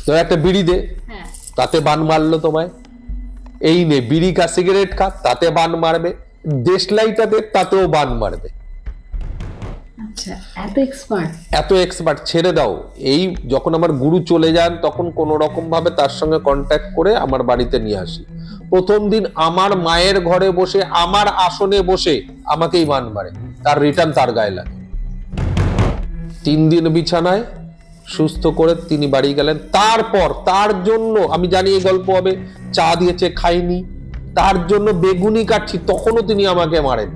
তো একটা বিড়ি দে, তাতে বান মারলো তোমায়। এই নে বিড়ি কা সিগারেট খা, তাতে বান মারবে। দেশলাইটা দে, তাতেও বান মারবে। আচ্ছা, এত এক্সপার্ট। ছেড়ে দাও। এই যখন আমার গুরু চলে যান তখন কোন রকম ভাবে তার সঙ্গে কন্ট্যাক্ট করে আমার বাড়িতে নিয়ে আসি। প্রথম দিন আমার মায়ের ঘরে বসে, আমার আসনে বসে আমাকেই বান মারে, তার রিটার্ন তার গায়ে লাগে। 3 দিন বিছানায়, সুস্থ করে তিনি বাড়ি গেলেন। তারপর তার জন্য, আমি জানি এই গল্প হবে, চা দিয়েছে খাইনি, তার জন্য বেগুনি কাটছি, তখনও তিনি আমাকে মারেন।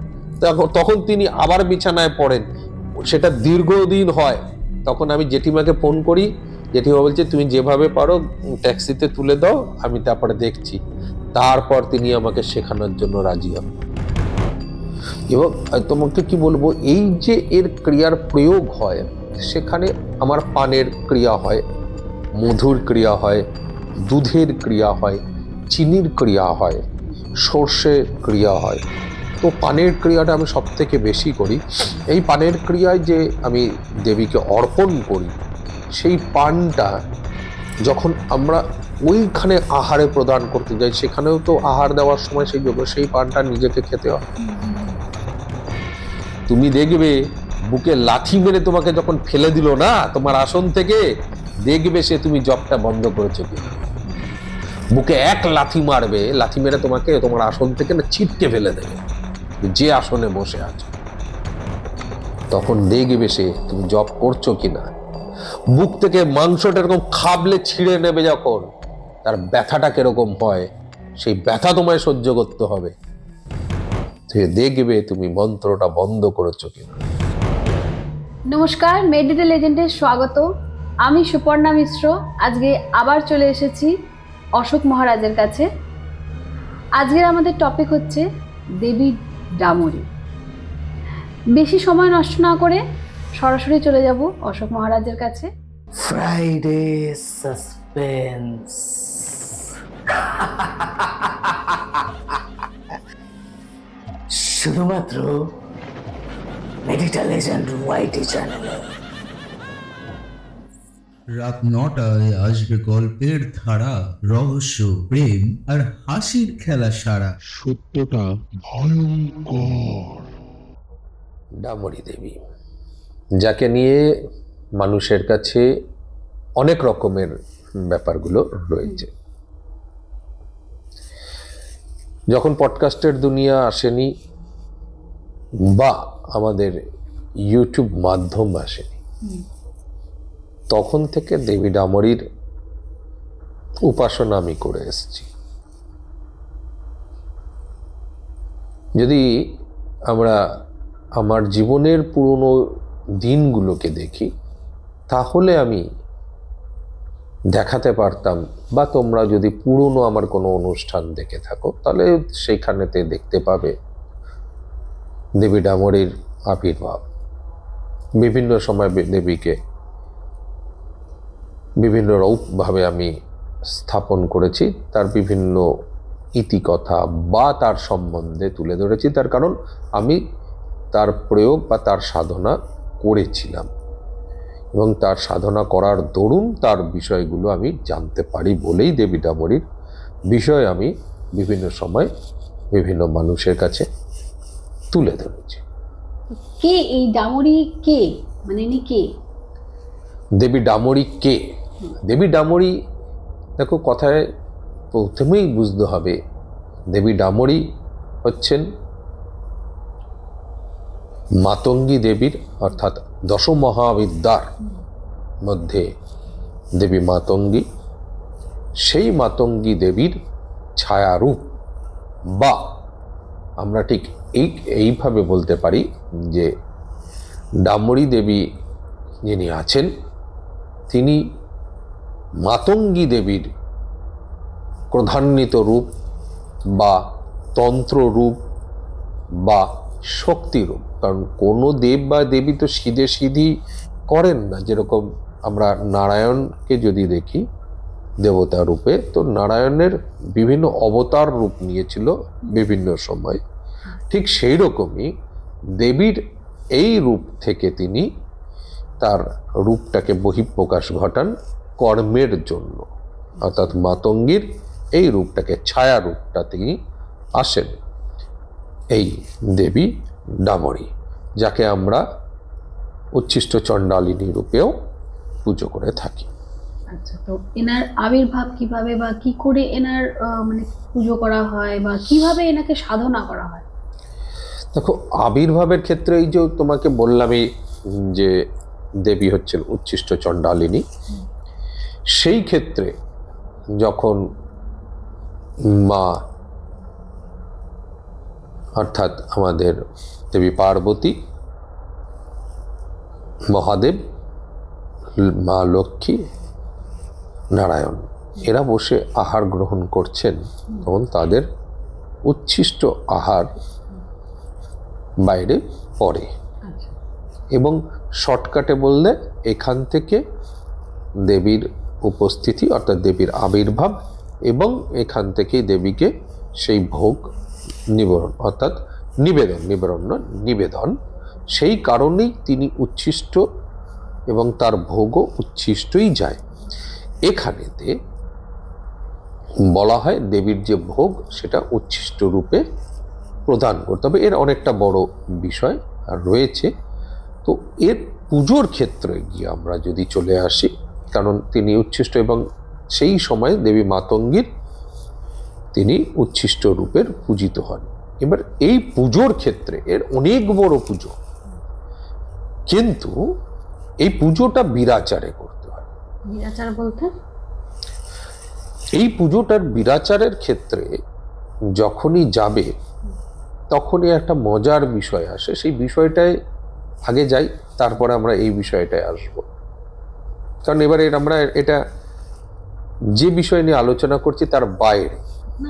তখন তিনি আবার বিছানায় পড়েন, সেটা দীর্ঘদিন হয়। তখন আমি জেঠিমাকে ফোন করি, জেঠিমা বলছে তুমি যেভাবে পারো ট্যাক্সিতে তুলে দাও, আমি তারপরে দেখছি। তারপর তিনি আমাকে শেখানোর জন্য রাজি হন। এবং তোমাকে কি বলবো, এই যে এর ক্রিয়ার প্রয়োগ হয়, সেখানে আমার পানের ক্রিয়া হয়, মধুর ক্রিয়া হয়, দুধের ক্রিয়া হয়, চিনির ক্রিয়া হয়, সর্ষে ক্রিয়া হয়। তো পানের ক্রিয়াটা আমি সব থেকে বেশি করি। এই পানের ক্রিয়ায় যে আমি দেবীকে অর্পণ করি, সেই পানটা যখন আমরা ওইখানে আহারে প্রদান করতে যাই, সেখানেও তো আহার দেওয়ার সময় সেই পানটা নিজেকে খেতে হয়। তুমি দেখবে বুকে লাথি মেরে তোমাকে যখন ফেলে দিল না তোমার আসন থেকে, দেখবে সে তুমি জবটা বন্ধ করেছো কিনা। বুকে এক লাথি মারবে, লাথি মেরে তোমাকে তোমার আসন থেকে না ছিটকে ফেলে দেবে, যে আসনে বসে আছো। তখন দেখবে সে তুমি জব করছো কিনা। বুক থেকে মাংসটা এরকম খাবলে ছিঁড়ে নেবে যখন, তার ব্যথাটা কিরকম হয়, সেই ব্যথা তোমায় সহ্য করতে হবে। দেখবে তুমি মন্ত্রটা বন্ধ করেছো কিনা। নমস্কার, মেডিটেল লেজেন্ডে স্বাগত। আমি সুপর্ণা মিশ্র। আজকে আবার চলে এসেছি অশোক মহারাজের কাছে। আজকের আমাদের টপিক হচ্ছে দেবী ডামরি। বেশি সময় নষ্ট না করে সরাসরি চলে যাব অশোক মহারাজের কাছে। Friday suspense. শুধুমাত্র মেডিটেল লেজেন্ড ওয়াইটি চ্যানেলে। রাত 9টায় আসবে গল্পের ধারা, রহস্য, প্রেম আর হাসির খেলা সারা। সত্যটা ভয়ঙ্কর। ডামরি দেবী, যাকে নিয়ে মানুষের কাছে অনেক রকমের ব্যাপারগুলো রয়েছে। যখন পডকাস্টের দুনিয়া আসেনি বা আমাদের ইউটিউব মাধ্যম আসেনি, তখন থেকে দেবী ডামরির উপাসনা আমি করে এসেছি। যদি আমরা আমার জীবনের পুরনো দিনগুলোকে দেখি, তাহলে আমি দেখাতে পারতাম, বা তোমরা যদি পুরনো আমার কোনো অনুষ্ঠান দেখে থাকো তাহলে সেইখানেতে দেখতে পাবে দেবী ডামরির আবির্ভাব। বিভিন্ন সময় দেবীকে বিভিন্ন রূপভাবে আমি স্থাপন করেছি, তার বিভিন্ন ইতিকথা বা তার সম্বন্ধে তুলে ধরেছি। তার কারণ আমি তার প্রয়োগ বা তার সাধনা করেছিলাম, এবং তার সাধনা করার দরুন তার বিষয়গুলো আমি জানতে পারি বলেই দেবী ডামরির বিষয় আমি বিভিন্ন সময় বিভিন্ন মানুষের কাছে তুলে ধরেছি। কে এই ডামরি? কে মানে ইনি কে? দেবী ডামরি কে? দেবী ডামরি, দেখো কথায় প্রথমেই বুঝতে হবে, দেবী ডামরি হচ্ছেন মাতঙ্গী দেবীর, অর্থাৎ দশ মহাবিদ্যার মধ্যে দেবী মাতঙ্গী। সেই মাতঙ্গী দেবীর ছায়ারূপ, বা আমরা ঠিক এইভাবে বলতে পারি যে ডামরি দেবী যিনি আছেন, তিনি মাতঙ্গী দেবীর প্রধান্বিত রূপ বা তন্ত্র রূপ বা শক্তি রূপ। কারণ কোনো দেব বা দেবী তো সিধে সিধি করেন না। যেরকম আমরা নারায়ণকে যদি দেখি দেবতা রূপে, তো নারায়ণের বিভিন্ন অবতার রূপ নিয়েছিল বিভিন্ন সময়, ঠিক সেই রকমই দেবীর এই রূপ থেকে তিনি তার রূপটাকে বহিঃপ্রকাশ ঘটান কর্মের জন্য, অর্থাৎ মাতঙ্গীর এই রূপটাকে, ছায়া রূপটা তিনি আসেন এই দেবী ডামরী, যাকে আমরা উচ্ছিষ্ট চণ্ডালিনী রূপেও পুজো করে থাকি। আচ্ছা, তো এনার আবির্ভাব কিভাবে বা কি করে এনার মানে পুজো করা হয় বা কিভাবে এনাকে সাধনা করা হয়? দেখো, আবির্ভাবের ক্ষেত্রে এই যে তোমাকে বললামই যে দেবী হচ্ছেন উচ্ছিষ্ট চণ্ডালিনী, সেই ক্ষেত্রে যখন মা অর্থাৎ আমাদের দেবী পার্বতী, মহাদেব, মা লক্ষ্মী, নারায়ণ এরা বসে আহার গ্রহণ করছেন, তখন তাদের উচ্ছিষ্ট আহার বাইরে পড়ে। এবং শর্টকাটে বললে এখান থেকে দেবীর উপস্থিতি অর্থাৎ দেবীর আবির্ভাব, এবং এখান থেকেই দেবীকে সেই ভোগ নিবেদন অর্থাৎ নিবেদন, সেই কারণেই তিনি উচ্ছিষ্ট এবং তার ভোগও উচ্ছিষ্টই যায়। এখানেতে বলা হয় দেবীর যে ভোগ সেটা উচ্ছিষ্ট রূপে প্রদান করতে হবে। এর অনেকটা বড় বিষয় রয়েছে। তো এর পুজোর ক্ষেত্রে গিয়ে আমরা যদি চলে আসি, কারণ তিনি উচ্ছিষ্ট এবং সেই সময় দেবী মাতঙ্গীর তিনি উচ্ছিষ্ট রূপের পূজিত হন। এবার এই পুজোর ক্ষেত্রে এর অনেক বড় পুজো, কিন্তু এই পুজোটা বিরাচারে করতে হয়। বিরাচার বলতে? এই পুজোটার বিরাচারের ক্ষেত্রে যখনই যাবে তখনই একটা মজার বিষয় আসে। সেই বিষয়টায় আগে যাই, তারপরে আমরা এই বিষয়টায় আসব। কারণ এবারে আমরা এটা যে বিষয় নিয়ে আলোচনা করছি তার বাইরে।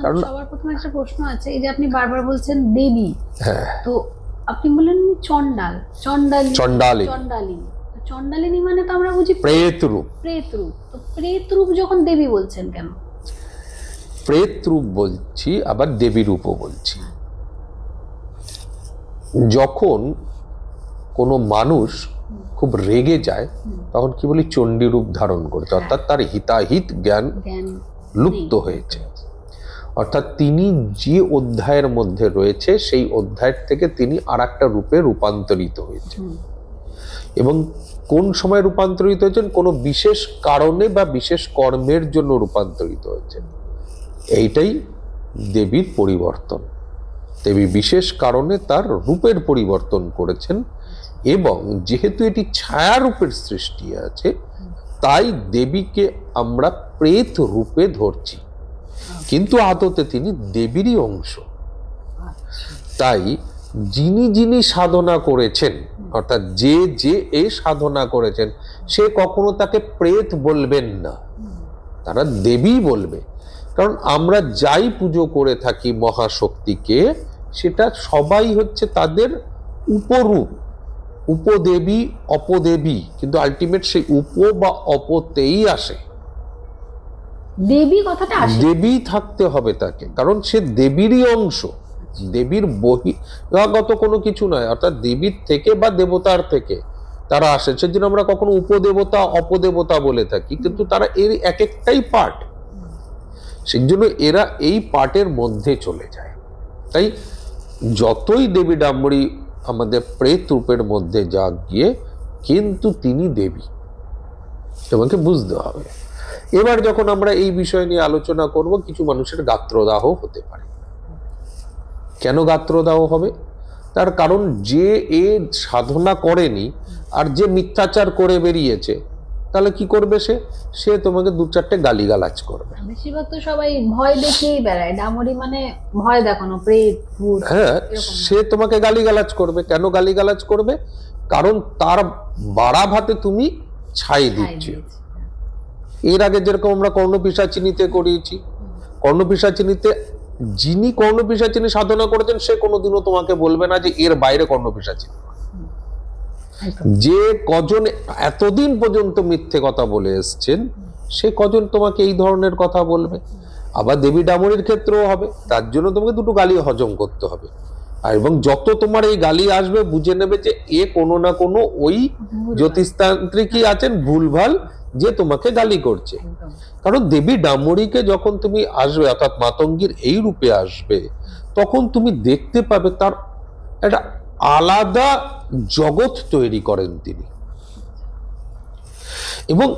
কারণ সবার প্রথমে একটা প্রশ্ন আছে, এই যে আপনি বারবার বলছেন দেবী, হ্যাঁ, তো আপনি বললেন চণ্ডালিনী। চণ্ডালিনী মানে তো আমরা বুঝি প্রেত রূপ। তো প্রেত রূপ যখন দেবী বলছেন কেন? প্রেত রূপ বলছি, আবার দেবী রূপও বলছি। যখন কোনো মানুষ খুব রেগে যায় তখন কি বলি, চণ্ডী রূপ ধারণ করছে, অর্থাৎ তার হিতাহিত জ্ঞান লুপ্ত হয়েছে। অর্থাৎ তিনি যে অধ্যায়ের মধ্যে রয়েছে সেই অধ্যায়ের থেকে তিনি আর একটা রূপে রূপান্তরিত হয়েছে। এবং কোন সময় রূপান্তরিত হয়েছেন? কোনো বিশেষ কারণে বা বিশেষ কর্মের জন্য রূপান্তরিত হয়েছে। এইটাই দেবীর পরিবর্তন। দেবী বিশেষ কারণে তার রূপের পরিবর্তন করেছেন, এবং যেহেতু এটি ছায়া রূপের সৃষ্টি আছে তাই দেবীকে আমরা প্রেত রূপে ধরছি, কিন্তু আদতে তিনি দেবীরই অংশ। তাই যিনি সাধনা করেছেন, অর্থাৎ যে এই সাধনা করেছেন, সে কখনো তাকে প্রেত বলবেন না, তারা দেবী বলবে। কারণ আমরা যাই পুজো করে থাকি মহাশক্তিকে, সেটা সবাই হচ্ছে তাদের উপরূপ, উপদেবী অপদেবী, কিন্তু আলটিমেট সেই উপ বা অপতেই আসে। দেবী কথাটা আসে, দেবী থাকতে হবে তাকে, কারণ সে দেবীরই অংশ, দেবীর বহিরাগত কোনো কিছু নয়, অর্থাৎ দেবীর থেকে বা দেবতার থেকে তারা আসে। সেজন্য আমরা কখনো উপদেবতা অপদেবতা বলে থাকি, কিন্তু তারা এর এক একটাই পার্ট, সেই জন্য এরা এই পার্টের মধ্যে চলে যায়। তাই যতই দেবী ডামরী আমাদের প্রেত রূপের মধ্যে যাক গিয়ে, কিন্তু তিনি দেবী, তোমাকে বুঝতে হবে। এবার যখন আমরা এই বিষয় নিয়ে আলোচনা করব, কিছু মানুষের গাত্রদাহ হতে পারে। কেন গাত্রদাহ হবে? তার কারণ যে এ সাধনা করেনি আর যে মিথ্যাচার করে বেরিয়েছে, তাহলে কি করবে? সে তোমাকে দু চারটে গালিগালাজ করবে। বেশিরভাগ তো সবাই ভয় দেখিয়েই বেড়ায়, ডামরী মানে ভয় দেখানো, প্রেত ভূত। হ্যাঁ, সে তোমাকে গালিগালাজ করবে। কেন গালিগালাজ করবে? কারণ তার বাড়া ভাতে তুমি ছাই দিচ্ছ। এর আগে যেরকম আমরা কর্ণপিশাচিনীতে করিয়েছি, কর্ণপিশাচিনীতে যিনি কর্ণপিশাচিনী সাধনা করেছেন সে কোনোদিনও তোমাকে বলবে না যে এর বাইরে কর্ণপিশাচিনী। যে কজন এতদিন পর্যন্ত মিথ্যে কথা বলে এসছেন, সে কজন তোমাকে এই ধরনের কথা বলবে? আবার দেবী ডামরীর ক্ষেত্রেও হবে। তার জন্য তোমাকে দুটো গালি হজম করতে হবে। আর এবং যত তোমার এই গালি আসবে, বুঝে নেবে যে এ কোনো না কোনো ওই জ্যোতিষতান্ত্রিকই আছেন ভুলভাল যে তোমাকে গালি করছে। একদম। কারণ দেবী ডামুরিকে যখন তুমি আসবে, অর্থাৎ মাতঙ্গীর এই রূপে আসবে, তখন তুমি দেখতে পাবে তার একটা আলাদা জগৎ তৈরি করেন তিনি, এবং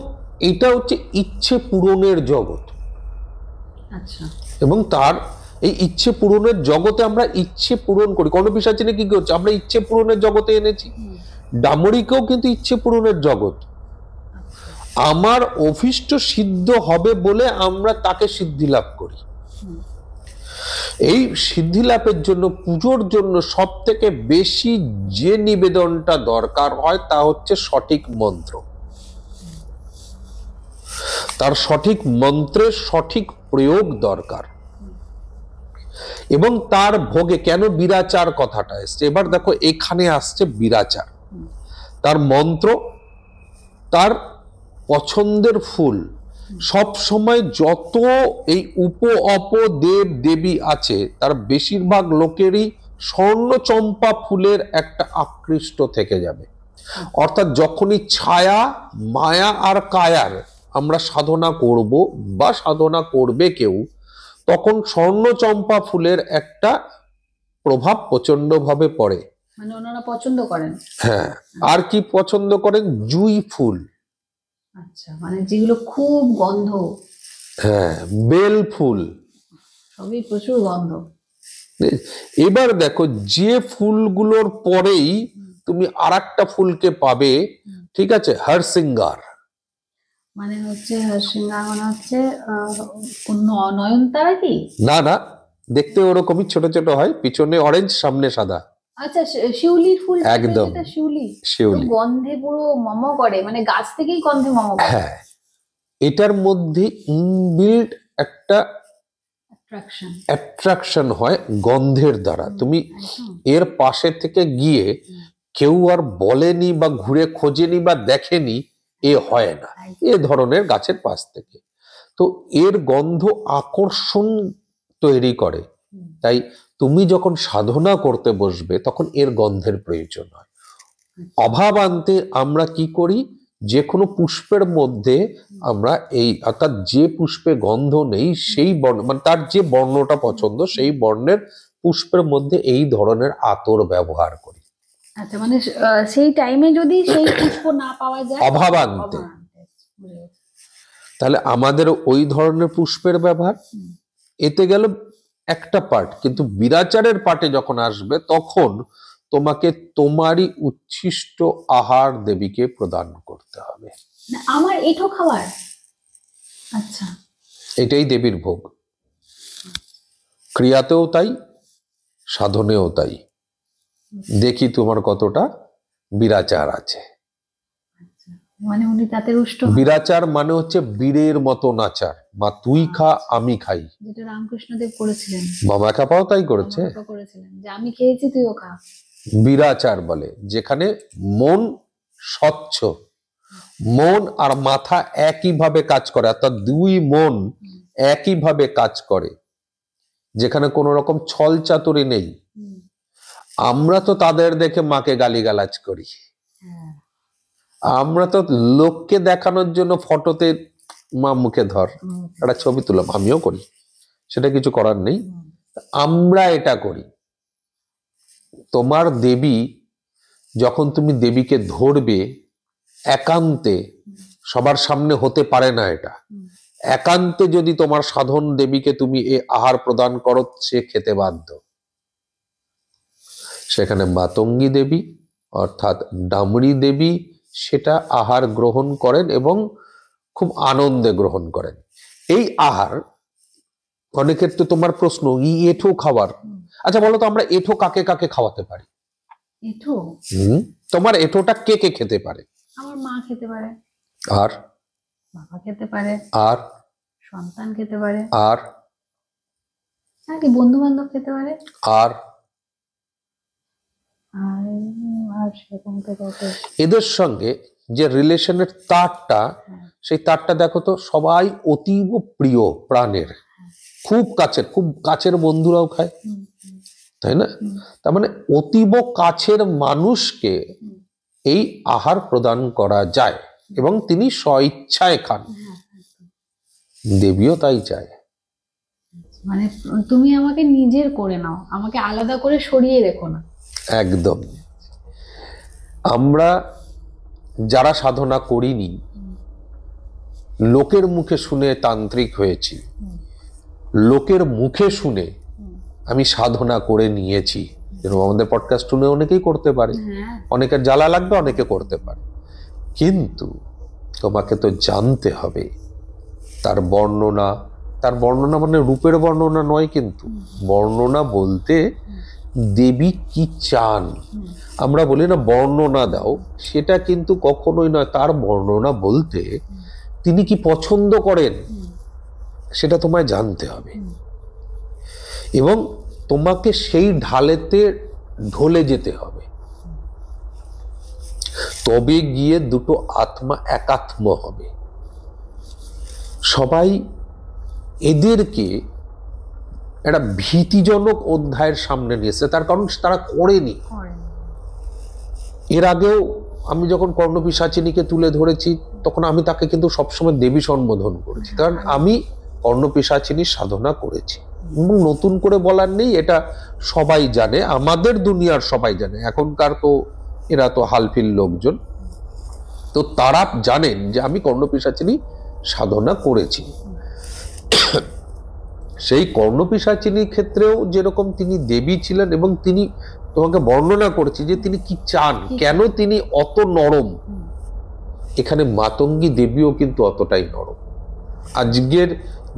এটা হচ্ছে ইচ্ছে পূরণের জগৎ। আচ্ছা। এবং তার এই ইচ্ছে পূরণের জগতে আমরা ইচ্ছে পূরণ করি। কর্ণপিশাচিনী কি করছে? আমরা ইচ্ছে পূরণের জগতে এনেছি। ডামরিকেও কিন্তু ইচ্ছে পূরণের জগৎ। আমার অভিষ্ট সিদ্ধ হবে বলে আমরা তাকে সিদ্ধি লাভ করি। এই সিদ্ধি লাভের জন্য, পুজোর জন্য সব থেকে বেশি যে নিবেদনটা দরকার হয় তা হচ্ছে সঠিক মন্ত্র। তার সঠিক মন্ত্রের সঠিক প্রয়োগ দরকার, এবং তার ভোগে কেন বিরাচার কথাটা এসছে। এবার দেখো এখানে আসছে বিরাচার, তার মন্ত্র, তার পছন্দের ফুল। সব সময় যত এই উপ অপ দেব দেবী আছে তার বেশিরভাগ লোকেরই স্বর্ণ চম্পা ফুলের একটা আকৃষ্ট থেকে যাবে। অর্থাৎ যখনই ছায়া, মায়া আর কায়ার আমরা সাধনা করব বা সাধনা করবে কেউ, তখন স্বর্ণ চম্পা ফুলের একটা প্রভাব প্রচন্ড ভাবে পড়ে। মানে ওনারা পছন্দ করেন। হ্যাঁ, আর কি পছন্দ করেন? জুই ফুল। আচ্ছা, মানে যেগুলো খুব গন্ধ। হ্যাঁ, বেল ফুল। সবই প্রচুর গন্ধ। এবার দেখো যে ফুলগুলোর পরেই তুমি আরেকটা ফুলকে পাবে, ঠিক আছে, হরসিঙ্গার। মানে হচ্ছে হরসিঙ্গার মানে হচ্ছে নয়নতারা কি? না না, দেখতে ওরকমই ছোট ছোট হয়, পিছনে অরেঞ্জ, সামনে সাদা। আচ্ছা, শিউলির ফুল। একদম। শিউলি। শিউলি। তো গন্ধে পুরো মম করে, মানে গাছ থেকেই গন্ধে মম করে। হ্যাঁ, এটার মধ্যে ইনবিল্ট একটা অ্যাট্রাকশন হয় গন্ধের দ্বারা। তুমি এর পাশে থেকে গিয়ে কেউ আর বলেনি বা ঘুরে খোঁজেনি বা দেখেনি এ হয় না, এ ধরনের গাছের পাশ থেকে। তো এর গন্ধ আকর্ষণ তৈরি করে। তাই তুমি যখন সাধনা করতে বসবে তখন এর গন্ধের প্রয়োজন হয়। অভাব আনতে আমরা কি করি? যে কোনো পুষ্পের মধ্যে আমরা এই, অর্থাৎ যে পুষ্পে গন্ধ নেই সেই বর্ণ, মানে তার যে বর্ণটা পছন্দ সেই বর্ণের পুষ্পের মধ্যে এই ধরনের আতর ব্যবহার করি। আচ্ছা, মানে সেই টাইমে যদি সেই পুষ্প না পাওয়া যায়, অভাব আনতে, তাহলে আমাদের ওই ধরনের পুষ্পের ব্যবহার। এতে গেল একটা পার্ট। কিন্তু বিরাচারের পার্টে যখন আসবে তখন তোমাকে তোমারই উচ্ছিষ্ট আহার দেবীকে প্রদান করতে হবে। আমার এঠো খাবার। আচ্ছা, এটাই দেবীর ভোগ। ক্রিয়াতেও তাই, সাধনেও তাই। দেখি তোমার কতটা বিরাচার আছে। মানে উনি তাতে রুষ্ট। বিরাচার মানে হচ্ছে বীরের মতো নাচার। মা তুই খা, আমি খাই। যেটা রামকৃষ্ণদেব করেছিলেন। মামা খাপাও তাই করেছে, করেছিলেন যে আমি খেয়েছি তুইও খা। বিরাচার বলে যেখানে মন স্বচ্ছ, মন আর মাথা একইভাবে কাজ করে, অর্থাৎ দুই মন একইভাবে কাজ করে, যেখানে কোনো রকম ছল চাতুরি নেই। আমরা তো তাদের দেখে মাকে গালিগালাজ করি। আমরা তো লোককে দেখানোর জন্য ফটোতে মা মুখে ধর, একটা ছবি তুললাম, আমিও করি, সেটা কিছু করার নেই। আমরা এটা করি। তোমার দেবী, যখন তুমি দেবীকে ধরবে একান্তে, সবার সামনে হতে পারে না এটা, একান্তে যদি তোমার সাধন দেবীকে তুমি এই আহার প্রদান করো, সে খেতে বাধ্য। সেখানে মাতঙ্গী দেবী অর্থাৎ ডামরি দেবী সেটা আহার গ্রহণ করেন এবং খুব আনন্দে গ্রহণ করেন। এই আহার, অনেকের তো তোমার প্রশ্ন, এঁঠো খাবার। আচ্ছা বলো তো, আমরা এঁঠো কাকে কাকে খাওয়াতে পারি? এঁঠো তোমার এঁঠোটা কে কে খেতে পারে? আমার মা খেতে পারে, আর বাবা খেতে পারে, আর সন্তান খেতে পারে, আর কি বন্ধু বান্ধব খেতে পারে, আর আর সেরকম এদের সঙ্গে যে রিলেশনের তারটা, সেই তারটা দেখো তো, সবাই অতীব প্রিয় প্রাণের, খুব কাছের, খুব কাছের বন্ধুরাও খায়, তাই না? তার মানে অতীব কাছের মানুষকে এই আহার প্রদান করা যায়। এবং তিনি স্বইচ্ছায় খান। দেবীও তাই চায়। মানে তুমি আমাকে নিজের করে নাও, আমাকে আলাদা করে সরিয়ে রেখো না। একদম। আমরা যারা সাধনা করিনি, লোকের মুখে শুনে তান্ত্রিক হয়েছি, লোকের মুখে শুনে আমি সাধনা করে নিয়েছি, যেরকম আমাদের পডকাস্ট শুনে অনেকেই করতে পারে, অনেকের জ্বালা লাগবে, অনেকে করতে পারে, কিন্তু তোমাকে তো জানতে হবে তার বর্ণনা। তার বর্ণনা মানে রূপের বর্ণনা নয়, কিন্তু বর্ণনা বলতে দেবী কি চান। আমরা বলি না বর্ণনা দাও, সেটা কিন্তু কখনোই নয়। তার বর্ণনা বলতে তিনি কি পছন্দ করেন সেটা তোমায় জানতে হবে, এবং তোমাকে সেই ঢালেতে ঢলে যেতে হবে, তবে গিয়ে দুটো আত্মা একাত্ম হবে। সবাই এদেরকে একটা ভীতিজনক অধ্যায়ের সামনে নিয়েছে, তার কারণ তারা করেনি। এর আগেও আমি যখন কর্ণপিশাচিনীকে তুলে ধরেছি, তখন আমি তাকে কিন্তু সবসময় দেবী সম্বোধন করেছি, কারণ আমি কর্ণপিশাচিনীর সাধনা করেছি। এবং নতুন করে বলার নেই, এটা সবাই জানে, আমাদের দুনিয়ার সবাই জানে। এখনকার তো এরা তো হালফিল লোকজন, তো তারা জানেন যে আমি কর্ণপিশাচিনী সাধনা করেছি। সেই কর্ণপিশাচিনীর ক্ষেত্রেও যেরকম তিনি দেবী ছিলেন, এবং তিনি তোমাকে বর্ণনা করেছি যে তিনি কি চান, কেন তিনি অত নরম। এখানে মাতঙ্গী দেবীও কিন্তু অতটাই নরম। আজকের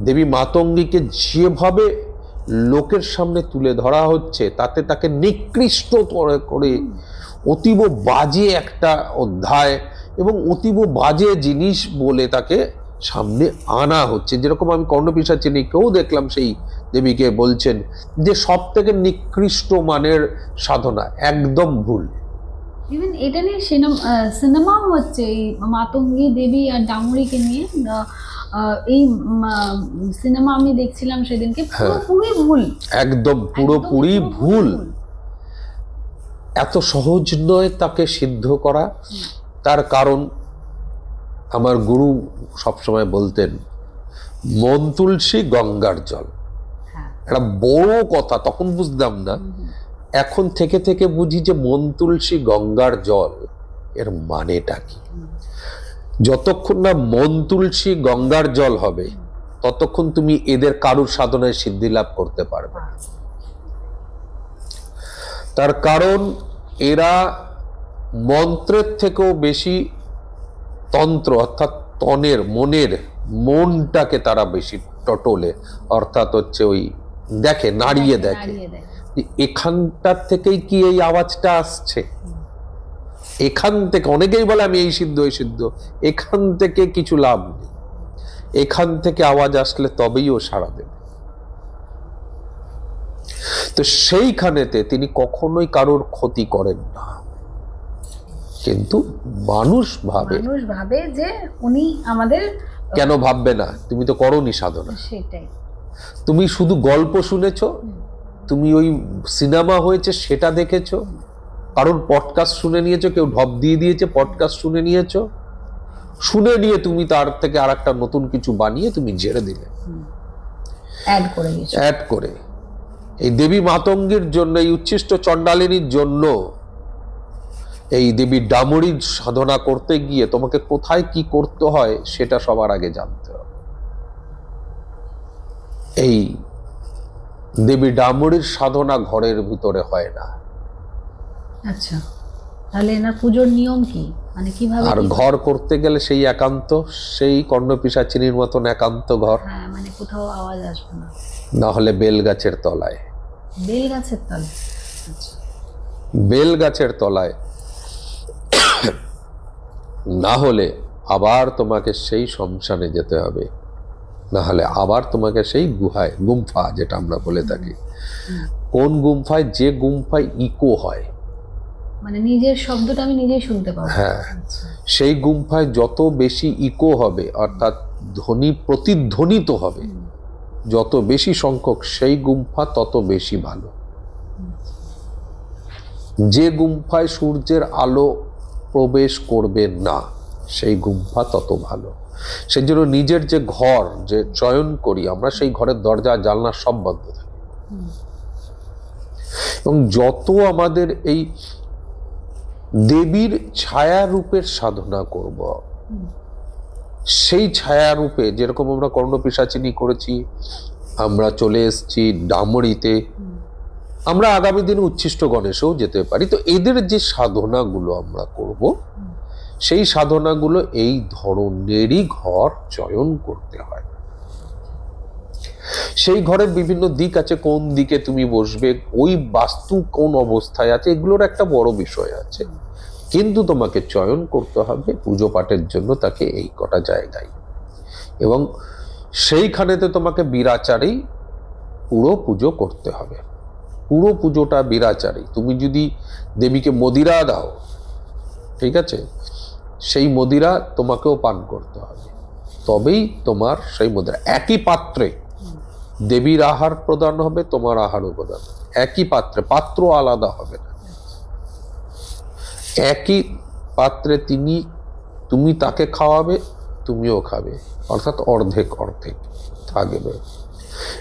দেবী মাতঙ্গীকে যেভাবে লোকের সামনে তুলে ধরা হচ্ছে, তাতে তাকে নিকৃষ্ট করে অতীব বাজে একটা অধ্যায় এবং অতীব বাজে জিনিস বলে তাকে সামনে আনা হচ্ছে। যেরকম আমি কর্ণপিশাচিনীকেও দেখলাম, সেই দেবীকে বলছেন যে সব থেকে নিকৃষ্ট মানের সাধনা, একদম ভুল। ইভেন এটা নিয়ে সিনেমাও হচ্ছে, এই মাতঙ্গী দেবী আর ডামুরিকে নিয়ে এই সিনেমা আমি দেখছিলাম সেদিনকে, পুরোপুরি ভুল, একদম পুরোপুরি ভুল। এত সহজ নয় তাকে সিদ্ধ করা। তার কারণ আমার গুরু সবসময় বলতেন, মন তুলসী গঙ্গার জল। একটা বড় কথা, তখন বুঝতাম না, এখন থেকে থেকে বুঝি যে মন তুলসী গঙ্গার জল এর মানেটা কি। যতক্ষণ না মন তুলসী গঙ্গার জল হবে, ততক্ষণ তুমি এদের কারুর সাধনায় সিদ্ধি লাভ করতে পারবে। তার কারণ এরা মন্ত্রের থেকেও বেশি তন্ত্র, অর্থাৎ তনের, মনটাকে তারা বেশি টটলে, অর্থাৎ হচ্ছে ওই দেখে, নাড়িয়ে দেখে এখানটার থেকেই কি এই আওয়াজটা আসছে, এখান থেকে। অনেকেই বলে আমি এই সিদ্ধ ওই সিদ্ধ, এখান থেকে কিছু লাভ নেই। এখান থেকে আওয়াজ আসলে তবেই ও সাড়া দেবে। তো সেইখানেতে তিনি কখনোই কারোর ক্ষতি করেন না, কিন্তু মানুষ ভাবে যে উনি আমাদের। কেন ভাববে না? তুমি তো করোনি সাধনা। সেটাই, তুমি শুধু গল্প শুনেছো, তুমি ওই সিনেমা হয়েছে সেটা দেখেছো, কারণ পডকাস্ট শুনে নিয়েছো, কেউ ঢপ দিয়ে দিয়েছে, পডকাস্ট শুনে নিয়েছো, শুনে নিয়ে তুমি তার থেকে আর একটা নতুন কিছু বানিয়ে তুমি ঝেড়ে দিলে, অ্যাড করে। এই দেবী মাতঙ্গীর জন্য, এই উচ্ছিষ্ট চণ্ডালিনীর জন্য, এই দেবী ডামুরির সাধনা করতে গিয়ে তোমাকে কোথায় কি করতে হয় সেটা সবার আগে জানতে হবে। এই দেবী ডামুরির সাধনা ঘরের ভিতরে হয় না। আচ্ছা, তাহলে এনার পুজোর নিয়ম কি, মানে কিভাবে? আর ঘর করতে গেলে সেই একান্ত, সেই কর্ণপিশাচিনীর মতন একান্ত ঘর, মানে কোথাও আওয়াজ আসবে না, না হলে বেল গাছের তলায়। বেল গাছের তলায়? আচ্ছা, বেল গাছের তলায়, না হলে আবার তোমাকে সেই শ্মশানে যেতে হবে, না হলে আবার তোমাকে সেই গুহায়, গুম্ফা যেটা আমরা বলে থাকি। কোন গুম্ফায়? যে গুম্ফায় ইকো হয়, মানে নিজের শব্দটা আমি নিজেই শুনতে পাবো। হ্যাঁ, সেই গুম্ফায় যত বেশি ইকো হবে, অর্থাৎ ধ্বনি প্রতিধ্বনিত হবে যত বেশি সংখ্যক, সেই গুম্ফা তত বেশি ভালো। যে গুম্ফায় সূর্যের আলো প্রবেশ করবে না, সেই গুম্ফা তত ভালো। সেই জন্য নিজের যে ঘর যে চয়ন করি আমরা, সেই ঘরের দরজা জানলা সব বন্ধ থাকে। এবং যত আমাদের এই দেবীর ছায়া রূপের সাধনা করব, সেই ছায়া রূপে যেরকম আমরা কর্ণপিশাচিনী করেছি, আমরা চলে এসেছি ডামরিতে, আমরা আগামী দিনে উচ্ছিষ্ট গণেশেও যেতে পারি। তো এদের যে সাধনাগুলো আমরা করব, সেই সাধনাগুলো এই ধরনেরই ঘর চয়ন করতে হয়। সেই ঘরের বিভিন্ন দিক আছে, কোন দিকে তুমি বসবে, ওই বাস্তু কোন অবস্থায় আছে, এগুলোর একটা বড় বিষয় আছে। কিন্তু তোমাকে চয়ন করতে হবে পুজো পাঠের জন্য তাকে এই কটা জায়গায়, এবং সেইখানেতে তোমাকে বিরাচারেই পুরো পুজো করতে হবে। পুরো পুজোটা বিরাচারেই। তুমি যদি দেবীকে মদিরা দাও, ঠিক আছে, সেই মদিরা তোমাকেও পান করতে হবে, তবেই তোমার সেই মদিরা। একই পাত্রে দেবীর আহার প্রদান হবে, তোমার আহারও প্রদান হবে একই পাত্রে, পাত্র আলাদা হবে না। একই পাত্রে তুমি তাকে খাওয়াবে, তুমিও খাবে, অর্থাৎ অর্ধেক অর্ধেক থাকবে।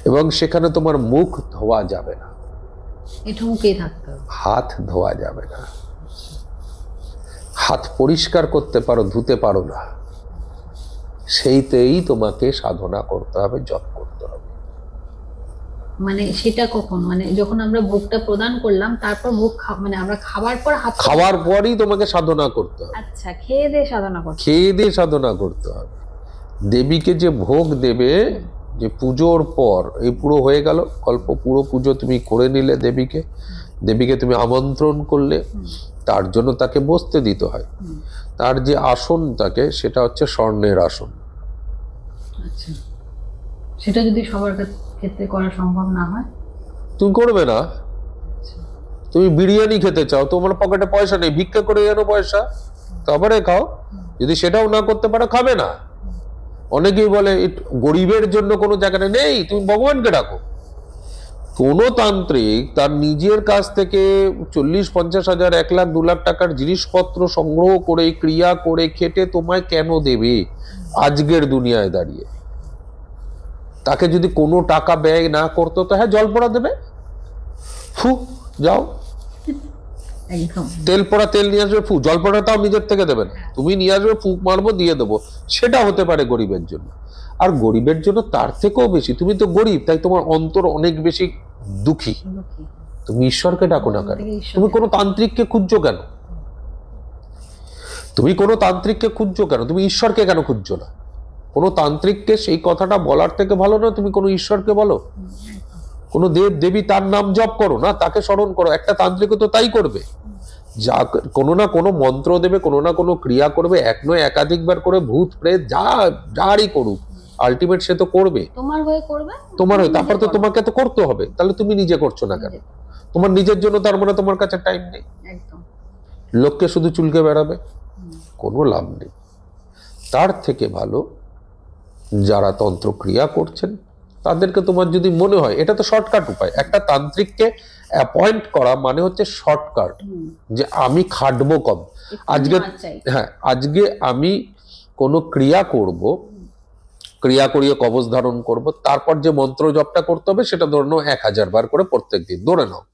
এবং সেখানে তোমার মুখ ধোয়া যাবে না, হাত ধোয়া যাবে না। হাত পরিষ্কার করতে পারো, ধুতে পারো না, সেইতেই তোমাকে সাধনা করতে হবে, জপ করতে হবে। মানে সেটা কখন, মানে যখন আমরা ভোগটা প্রদান করলাম তারপর ভোগ মানে আমরা খাবার পর খাওয়ার পরই তোমাকে সাধনা করতে হবে। আচ্ছা, খেয়ে দিয়ে সাধনা করতে, খেয়ে দিয়ে সাধনা করতে হবে। দেবীকে যে ভোগ দেবে, যে পুজোর পর এই পুরো হয়ে গেল পুরো পুজো তুমি করে নিলে, দেবীকে তুমি আমন্ত্রণ করলে, তার জন্য তাকে বসতে দিতে হয়। তার যে আসন থাকে সেটা হচ্ছে স্বর্ণের আসন। আচ্ছা, সেটা যদি সবার ক্ষেত্রে করা সম্ভব না হয়, তুমি করবে না। তুমি বিরিয়ানি খেতে চাও, তোমার পকেটে পয়সা নেই, ভিক্ষা করে যেন পয়সা, তারপরে খাও। যদি সেটাও না করতে পারো, খাবে না। অনেকেই বলে গরিবের জন্য কোনো জায়গাটা নেই, তুমি ভগবানকে ডাকো। কোন তান্ত্রিক তার নিজের কাছ থেকে 40-50 হাজার 1 লাখ 2 লাখ টাকার জিনিসপত্র সংগ্রহ করে, ক্রিয়া করে, খেটে তোমায় কেন দেবে আজকের দুনিয়ায় দাঁড়িয়ে? তাকে যদি কোনো টাকা ব্যয় না করতো, তো হ্যাঁ, জল পড়া দেবে, ফু যাও, একদম তেল পড়া তেল নিয়ে আসবে, ফু জল পড়া তাও নিজের থেকে দেবে না, তুমি নিয়ে আসবে, ফুক মারবো, দিয়ে দেবো। সেটা হতে পারে গরিবের জন্য। আর গরিবের জন্য তার থেকেও বেশি, তুমি তো গরিব, তাই তোমার অন্তর অনেক বেশি দুঃখী, তুমি ঈশ্বরকে ডাকো না কেন? তুমি কোনো তান্ত্রিককে খুঁজছো কেন? তুমি কোনো তান্ত্রিককে খুঁজছো কেন? তুমি ঈশ্বরকে কেন খুঁজছো না? কোনো তান্ত্রিককে সেই কথাটা বলার থেকে ভালো না তুমি কোনো ঈশ্বরকে বলো, কোনো দেব দেবী তার নাম জপ করো না, তাকে স্মরণ করো। একটা তান্ত্রিকও তো তাই করবে, যা কোনো না কোনো মন্ত্র দেবে, কোনো না কোনো ক্রিয়া করবে, এক নয় একাধিকবার করে, ভূত প্রেত যারই করুক, আলটিমেট সে তো করবে, তোমার হয়ে করবে, তোমার হয়ে। তারপর তো তোমাকে তো করতে হবে, তাহলে তুমি নিজে করছো না কেন? তোমার নিজের জন্য তার মানে তোমার কাছে টাইম নেই, লোককে শুধু চুলকে বেড়াবে, কোনো লাভ নেই। তার থেকে ভালো যারা তন্ত্র ক্রিয়া করছেন তাদেরকে তোমার যদি মনে হয়, এটা তো শর্টকাট উপায়। একটা তান্ত্রিককে অ্যাপয়েন্ট করা মানে হচ্ছে শর্টকাট, যে আমি খাটবো কম। আজকে আমি কোনো ক্রিয়া করব, ক্রিয়া করিয়ে কবচ ধারণ করব, তারপর যে মন্ত্র জপটা করতে হবে সেটা ধরে নাও 1000 বার করে প্রত্যেক দিন ধরে নাও।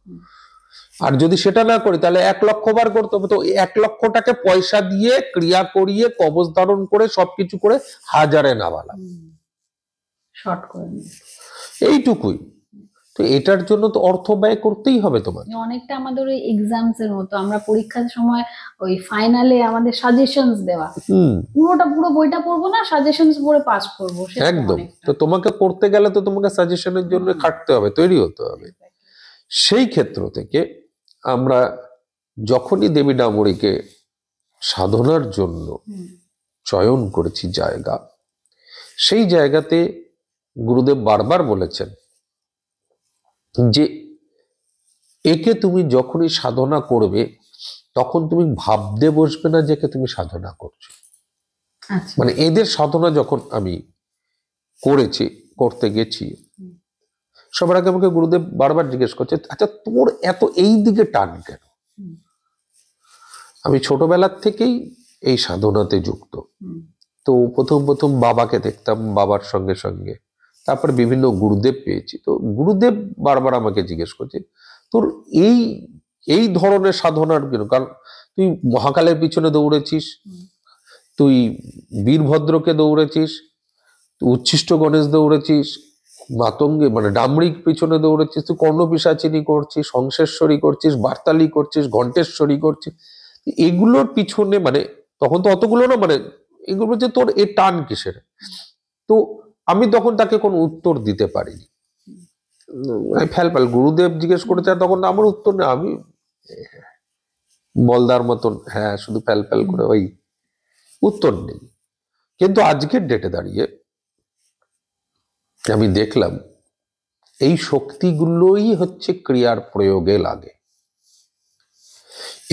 আর যদি সেটা না করি তাহলে 1 লক্ষ বার করতে হবে। তো 1 লক্ষটাকে পয়সা দিয়ে ক্রিয়া করিয়ে কবচ ধারণ করে সবকিছু করে 1000-এ নামালাম, শর্ট করে এইটুকুই। তো এটার জন্য তো অর্থ ব্যয় করতেই হবে তোমার। অনেকটা আমাদের ওই এক্সামস এর মতো, আমরা পরীক্ষার সময় ওই ফাইনালে আমাদের সাজেশনস দেওয়া, পুরো বইটা পড়বো না, সাজেশনস পড়ে পাস করবো, একদম। তো তোমাকে পড়তে গেলে তো তোমাকে সাজেশনের জন্য খাটতে হবে, তৈরি হতে হবে। সেই ক্ষেত্র থেকে আমরা যখনই দেবী ডামরীকে সাধনার জন্য চয়ন করেছি জায়গা, সেই জায়গাতে গুরুদেব বারবার বলেছেন যে একে তুমি যখনই সাধনা করবে তখন তুমি ভাবতে বসবে না যে তুমি সাধনা করছো। মানে এদের সাধনা যখন আমি করতে গেছি, সবার আগে আমাকে গুরুদেব বারবার জিজ্ঞেস করছে, আচ্ছা তোর এত এই দিকে টান কেন? আমি ছোটবেলার থেকেই এই সাধনাতে যুক্ত। তো প্রথম প্রথম বাবাকে দেখতাম, বাবার সঙ্গে সঙ্গে তারপর বিভিন্ন গুরুদেব পেয়েছি। তো গুরুদেব বারবার আমাকে জিজ্ঞেস করছে তোর এই এই ধরনের সাধনার কেন, কারণ তুই মহাকালের পিছনে দৌড়েছিস, তুই বীরভদ্রকে দৌড়েছিস, তুই উচ্ছিষ্ট গণেশ দৌড়েছিস, মাতঙ্গে মানে ডামরিক পিছনে দৌড়েছিস, তুই কর্ণপিশাচিনী করছিস, হংসেশ্বরী করছিস, বার্তালি করছিস, ঘণ্টেশ্বরী করছিস, এগুলোর পিছনে মানে তখন তো অতগুলো না, মানে এগুলো যে তোর এ টান কিসের? তো আমি তখন তাকে কোনো উত্তর দিতে পারিনি। ফ্যাল গুরুদেব জিজ্ঞেস করেছে, তখন আমার উত্তর না, আমি বলদার মতন হ্যাঁ শুধু ফ্যাল করে ওই উত্তর নেই। কিন্তু আজকের ডেটে দাঁড়িয়ে আমি দেখলাম এই শক্তিগুলোই হচ্ছে ক্রিয়ার প্রয়োগে লাগে।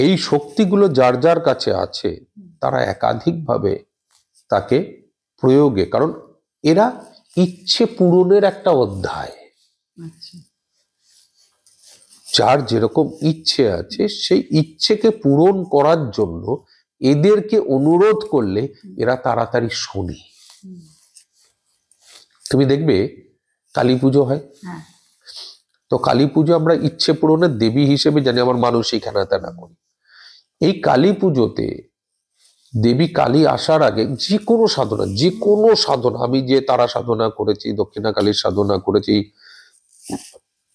এই শক্তিগুলো যার যার কাছে আছে তারা একাধিকভাবে তাকে প্রয়োগে, কারণ এরা ইচ্ছে পূরণের একটা অধ্যায়। যার যেরকম ইচ্ছে আছে সেই ইচ্ছেকে পূরণ করার জন্য এদেরকে অনুরোধ করলে এরা তাড়াতাড়ি শোনে। তুমি দেখবে কালী পুজো হয়, তো কালী পুজো আমরা ইচ্ছে পূরণের দেবী হিসেবে জানি, আমার মানসিক হেনাতেনা করি। এই কালী পুজোতে দেবী কালী আসার আগে যে কোনো সাধনা আমি যে তারা সাধনা করেছি, দক্ষিণা কালীর সাধনা করেছি,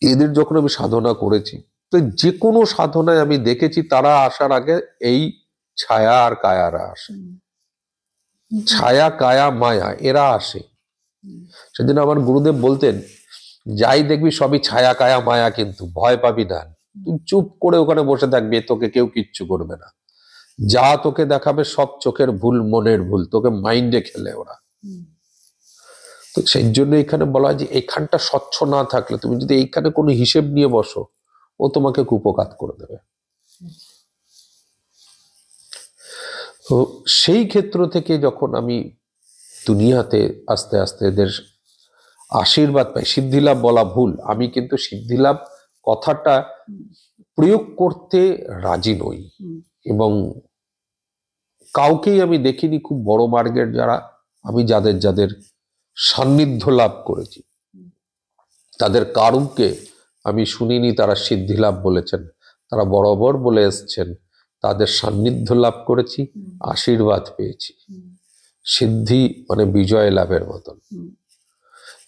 এদের যখন আমি সাধনা করেছি, তো যে কোনো সাধনায় আমি দেখেছি তারা আসার আগে এই ছায়া আর কায়ারা আসে। ছায়া কায়া মায়া এরা আসে। সেদিন আমার গুরুদেব বলতেন, যাই দেখবি সবই ছায়া কায়া মায়া, কিন্তু ভয় পাবি না, তুই চুপ করে ওখানে বসে থাকবি, তোকে কেউ কিচ্ছু করবে না। যা তোকে দেখাবে সব চোখের ভুল, মনের ভুল, তোকে মাইন্ডে খেলে ওরা। তো সেই জন্য এখানে বলা হয় যে এখানটা স্বচ্ছ না থাকলে তুমি যদি এইখানে কোনো হিসেব নিয়ে বসো, ও তোমাকে কুপকাত করে দেবে। তো সেই ক্ষেত্র থেকে যখন আমি দুনিয়াতে আস্তে আস্তে এদের আশীর্বাদ পাই, সিদ্ধিলাভ বলা ভুল, আমি কিন্তু সিদ্ধিলাভ কথাটা প্রয়োগ করতে রাজি নই, এবং কাউকেই আমি দেখিনি খুব বড় মার্গের যারা আমি যাদের সান্নিধ্য লাভ করেছি তাদের কারুকে আমি শুনিনি তারা সিদ্ধিলাভ বলেছেন। তারা বরাবর বলে এসছেন তাদের সান্নিধ্য লাভ করেছি, আশীর্বাদ পেয়েছি। সিদ্ধি মানে বিজয় লাভের মতন।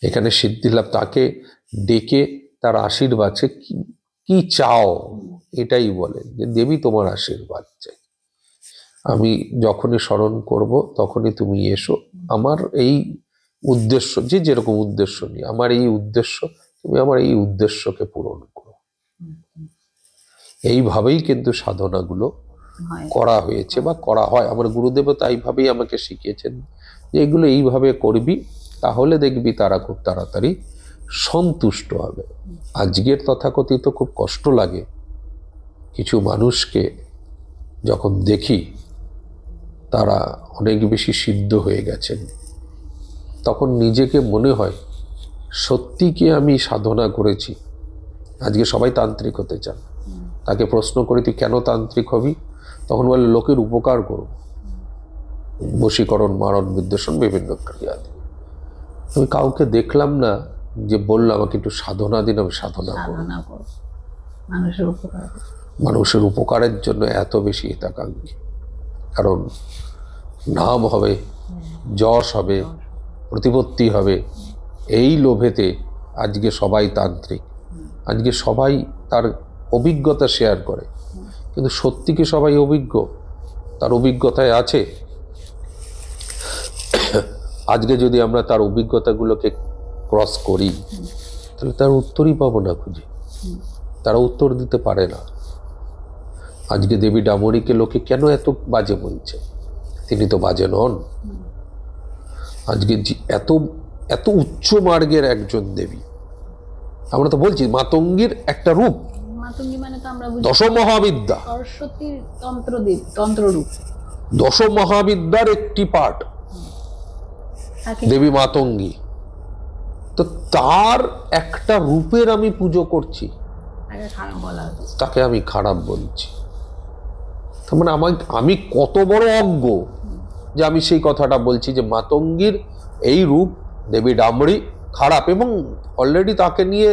এখানে সিদ্ধিলাভ তাকে ডেকে তার আশীর্বাদ, সে কি চাও এটাই বলেন যে দেবী তোমার আশীর্বাদ চাই, আমি যখনই স্মরণ করব তখনই তুমি এসো, আমার এই উদ্দেশ্য যে যেরকম উদ্দেশ্য নিয়ে আমার এই উদ্দেশ্য, তুমি আমার এই উদ্দেশ্যকে পূরণ করো। এইভাবেই কিন্তু সাধনাগুলো করা হয়েছে বা করা হয়। আমার গুরুদেব তাইভাবেই আমাকে শিখিয়েছেন যে এগুলো এইভাবে করবি, তাহলে দেখবি তারা খুব তাড়াতাড়ি সন্তুষ্ট হবে। আজকের তথাকথিত খুব কষ্ট লাগে কিছু মানুষকে যখন দেখি তারা অনেক বেশি সিদ্ধ হয়ে গেছেন, তখন নিজেকে মনে হয় সত্যি কি আমি সাধনা করেছি। আজকে সবাই তান্ত্রিক হতে চান, তাকে প্রশ্ন করি তুই কেন তান্ত্রিক হবি, তখন বলে লোকের উপকার করব, বশীকরণ, মারণ, বিদ্বেষণ, বিভিন্ন ক্রিয়া। আমি কাউকে দেখলাম না যে বললো আমাকে একটু সাধনা দিন, আমি সাধনা করব। মানুষের উপকারের জন্য এত বেশি হিতাকাঙ্ক্ষী, কারণ নাম হবে, যশ হবে, প্রতিপত্তি হবে, এই লোভেতে আজকে সবাই তান্ত্রিক। আজকে সবাই তার অভিজ্ঞতা শেয়ার করে, কিন্তু সত্যি কি সবাই অভিজ্ঞ? তার অভিজ্ঞতায় আছে? আজকে যদি আমরা তার অভিজ্ঞতাগুলোকে ক্রস করি তাহলে তার উত্তরই পাবো না খুঁজে, তারা উত্তর দিতে পারে না। আজকে দেবী ডামরিকে লোকে কেন এত বাজে বলছে? তিনি তো বাজে নন। আজকে এত এত উচ্চ মার্গের একজন দেবী, আমরা তো বলছি মাতঙ্গীর একটা রূপ, মাতঙ্গী মানে তো আমরা বুঝি দশ মহাবিদ্যা, সরস্বতীর তন্ত্ররূপ, দশ মহাবিদ্যার একটি পার্ট দেবী মাতঙ্গী। তো তার একটা রূপের আমি পুজো করছি, তাকে আমি খারাপ বলছি। তার মানে আমি কত বড় অজ্ঞ যে আমি সেই কথাটা বলছি যে মাতঙ্গীর এই রূপ দেবী ডামরি খারাপ, এবং অলরেডি তাকে নিয়ে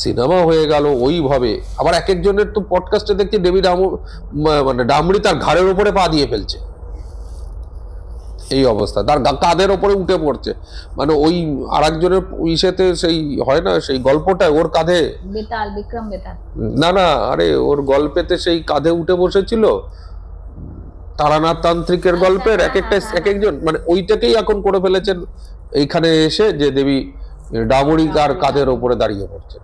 সিনেমা হয়ে গেল ওইভাবে। আবার এক একজনের তো পডকাস্টে দেখছি দেবী মানে ডামরি তার ঘাড়ের উপরে পা দিয়ে ফেলছে, এই অবস্থা, তার কাঁধের ওপরে উঠে পড়ছে। মানে ওই আর একজনের ইসেতে সেই হয় না সেই গল্পটা ওর কাঁধে, বেতাল, বিক্রম বেতাল, না আরে ওর গল্পেতে সেই কাঁধে উঠে বসেছিল তারানাথ তান্ত্রিকের গল্পের এক একজন, মানে ওইটাকেই এখন করে ফেলেছেন এইখানে এসে যে দেবী ডামরি তার কাঁধের ওপরে দাঁড়িয়ে পড়ছে।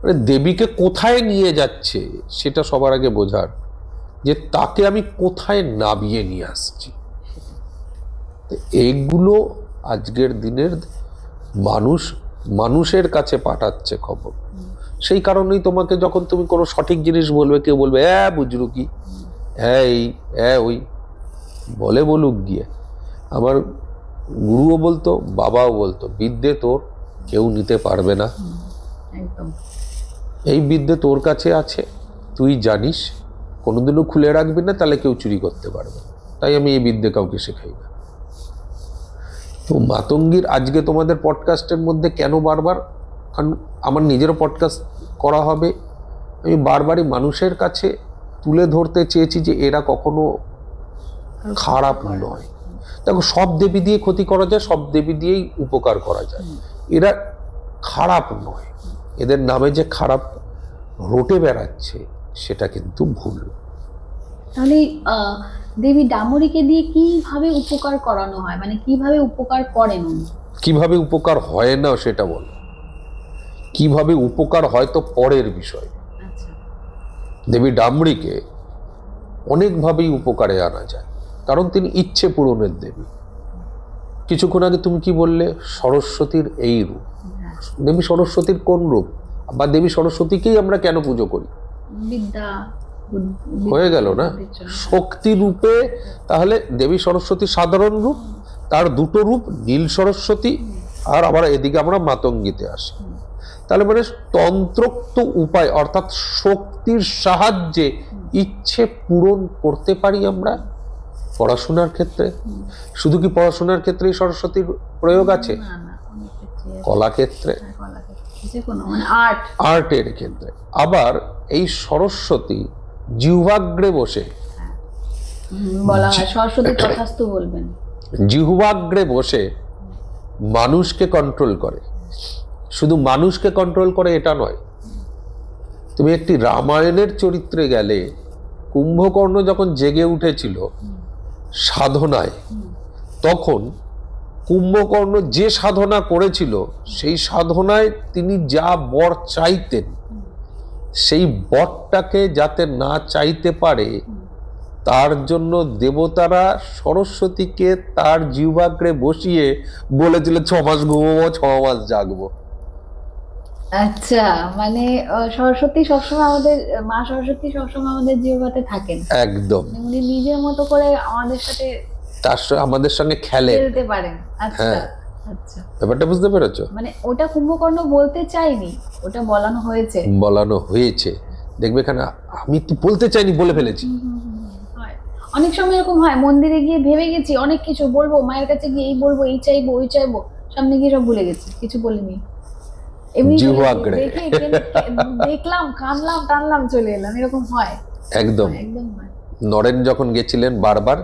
মানে দেবীকে কোথায় নিয়ে যাচ্ছে সেটা সবার আগে বোঝার, যে তাকে আমি কোথায় নামিয়ে নিয়ে আসছি। এইগুলো আজকের দিনের মানুষের কাছে পাঠাচ্ছে খবর। সেই কারণেই তোমাকে যখন তুমি কোনো সঠিক জিনিস বলবে, কেউ বলবে বুঝলু কি, ওই বলে বলুক গিয়ে। আমার গুরুও বলতো, বাবাও বলতো, বিদ্যে তোর কেউ নিতে পারবে না, একদম এই বিদ্যে তোর কাছে আছে, তুই জানিস, কোনোদিনও খুলে রাখবি না, তাহলে কেউ চুরি করতে পারবে। তাই আমি এই বিদ্যে কাউকে শেখাই না। তো মাতঙ্গীর আজকে তোমাদের পডকাস্টের মধ্যে কেন বারবার, কারণ আমার নিজেরও পডকাস্ট করা হবে, আমি বারবারই মানুষের কাছে তুলে ধরতে চেয়েছি যে এরা কখনো খারাপ নয়। দেখো, সব দেবী দিয়ে ক্ষতি করা যায়, সব দেবী দিয়েই উপকার করা যায়, এরা খারাপ নয়। এদের নামে যে খারাপ রটে বেড়াচ্ছে সেটা কিন্তু ভুল। তাহলে দেবী ডামরিকে দিয়ে কিভাবে উপকার করানো হয়, মানে কিভাবে উপকার করেন উনি? কিভাবে উপকার হয় না সেটা বলো, কিভাবে উপকার হয় তো পরের বিষয়। আচ্ছা, দেবী ডামরিকে অনেকভাবেই উপকারে আনা যায়, কারণ তিনি ইচ্ছে পূরণের দেবী। কিছুক্ষণ আগে তুমি কি বললে, সরস্বতীর এই রূপ। দেবী সরস্বতীর কোন রূপ, বা দেবী সরস্বতীকেই আমরা কেন পুজো করি? বিদ্যা হয়ে গেল না, শক্তি রূপে। তাহলে দেবী সরস্বতীর সাধারণ রূপ, তার দুটো রূপ, নীল সরস্বতী, আর আবার এদিকে আমরা মাতঙ্গীতে আসি। তাহলে মানে তন্ত্রোক্ত উপায়, অর্থাৎ শক্তির সাহায্যে ইচ্ছে পূরণ করতে পারি আমরা পড়াশোনার ক্ষেত্রে। শুধু কি পড়াশোনার ক্ষেত্রেই সরস্বতীর প্রয়োগ আছে? কলাক্ষেত্রে, মানে আর্টের ক্ষেত্রে। আবার এই সরস্বতী জিহ্বাগ্রে বসে, বলা হয় সরস্বতী তথাস্তু বলবেন, জিহ্বাগ্রে বসে মানুষকে কন্ট্রোল করে। শুধু মানুষকে কন্ট্রোল করে এটা নয়, তুমি একটি রামায়ণের চরিত্রে গেলে, কুম্ভকর্ণ যখন জেগে উঠেছিল সাধনায়, তখন কুম্ভকর্ণ যে সাধনা করেছিল সেই সাধনায় তিনি যা বর চাইতেন, সেই বরটাকে যাতে না চাইতে পারে তার জন্য দেবতারা সরস্বতীকে তার জিহ্বাগ্রে বসিয়ে বলেছিল 6 মাস ঘুমবো, 6 মাস জাগবো। আচ্ছা, মানে সরস্বতী সবসময় আমাদের, মা সরস্বতী সবসময় আমাদের জিহ্বাতে থাকেন, একদম উনি নিজের মতো করে আমাদের সাথে আমাদের সঙ্গে খেলতে পারেন। আচ্ছা আচ্ছা, ব্যাপারটা বুঝতে পেরেছো? মানে ওটা কুম্ভকর্ণ বলতে চাইনি, ওটা বলানো হয়েছে। দেখবে এখানে আমি তো বলতে চাইনি, বলে ফেলেছি। অনেক সময় এরকম হয়, মন্দিরে গিয়ে ভেবে গেছি অনেক কিছু বলবো, মায়ের কাছে গিয়ে এই বলবো, এই চাইবো, ওই চাইবো, সামনে গিয়ে সব ভুলে গেছি, কিছু বলিনি। দেখলাম, কানলাম, টানলাম, চলে এলাম, এরকম হয়। একদম একদম হয়। নরেন যখন গেছিলেন বারবার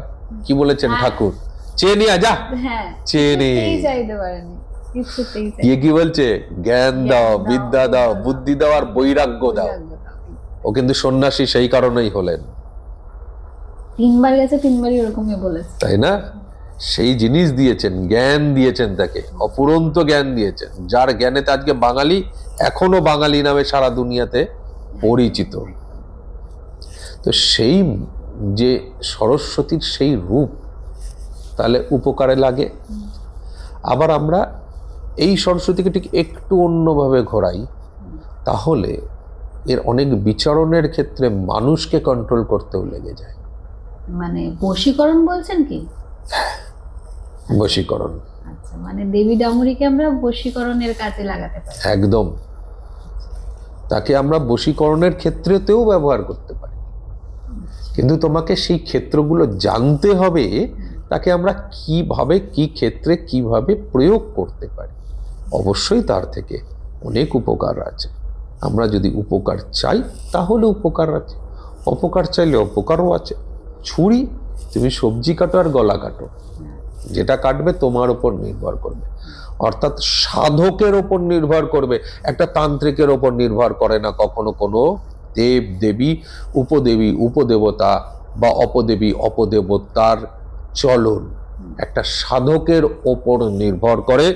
কি বলেছেন ঠাকুর, চেয়ে নিয়ে যা, হ্যাঁ, চেয়ে চাইতে পারেনি, কিছুতেই কি বলছে, জ্ঞান দাও, বিদ্যা দাও, বুদ্ধি দাও, আর বৈরাগ্য দাও। ও কিন্তু সন্ন্যাসী সেই কারণেই হলেন। 3 বার গেছে, 3 বারই এরকমই বলেছে, তাই না? সেই জিনিস দিয়েছেন, জ্ঞান দিয়েছেন, তাকে অপুরন্ত জ্ঞান দিয়েছেন, যার জ্ঞানেতে আজকে বাঙালি এখনো বাঙালি নামে সারা দুনিয়াতে পরিচিত। তো সেই যে সরস্বতীর সেই রূপ তাহলে উপকারে লাগে। আবার আমরা এই সরস্বতীকে ঠিক একটু অন্যভাবে ঘোরাই, তাহলে এর অনেক বিচারণের ক্ষেত্রে মানুষকে কন্ট্রোল করতেও লেগে যায়। মানে বশীকরণ বলছেন কি? বশীকরণ। আচ্ছা, মানে দেবী ডামরিকে আমরা বশীকরণের কাজে লাগাতে পারি। একদম, তাকে আমরা বশীকরণের ক্ষেত্রেতেও ব্যবহার করতে পারি। কিন্তু তোমাকে সেই ক্ষেত্রগুলো জানতে হবে, তাকে আমরা কিভাবে কি ক্ষেত্রে কিভাবে প্রয়োগ করতে পারি। অবশ্যই তার থেকে অনেক উপকার আছে। আমরা যদি উপকার চাই তাহলে উপকার আছে, অপকার চাইলে অপকারও আছে। ছুরি, তুমি সবজি কাটো আর গলা কাটো, যেটা কাটবে তোমার উপর নির্ভর করবে, অর্থাৎ সাধকের ওপর নির্ভর করবে, একটা তান্ত্রিকের ওপর নির্ভর করে না কখনো কোনো দেব দেবী, উপদেবী উপদেবতা বা অপদেবী অপদেবতার চলন। একটা সাধকের ওপর নির্ভর করে,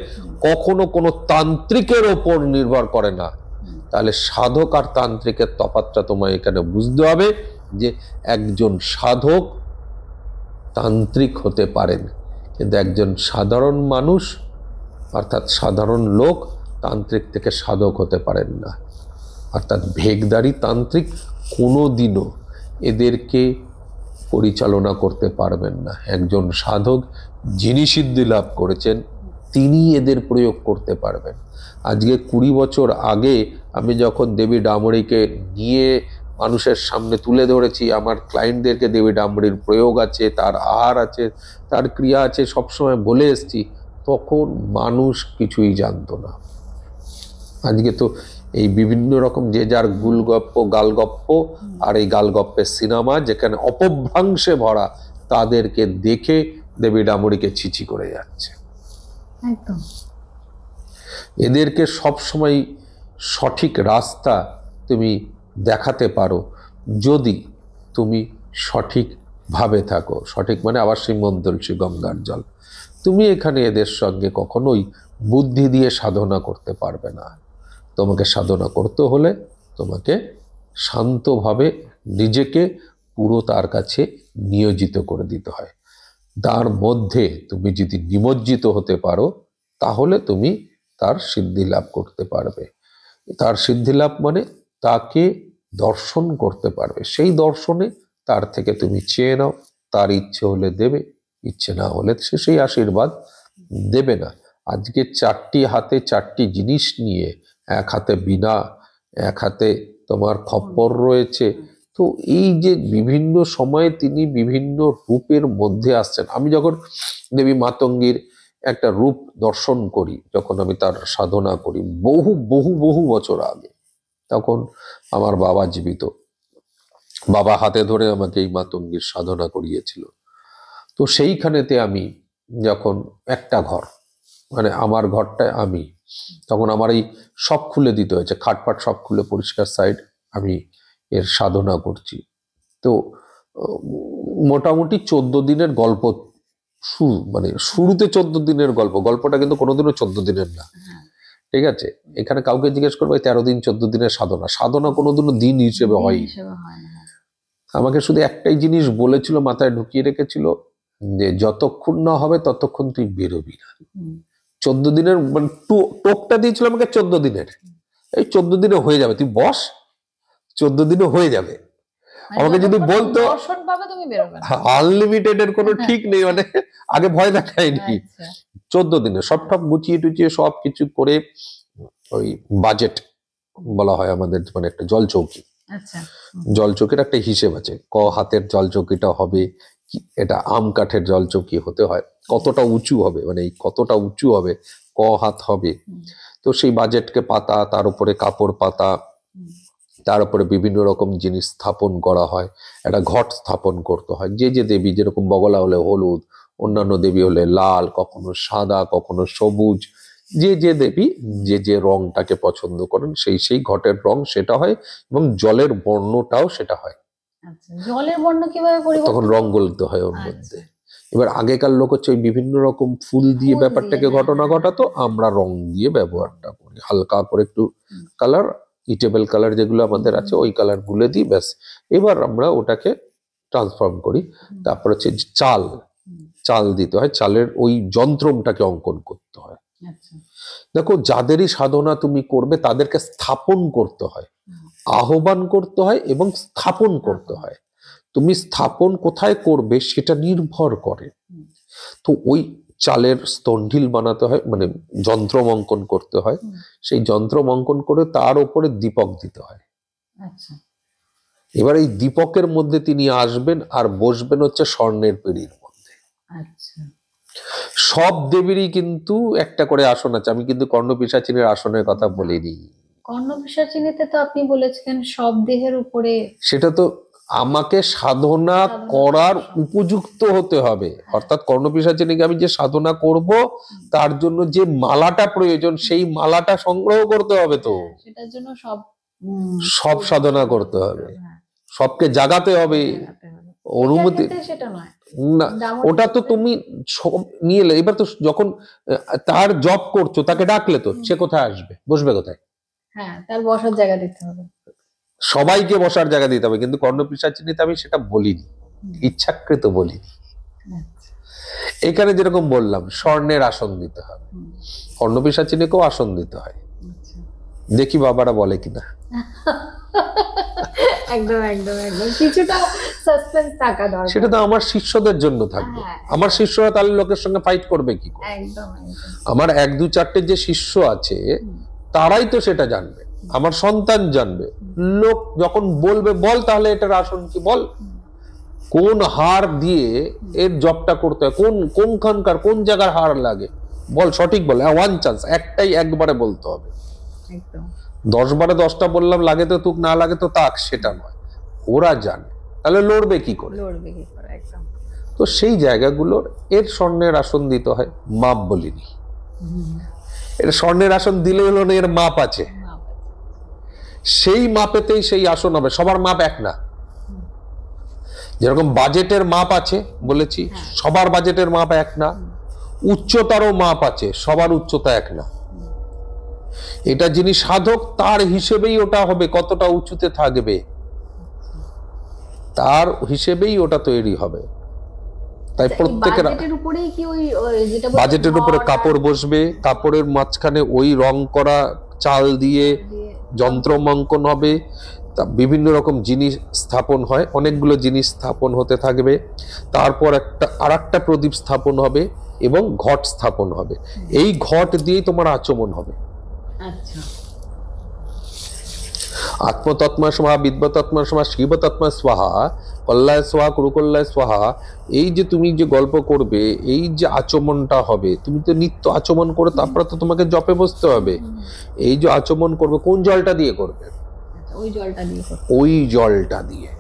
কখনো কোনো তান্ত্রিকের ওপর নির্ভর করে না। তাহলে সাধক আর তান্ত্রিকের তফাৎটা তোমায় এখানে বুঝতে হবে, যে একজন সাধক তান্ত্রিক হতে পারেন, কিন্তু একজন সাধারণ মানুষ অর্থাৎ সাধারণ লোক তান্ত্রিক থেকে সাধক হতে পারেন না। অর্থাৎ ভেগদারি তান্ত্রিক কোনো দিনও এদেরকে পরিচালনা করতে পারবেন না। একজন সাধক যিনি সিদ্ধি লাভ করেছেন তিনি এদের প্রয়োগ করতে পারবেন। আজকে 20 বছর আগে আমি যখন দেবী ডামরিকে নিয়ে মানুষের সামনে তুলে ধরেছি, আমার ক্লায়েন্টদেরকে দেবী ডামরির প্রয়োগ আছে, তার আহার আছে, তার ক্রিয়া আছে, সবসময় বলে এসছি, তখন মানুষ কিছুই জানতো না। আজকে তো এই বিভিন্ন রকম যে যার গুলগপ্প গালগপ্প আর এই গালগপ্পের সিনেমা যেখানে অপভ্রংশে ভরা, তাদেরকে দেখে দেবী ডামরিকে ছিছি করে যাচ্ছে। একদম এদেরকে সবসময় সঠিক রাস্তা তুমি দেখাতে পারো যদি তুমি সঠিকভাবে থাকো। সঠিক মানে আবার সেই মন্দলসী গঙ্গার জল। তুমি এখানে এদের সঙ্গে কখনোই বুদ্ধি দিয়ে সাধনা করতে পারবে না। তোমাকে সাধনা করতে হলে তোমাকে শান্তভাবে নিজেকে পুরো তার কাছে নিয়োজিত করে দিতে হয়। তার মধ্যে তুমি যদি নিমজ্জিত হতে পারো তাহলে তুমি তার সিদ্ধি লাভ করতে পারবে। তার সিদ্ধি লাভ মানে তাকে দর্শন করতে পারবে। সেই দর্শনে তার থেকে তুমি চেয়ে নাও, তার ইচ্ছে হলে দেবে, ইচ্ছে না হলে সে সেই আশীর্বাদ দেবে না। আজকে 4টি হাতে 4টি জিনিস নিয়ে, এক হাতে বীণা, এক হাতে তোমার খপ্পর রয়েছে। তো এই যে বিভিন্ন সময়ে তিনি বিভিন্ন রূপের মধ্যে আসছেন। আমি যখন দেবী মাতঙ্গীর একটা রূপ দর্শন করি, যখন আমি তার সাধনা করি বহু বহু বহু বছর আগে, তখন আমার বাবা জীবিত, বাবা হাতে ধরে আমাকে এই মাতঙ্গীর সাধনা করিয়েছিল। তো সেইখানেতে আমি যখন একটা ঘর, মানে আমার ঘরটায় আমি, তখন আমার এই সব খুলে দিতে হয়েছে, খাটপাট সব খুলে পরিষ্কার সাইড, আমি এর সাধনা করছি। তো মোটামুটি 14 দিনের গল্প, মানে শুরুতে 14 দিনের গল্প, গল্পটা কিন্তু কোনোদিনও 14 দিনের না, ঠিক আছে? এখানে কাউকে জিজ্ঞেস করবে 13 দিন 14 দিনের সাধনা, সাধনা কোনোদিনও দিন হিসেবে হয়। আমাকে শুধু একটাই জিনিস বলেছিল, মাথায় ঢুকিয়ে রেখেছিল, যে যতক্ষণ না হবে ততক্ষণ তুই বেরোবি না। 14 দিনের মানে টোকটা দিয়েছিল আমাকে 14 দিনের, এই 14 দিনে হয়ে যাবে, তুই বস, 14 দিনে হয়ে যাবে। আমাকে যদি বলতো আনলিমিটেড এর কোনো ঠিক নেই, মানে আগে ভয় দেখায়নি। 14 দিনে সব ঠপ গুছিয়ে টুচিয়ে সব কিছু করে, ওই বাজেট বলা হয় আমাদের, মানে একটা জল চৌকি, জল চৌকির একটা হিসেব আছে, হাতের জল চৌকিটা হবে, এটা আম কাঠের জল চৌকি হতে হয়, কতটা উঁচু হবে, মানে এই কতটা উঁচু হবে, হাত হবে। তো সেই বাজেটকে পাতা, তার উপরে কাপড় পাতা, তার উপরে বিভিন্ন রকম জিনিস স্থাপন করা হয়, একটা ঘট স্থাপন করতে হয়। যে যে দেবী, যেরকম বগলা হলে হলুদ, অন্যান্য দেবী হলে লাল, কখনো সাদা, কখনো সবুজ, যে যে দেবী যে যে রংটাকে পছন্দ করেন সেই ঘটের রং সেটা হয়, এবং জলের বর্ণটাও সেটা হয়। জলের বর্ণ কিভাবে পরিবর্তন? তখন রং গলতে হয় ওর মধ্যে। এবার আগেকার লোক হচ্ছে ওই বিভিন্ন রকম ফুল দিয়ে ব্যাপারটাকে ঘটনা ঘটাতো, আমরা রং দিয়ে ব্যবহারটা করি, হালকা করে একটু কালার, ইটেবল কালার যেগুলো আমাদের আছে ওই কালার গুলো দিই, ব্যাস। এবার আমরা ওটাকে ট্রান্সফর্ম করি। তারপর হচ্ছে চাল, চাল দিতে হয়, চালের ওই যন্ত্রমটাকে অঙ্কন করতে হয়। দেখো, যাদেরই সাধনা তুমি করবে তাদেরকে স্থাপন করতে হয়, আহ্বান করতে হয় এবং স্থাপন করতে হয়। তুমি স্থাপন কোথায় করবে সেটা নির্ভর করে। তো ওই চালের স্তন্ডিল বানাতে হয়, মানে যন্ত্রম অঙ্কন করতে হয়, সেই যন্ত্রম অঙ্কন করে তার উপরে দীপক দিতে হয়। এবার এই দীপকের মধ্যে তিনি আসবেন আর বসবেন হচ্ছে স্বর্ণের পিঁড়ির মধ্যে। আচ্ছা, সব দেবীরই কিন্তু একটা করে আসন আছে, আমি কিন্তু কর্ণপিশাচিনীর আসনের কথা বলিনি। কর্ণপিশাচিনীতে তো আপনি বলেছিলেন সব দেহের উপরে। সেটা তো আমাকে সাধনা করার উপযুক্ত হতে হবে, অর্থাৎ কর্ণপিশাচিনীকে আমি যে সাধনা করব তার জন্য যে মালাটা প্রয়োজন সেই মালাটা সংগ্রহ করতে হবে, তো সেটার জন্য সব সব সাধনা করতে হবে, হ্যাঁ, সবকে জাগাতে হবে, জাগাতে হবে। অনুমতি এটার ক্ষেত্রে সেটা নয়, না। ওটা তো তুমি সব নিয়ে এলে, এবার তো যখন তার জব করছো তাকে ডাকলে তো সে কোথায় আসবে, বসবে কোথায়? হ্যাঁ, তার বসার জায়গা দিতে হবে। সবাইকে বসার জায়গা দিতে হবে, কিন্তু কর্ণপিশাচিনীতে আমি সেটা বলিনি, ইচ্ছাকৃত বলিনি। আচ্ছা, এখানে যেরকম বললাম স্বর্ণের আসন দিতে হবে, কর্ণপিশাচিনীকেও আসন দিতে হয়। আচ্ছা। দেখি বাবারা বলে কিনা। একদম একদম একদম কিছুটা সাসপেন্স থাকা দরকার। সেটা তো আমার শিষ্যদের জন্য থাকবে। হ্যাঁ, আমার শিষ্যরা তাহলে লোকের সঙ্গে ফাইট করবে কি করে? একদম একদম। আমার 1 2 4টে যে শিষ্য আছে তারাই তো সেটা জানবে, আমার সন্তান জানবে। লোক যখন বলবে বল তাহলে এটার আসন কি বল, কোন হার দিয়ে এর জবটা করতে হয়, কোনখানকার কোন জায়গার হার লাগে বল, সঠিক বল। ওয়ান চান্স, একটাই একবারে বলতে হবে। একদম 10 বারে 10টা বললাম, লাগে তো তুক, না লাগে তো তাক, সেটা নয়। ওরা জানে, তাহলে লড়বে কি করে? লড়বে কি করে, একদম। তো সেই জায়গাগুলোর এর স্বর্ণের আসন দিতে হয়, মাপ বলিনি। এর স্বর্ণের আসন দিলে হলো না, এর মাপ আছে, সেই মাপেতেই সেই আসন হবে। সবার মাপ এক না, যেরকম বাজেটের মাপ আছে বলেছি, সবার বাজেটের মাপ এক না। উচ্চতারও মাপ আছে, সবার উচ্চতা এক না। এটা যিনি সাধক তার হিসেবেই ওটা হবে, কতটা উঁচুতে থাকবে তার হিসেবেই ওটা তৈরি হবে। তাই প্রত্যেকের বাজেটের উপরেই কি ওই যেটা বাজেটের উপরে কাপড় বসবে, কাপড়ের মাঝখানে ওই রং করা চাল দিয়ে যন্ত্রমঙ্কন হবে, বিভিন্ন রকম জিনিস স্থাপন হয়, অনেকগুলো জিনিস স্থাপন হতে থাকবে। তারপর আরেকটা প্রদীপ স্থাপন হবে এবং ঘট স্থাপন হবে। এই ঘট দিয়েই তোমার আচমন হবে। আচ্ছা, আত্মতত্মা স্বাহা, বিদ্যতত্মা স্বাহা, শিবতত্মা স্বাহা, কল্যায় স্বাহা, কুরুকল্যায় স্বাহা। এই যে তুমি যে গল্প করবে, এই যে আচমনটা হবে, তুমি তো নিত্য আচমন করে তারপরে তো তোমাকে জপে বসতে হবে। এই যে আচমন করবে কোন জলটা দিয়ে করবে? ওই জলটা দিয়ে করবে। ওই জলটা দিয়ে।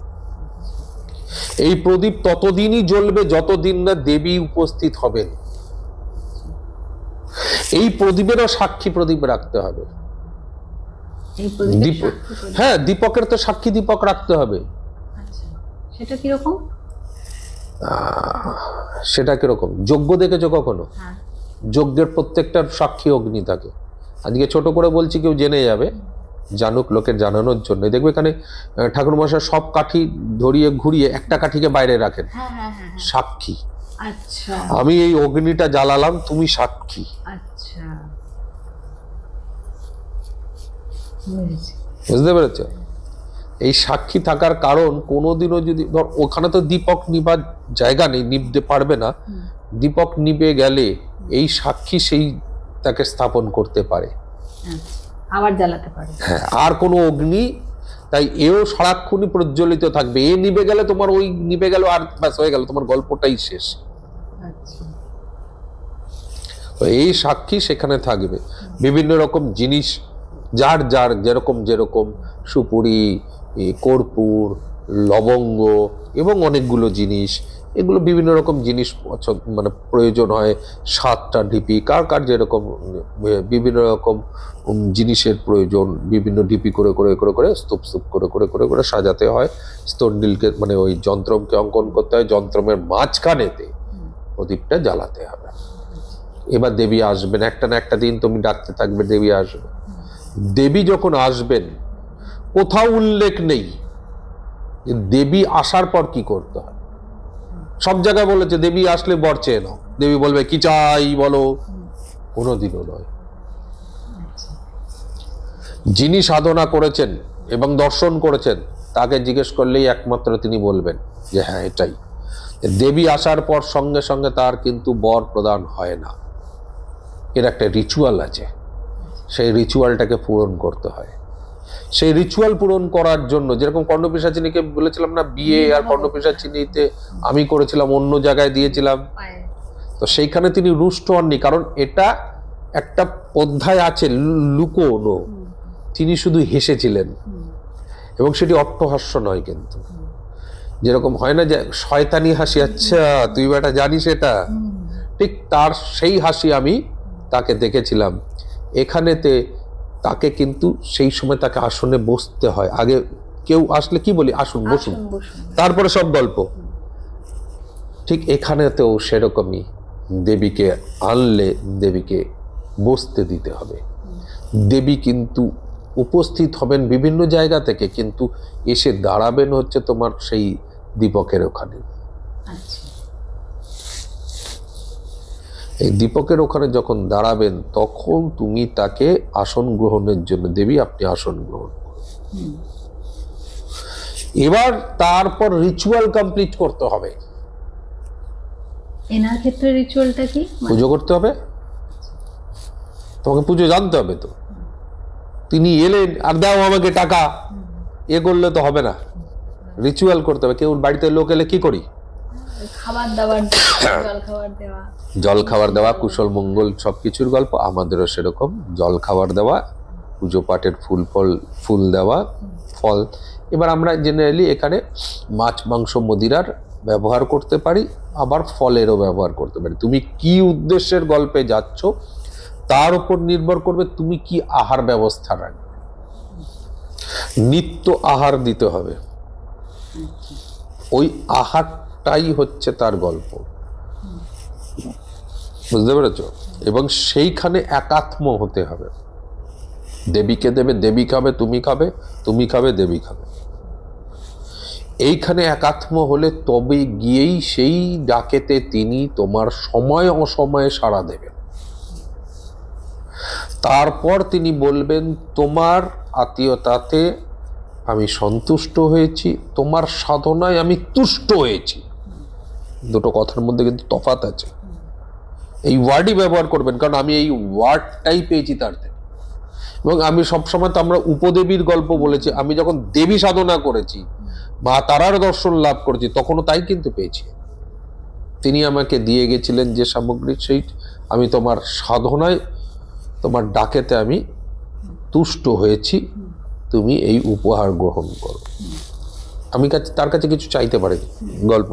এই প্রদীপ ততদিনই জ্বলবে যতদিন না দেবী উপস্থিত হবেন। এই প্রদীপেরও সাক্ষী প্রদীপ রাখতে হবে। এই প্রদীপের সাক্ষী প্রদীপ। হ্যাঁ, দীপকের তো সাক্ষী দীপক রাখতে হবে। আচ্ছা, সেটা কিরকম? সেটা কিরকম? যজ্ঞ দেখেছো কখনো? হ্যাঁ, যজ্ঞের প্রত্যেকটার সাক্ষী অগ্নি থাকে। আজকে ছোট করে বলছি, কেউ জেনে যাবে, জানুক, লোকের জানানোর জন্য। দেখবে এখানে ঠাকুরমশাই সব কাঠি ধরিয়ে ঘুরিয়ে একটা কাঠিকে বাইরে রাখেন, হ্যাঁ, হ্যাঁ, হ্যাঁ, হ্যাঁ। সাক্ষী। আচ্ছা আমি এই অগ্নিটা জ্বালালাম, তুমি সাক্ষী। আচ্ছা, বুঝেছি। বুঝতে পেরেছ? এই সাক্ষী থাকার কারণ, কোনোদিনও যদি ধর ওখানে তো দীপক নিবার জায়গা নেই, নিভতে পারবে না। দীপক নিভে গেলে এই সাক্ষী সেই তাকে স্থাপন করতে পারে, আবার জ্বালাতে পারে। হ্যাঁ, আর কোনো অগ্নি। তাই এও সারাক্ষণই প্রজ্বলিত থাকবে। এ নিভে গেলে তোমার ওই নিভে গেল, আর ব্যাস হয়ে গেল, তোমার গল্পটাই শেষ। আচ্ছা, তো এই সাক্ষী সেখানে থাকবে। বিভিন্ন রকম জিনিস, যার যার যেরকম যেরকম সুপুরি, কর্পূর, লবঙ্গ এবং অনেকগুলো জিনিস, এগুলো বিভিন্ন রকম জিনিস মানে প্রয়োজন হয়। 7টা ঢিপি, কার কার যেরকম বিভিন্ন রকম জিনিসের প্রয়োজন, বিভিন্ন ঢিপি করে করে করে করে স্তূপ স্তূপ করে করে করে করে সাজাতে হয়। স্তন্ডিলকে মানে ওই যন্ত্রমকে অঙ্কন করতে হয়, যন্ত্রমের মাঝখানেতে প্রদীপটা জ্বালাতে হবে। এবার দেবী আসবেন, একটা না একটা দিন তুমি ডাকতে থাকবে, দেবী আসবে। দেবী যখন আসবেন, কোথাও উল্লেখ নেই দেবী আসার পর কি করতে হয়। সব জায়গায় বলেছে দেবী আসলে বর চেয়ে নাও, দেবী বলবে কি চাই বলো, কোনোদিনও নয়। যিনি সাধনা করেছেন এবং দর্শন করেছেন তাকে জিজ্ঞেস করলেই একমাত্র তিনি বলবেন যে হ্যাঁ এটাই। দেবী আসার পর সঙ্গে সঙ্গে তার কিন্তু বর প্রদান হয় না, এর একটা রিচুয়াল আছে, সেই রিচুয়ালটাকে পূরণ করতে হয়। সেই রিচুয়াল পূরণ করার জন্য, যেরকম কর্ণপিশাচিনীকে বলেছিলাম না, বিয়ে আর কর্ণপিশাচিনীতে আমি করেছিলাম, অন্য জায়গায় দিয়েছিলাম, তো সেইখানে তিনি রুষ্ট হননি, কারণ এটা একটা অধ্যায় আছে লুকোনো, তিনি শুধু হেসেছিলেন, এবং সেটি অট্টহাস্য নয় কিন্তু, যেরকম হয় না যে শয়তানি হাসি, আচ্ছা তুই বেটা জানিস এটা, ঠিক তার সেই হাসি আমি তাকে দেখেছিলাম। এখানেতে তাকে কিন্তু সেই সময় তাকে আসনে বসতে হয়, আগে কেউ আসলে কি বলি আসুন বসুন, তারপরে সব গল্প, ঠিক এখানেতেও সেরকমই দেবীকে আনলে দেবীকে বসতে দিতে হবে। দেবী কিন্তু উপস্থিত হবেন বিভিন্ন জায়গা থেকে, কিন্তু এসে দাঁড়াবেন হচ্ছে তোমার সেই দীপকের ওখানে। এই দীপকের ওখানে যখন দাঁড়াবেন তখন তুমি তাকে আসন গ্রহণের জন্য, দেবী আপনি আসন গ্রহণ করুন। এবার তারপর রিচুয়াল কমপ্লিট করতে হবে। এনার ক্ষেত্রে রিচুয়ালটা কি? পুজো করতে হবে, তোমাকে পুজো জানতে হবে। তো তিনি এলেন আর দাও আমাকে টাকা, এ করলে তো হবে না, রিচুয়াল করতে হবে। কেউ বাড়িতে লোক এলে কি করি? খাবার দাবার, জল খাবার দেওয়া, জল খাবার দেওয়া, কুশল মঙ্গল সবকিছুর গল্প। আমাদেরও সেরকম জল খাবার দেওয়া, পুজো পাঠের ফুল দেওয়া, ফল। এবার আমরা জেনারেলি এখানে মাছ মাংস মদিরার ব্যবহার করতে পারি, আবার ফলেরও ব্যবহার করতে পারি। তুমি কি উদ্দেশ্যের গল্পে যাচ্ছ তার উপর নির্ভর করবে তুমি কি আহার ব্যবস্থা রাখবে। নিত্য আহার দিতে হবে, ওই আহারটাই হচ্ছে তার গল্প, বুঝতে পেরেছ? এবং সেইখানে একাত্ম হতে হবে। দেবীকে দেবে, দেবী খাবে, তুমি খাবে, তুমি খাবে, দেবী খাবে। এইখানে একাত্ম হলে তবে গিয়েই সেই ডাকেতে তিনি তোমার সময় অসময়ে সাড়া দেবেন। তারপর তিনি বলবেন তোমার আত্মীয়তাতে আমি সন্তুষ্ট হয়েছি, তোমার সাধনায় আমি তুষ্ট হয়েছি। দুটো কথার মধ্যে কিন্তু তফাৎ আছে। এই ওয়ার্ডই ব্যবহার করবেন, কারণ আমি এই ওয়ার্ডটাই পেয়েছি তার থেকে। এবং আমি সবসময় তো আমরা উপদেবীর গল্প বলেছি, আমি যখন দেবী সাধনা করেছি, মা তারার দর্শন লাভ করেছি, তখনও তাই কিন্তু পেয়েছি। তিনি আমাকে দিয়ে গেছিলেন যে সামগ্রী, সেই আমি তোমার সাধনায় তোমার ডাকেতে আমি তুষ্ট হয়েছি, তুমি এই উপহার গ্রহণ করো। আমি তার কাছে কিছু চাইতে পারিনি। গল্প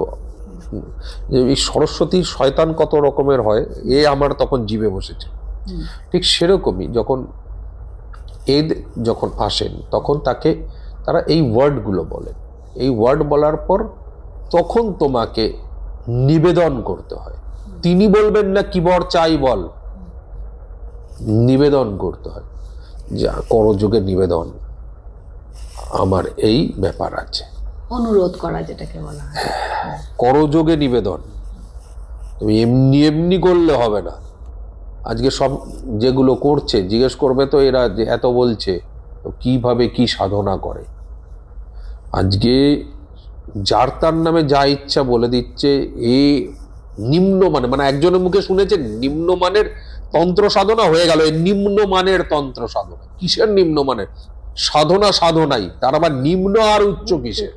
এই সরস্বতী শয়তান কত রকমের হয়, এ আমার তখন জিভে বসেছে। ঠিক সেরকমই যখন যখন আসেন তখন তাকে তারা এই ওয়ার্ডগুলো বলেন। এই ওয়ার্ড বলার পর তখন তোমাকে নিবেদন করতে হয়। তিনি বলবেন না কি বর চাই বল, নিবেদন করতে হয়। যা করযোগে নিবেদন, আমার এই ব্যাপার আছে, অনুরোধ করা যেটাকে বলা হয়, করযোগে নিবেদন। তুমি এমনি এমনি করলে হবে না। আজকে সব যেগুলো করছে জিজ্ঞেস করবে তো এরা যে এত বলছে কিভাবে কি সাধনা করে। আজকে যার তার নামে যা ইচ্ছা বলে দিচ্ছে, এ নিম্নমানের, মানে একজনের মুখে শুনেছেন নিম্নমানের তন্ত্র সাধনা হয়ে গেল, এই নিম্নমানের তন্ত্র সাধনা। কিসের নিম্নমানের সাধনা? সাধনাই, তার আবার নিম্ন আর উচ্চ কিসের?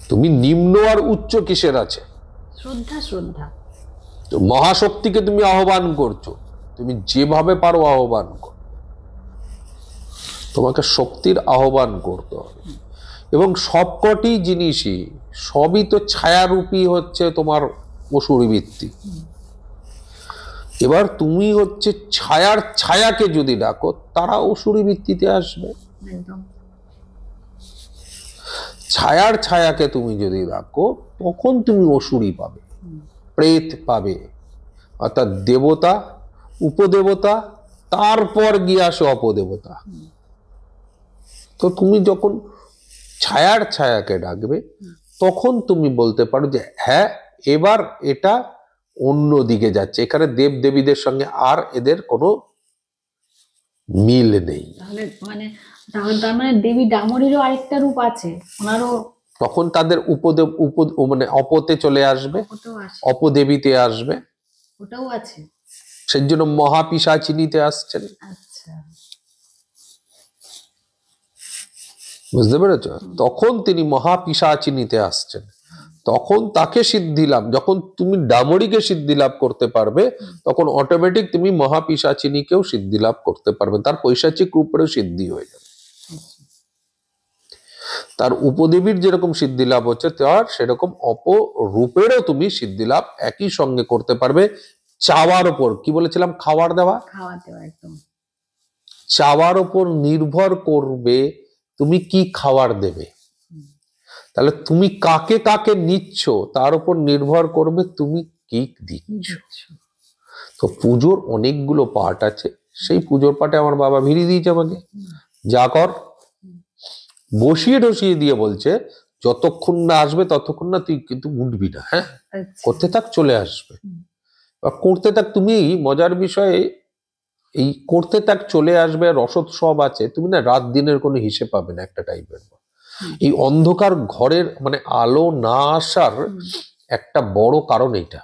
তুমি নিম্ন আর উচ্চ কিসের আছে? শ্রদ্ধা। শ্রদ্ধা তো মহাশক্তিকে তুমি আহ্বান করছো, তুমি যেভাবে পারো আহ্বান করো, তোমাকে শক্তির আহ্বান করতে হবে। এবং সবকটি জিনিসই সবই তো ছায়ারূপী হচ্ছে তোমার অসুরী বৃত্তি। এবার তুমি হচ্ছে ছায়ার ছায়াকে যদি ডাকো, তারা অসুরী বৃত্তিতে আসবে। একদম। ছায়ার ছায়াকে তুমি যদি ডাকো, তখন তুমি অসুরী পাবে, প্রেত পাবে, অর্থাৎ দেবতা, উপদেবতা, তারপর গিয়ে আসে অপদেবতা। তো তুমি যখন ছায়ার ছায়াকে ডাকবে, তখন তুমি বলতে পারো যে হ্যাঁ এবার এটা অন্য দিকে যাচ্ছে, এখানে দেব দেবীদের সঙ্গে আর এদের কোনো মিল নেই। তার মানে দেবী ডামরিরও আরেকটা রূপ আছে, ওনারও তখন তাদের মানে অপতে চলে আসবে, অপদেবীতে আসবে, ওটাও আছে। সেই জন্য মহাপিশাচিনীতে আসছেন। আচ্ছা। বুঝতে পেরেছ? তখন তিনি মহাপিশাচিনীতে আসছেন, তখন তাকে সিদ্ধি লাভ, যখন তুমি ডামরিকে সিদ্ধি লাভ করতে পারবে তখন অটোমেটিক তুমি মহাপিশাচিনীকেও সিদ্ধি লাভ করতে পারবে, তার পৈশাচিক রূপেরও সিদ্ধি হয়ে যাবে। তার উপদেবীর যেরকম সিদ্ধি লাভ হচ্ছে তার সেরকম অপরূপেরও তুমি সিদ্ধি লাভ একই সঙ্গে করতে পারবে। চাওয়ার ওপর কি বলেছিলাম, খাবার দেওয়া, একদম চাওয়ার ওপর নির্ভর করবে তুমি কি খাবার দেবে। তাহলে তুমি কাকে কাকে নিচ্ছ তার উপর নির্ভর করবে তুমি কি দিচ্ছ। তো পুজোর অনেকগুলো পার্ট আছে, সেই পুজোর পার্টে আমার বাবা ভিড়িয়ে দিয়েছে আমাকে, যা কর। বসিয়ে টসিয়ে দিয়ে বলছে যতক্ষণ না আসবে ততক্ষণ না তুই কিন্তু উঠবি না, হ্যাঁ করতে থাক, চলে আসবে। করতে থাক, তুমি মজার বিষয়ে এই করতে থাক চলে আসবে, রসদ সব আছে, তুমি না রাত দিনের কোনো হিসেব পাবে না একটা টাইপের। এই অন্ধকার ঘরের মানে আলো না আসার একটা বড় কারণ এইটা।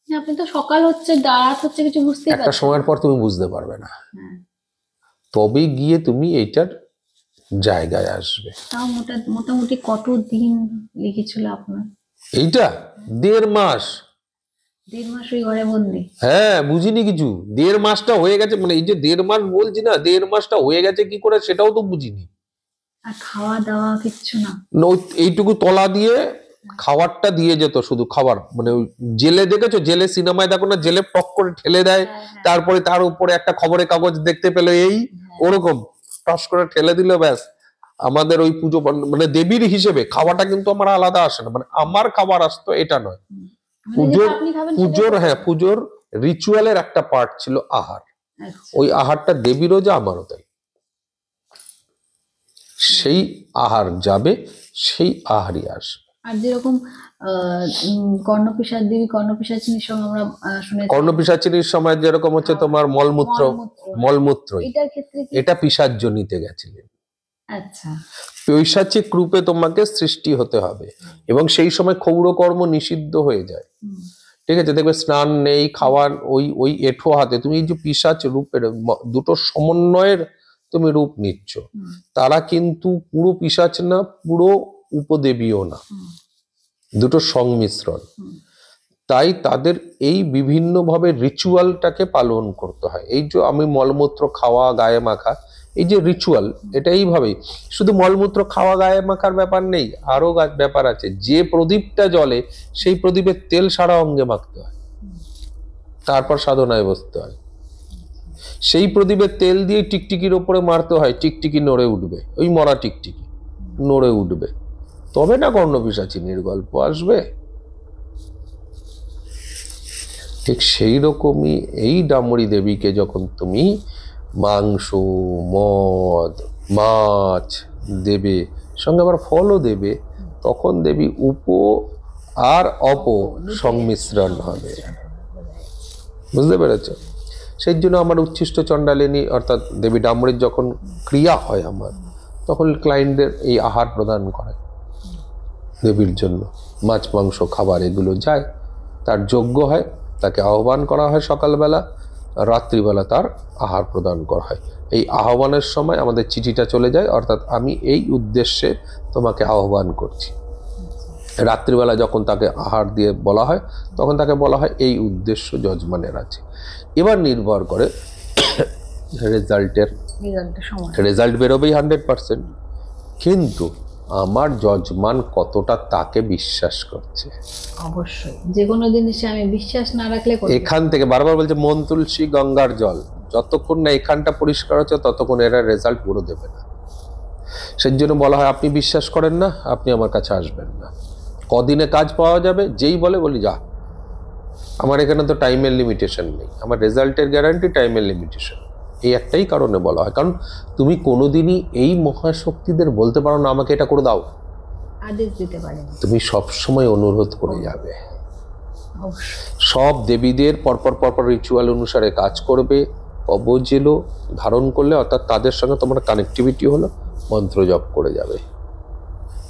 আপনি তো সকাল হচ্ছে রাত হচ্ছে কিছু বুঝতেই একটা সময়ের পর তুমি বুঝতে পারবে না, তবে গিয়ে তুমি এইটার জায়গায় আসবে। তাও মোটামুটি কত দিন লিখেছিল আপনার এইটা 1.5 মাস। 1.5 মাস ওই ঘরে বন্দি? হ্যাঁ, বুঝিনি কিছু। 1.5 মাসটা হয়ে গেছে, মানে এই যে 1.5 মাস বলছি না, 1.5 মাসটা হয়ে গেছে কি করে সেটাও তো বুঝিনি। আর খাওয়া দাওয়া কিচ্ছু না? এইটুকু তলা দিয়ে খাবারটা দিয়ে যেত, শুধু খাবার। মানে ওই জেলে দেখেছো, জেলে সিনেমায় দেখো না, জেলে টক করে ঠেলে দেয়, তারপরে তার উপরে একটা খবরের কাগজ দেখতে পেলো, এই ওরকম টস করে ঠেলে দিল, ব্যাস। আমাদের ওই পুজো মানে দেবীর হিসেবে খাওয়াটা কিন্তু আমার আলাদা আসে না, মানে আমার খাবার আসতো এটা নয়। পুজোর রিচুয়ালের একটা পার্ট ছিল আহার। ওই আহারটা দেবীরও যা আমারও তাই। সেই আহার যাবে, সেই আহারই আসবে। আর যেরকম কর্ণপিশাচ দেবী, কর্ণপিশাচিনীর সঙ্গে আমরা শুনেছি, কর্ণপিশাচিনীর সময় যেরকম হচ্ছে তোমার মলমূত্র, এটার ক্ষেত্রে এটা পিশাচ নিতে গেছিলেন। আচ্ছা, পৈশাচিক রূপে তোমাকে সৃষ্টি হতে হবে, এবং সেই সময় ক্ষৌরকর্ম নিষিদ্ধ হয়ে যায়। ঠিক আছে, দেখবে স্নান নেই, খাওয়ার ওই এঁঠো হাতে তুমি এই যে পিশাচ রূপের দুটো সমন্বয়ের তুমি রূপ নিচ্ছ। তারা কিন্তু পুরো পিশাচ না, পুরো উপদেবীও না, দুটো সংমিশ্রণ। তাই তাদের এই বিভিন্ন ভাবে রিচুয়ালটাকে পালন করতে হয়। এই যে আমি মলমূত্র খাওয়া, গায়ে মাখা, এই যে রিচুয়াল, এটা এইভাবেই। শুধু মলমূত্র খাওয়া গায়ে মাখার ব্যাপার নেই, আরো ব্যাপার আছে। যে প্রদীপটা জ্বলে সেই প্রদীপের তেল সারা অঙ্গে মাখতে হয়, তারপর সাধনায় বসতে হয়। সেই প্রদীপের তেল দিয়ে টিকটিকির ওপরে মারতে হয়, টিকটিকি নড়ে উঠবে, ওই মরা টিকটিকি নড়ে উঠবে, তবে না কর্ণপিশাচিনীর গল্প আসবে। ঠিক সেই রকমই এই ডামরি দেবীকে যখন তুমি মাংস, মদ, মাছ দেবে, সঙ্গে আবার ফলও দেবে, তখন দেবী উপ আর অপ সংমিশ্রণ হবে। বুঝতে পেরেছ? সেই জন্য আমার উচ্ছিষ্ট চণ্ডালিনী অর্থাৎ দেবী ডামরির যখন ক্রিয়া হয় আমার, তখন ক্লায়েন্টদের এই আহার প্রদান করে দেবীর জন্য। মাছ মাংস খাবার এগুলো যায়, তার যোগ্য হয়, তাকে আহ্বান করা হয় সকালবেলা, রাত্রিবেলা তার আহার প্রদান করা হয়। এই আহ্বানের সময় আমাদের চিঠিটা চলে যায়, অর্থাৎ আমি এই উদ্দেশ্যে তোমাকে আহ্বান করছি। রাত্রিবেলা যখন তাকে আহার দিয়ে বলা হয়, তখন তাকে বলা হয় এই উদ্দেশ্য যজমানের আছে। এবার নির্ভর করে রেজাল্ট বেরোবেই 100%, কিন্তু আমার যজমান কতটা তাকে বিশ্বাস করছে। অবশ্যই যে কোনো জিনিসে আমি বিশ্বাস না রাখলে, এখান থেকে বারবার বলছে মন তুলসী গঙ্গার জল, যতক্ষণ না এখানটা পরিষ্কার হচ্ছে ততক্ষণ এরা রেজাল্ট পুরো দেবে না। সেই জন্য বলা হয় আপনি বিশ্বাস করেন না, আপনি আমার কাছে আসবেন না। কদিনে কাজ পাওয়া যাবে, যেই বলি যা, আমার এখানে তো টাইমের লিমিটেশন নেই, আমার রেজাল্টের গ্যারান্টি, টাইমের লিমিটেশন। এই একটাই কারণে বলা হয়, কারণ তুমি কোনোদিনই এই মহাশক্তিদের বলতে পারো না আমাকে এটা করে দাও, আদেশ দিতে পারে না, তুমি সবসময় অনুরোধ করে যাবে। সব দেবীদের পরপর রিচুয়াল অনুসারে কাজ করবে, কবচ এলো ধারণ করলে, অর্থাৎ তাদের সঙ্গে তোমার কানেক্টিভিটি হলো, মন্ত্র জপ করে যাবে।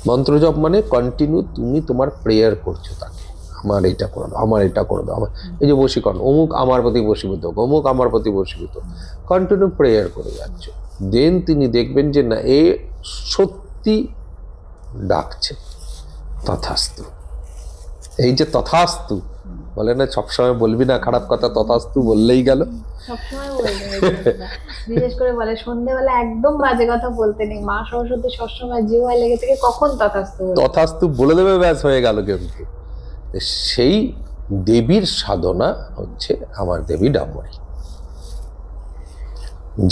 মন্ত্র জপ মানে কন্টিনিউ তুমি তোমার প্রেয়ার করছো তাকে, আমার এটা করে দাও, আমার এটা করে দাও, আমার এই যে বশীকরণ, অমুক আমার প্রতি বশীভূত, অমুক আমার প্রতি বশীভূত, কন্টিনিউ প্রেয়ার করে যাচ্ছ। দেন তিনি দেখবেন যে না, এ সত্যি সত্যি ডাকছে, তথাস্তু। এই যে তথাস্তু বলে না, সবসময় বলবি না খারাপ কথা, তথাস্তু বললেই গেল। সবসময় বলে বিশেষ করে বলে সন্ধ্যেবেলা একদম বাজে কথা বলতে নেই, মা সরস্বতী সবসময় জিহ্বায় লেগে থেকে কখন তথাস্তু বলবে। তথাস্তু বলে দেবে, ব্যাস হয়ে গেল। কিন্তু সেই দেবীর সাধনা হচ্ছে আমার দেবী ডামরি,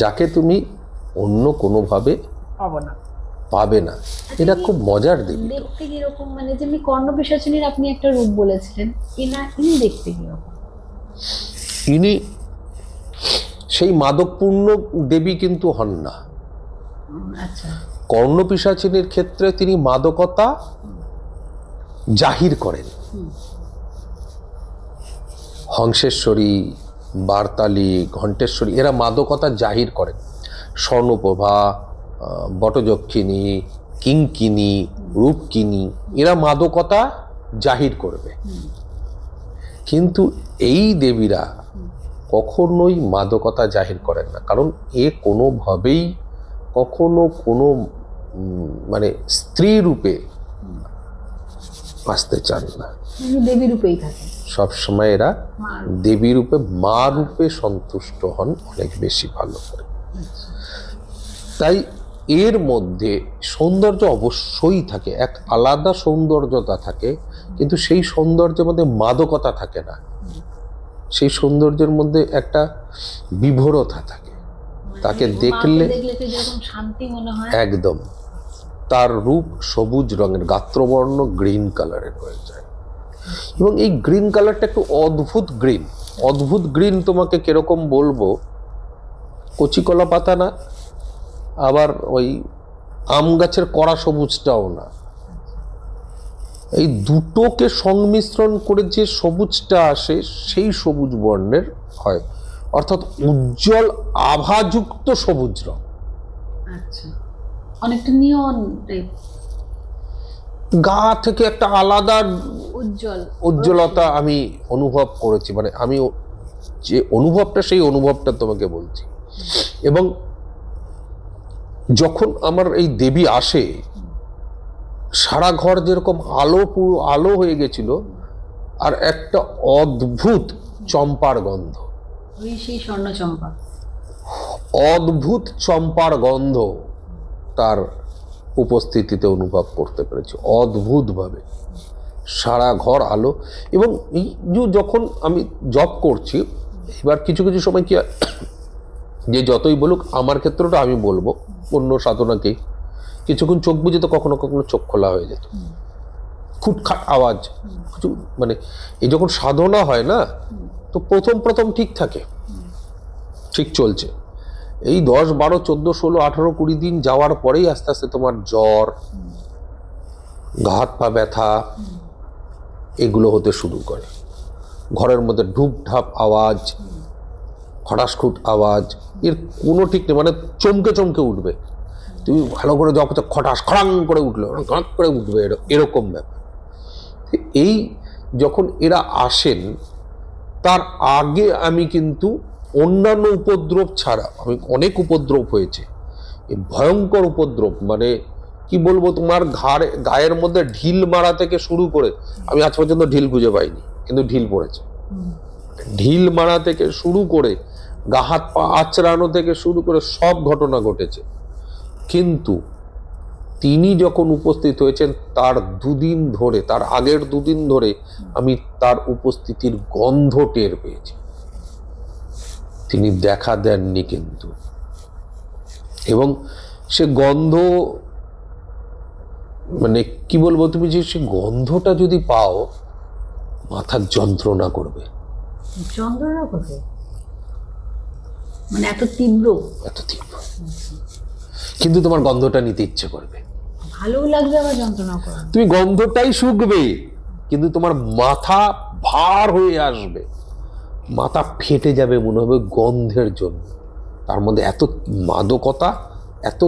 যাকে তুমি অন্য কোনোভাবে পাবো না, পাবে না। এটা খুব মজার দেবী। দেখতে কিরকম, মানে যেমনি কর্ণপিশাচিনীর আপনি একটা রূপ বলেছিলেন, ইনি দেখতে কিরকম? ইনি সেই মাদকপূর্ণ দেবী কিন্তু হন না। আচ্ছা, কর্ণপিশাচিনীর ক্ষেত্রে তিনি মাদকতা জাহির করেন। হংসেশ্বরী, বার্তালী, ঘণ্টেশ্বরী এরা মাদকতা জাহির করেন। স্বর্ণপ্রভা, বটযক্ষিণী, কিঙ্কিনী, রূপকিনী এরা মাদকতা জাহির করবে। কিন্তু এই দেবীরা কখনোই মাদকতা জাহির করেন না, কারণ এ কোনোভাবেই কখনো কোনো মানে স্ত্রী রূপে আসতে চান না, দেবী রূপেই থাকে সবসময় এরা দেবী রূপে, মা রূপে সন্তুষ্ট হন অনেক বেশি ভালো করে। তাই এর মধ্যে সৌন্দর্য অবশ্যই থাকে, এক আলাদা সৌন্দর্যতা থাকে, কিন্তু সেই সৌন্দর্যের মধ্যে মাদকতা থাকে না। সেই সৌন্দর্যের মধ্যে একটা বিভোরতা থাকে, তাকে দেখলে শান্তি মনে হয়। একদম তার রূপ সবুজ রঙের, গাত্রবর্ণ গ্রিন কালারের হয়ে যায়। এবং এই গ্রিন কালারটা একটু অদ্ভুত গ্রিন। অদ্ভুত গ্রিন তোমাকে কিরকম বলবো, কচিকলা পাতা না, আবার ওই আম গাছের কড়া সবুজটাও না। এই দুটোকে সংমিশ্রণ করে যে সবুজটা আসে সেই সবুজ বর্ণের হয়, অর্থাৎ উজ্জ্বল আভাযুক্ত সবুজ রং। আচ্ছা, অনেকটা নিয়ন টাইপ, গা থেকে একটা আলাদা উজ্জ্বলতা আমি অনুভব করেছি। মানে আমি যে অনুভবটা, সেই অনুভবটা তোমাকে বলছি। এবং যখন আমার এই দেবী আসে, সারা ঘর যেরকম আলো, পুরো আলো হয়ে গেছিল, আর একটা অদ্ভুত চম্পার গন্ধ, সেই স্বর্ণ চম্পা, অদ্ভুত চম্পার গন্ধ তার উপস্থিতিতে অনুভব করতে পেরেছি অদ্ভুতভাবে। সারা ঘর আলো। এবং এই যখন আমি জব করছি, এবার কিছু কিছু সময় কি যে যতই বলুক, আমার ক্ষেত্রটা আমি বলবো, অন্য সাধনাকে কিছুক্ষণ চোখ বুঝে তো কখনো কখনো চোখ খোলা হয়ে যেত, খুটখাট আওয়াজ কিছু, মানে এই যখন সাধনা হয় না, তো প্রথম প্রথম ঠিক থাকে, ঠিক চলছে। এই 10, 12, 14, 16, 18, 20 দিন যাওয়ার পরেই আস্তে আস্তে তোমার জ্বর, হাত পা ব্যথা এগুলো হতে শুরু করে। ঘরের মধ্যে ঢুপ ঢাপ আওয়াজ, খটাসখুট আওয়াজ, এর কোনো ঠিক নেই, মানে চমকে চমকে উঠবে। তুমি ভালো করে যখন খটাস খড়াং করে উঠলো, গাঁট করে উঠবে, এরকম ব্যাপার। এই যখন এরা আসেন, তার আগে আমি কিন্তু অন্যান্য উপদ্রব ছাড়া, আমি অনেক উপদ্রব হয়েছে, এই ভয়ঙ্কর উপদ্রব, মানে কি বলবো, তোমার গায়ের মধ্যে ঢিল মারা থেকে শুরু করে, আমি আজ পর্যন্ত ঢিল খুঁজে পাইনি, কিন্তু ঢিল পড়েছে। ঢিল মারা থেকে শুরু করে, গা হাত পা আঁচড়ানো থেকে শুরু করে সব ঘটনা ঘটেছে। কিন্তু তিনি যখন উপস্থিত হয়েছেন, তার দুদিন ধরে, তার আগের দুদিন ধরে আমি তার উপস্থিতির গন্ধ টের পেয়েছি। তিনি দেখা দেননি কিন্তু, এবং সে গন্ধ, মানে কি বলবো, তুমি যে সে গন্ধটা যদি পাও, মাথার যন্ত্রণা করবে। যন্ত্রণা করবে মানে এত তীব্র, এত তীব্র, কিন্তু তোমার গন্ধটা নিতে ইচ্ছে করবে, ভালো লাগবে, আবার যন্ত্রণা করবে। তুমি গন্ধটাই শুকবে, কিন্তু তোমার মাথা ভার হয়ে আসবে, মাথা ফেটে যাবে মনে হবে গন্ধের জন্য। তার মধ্যে এত মাদকতা, এত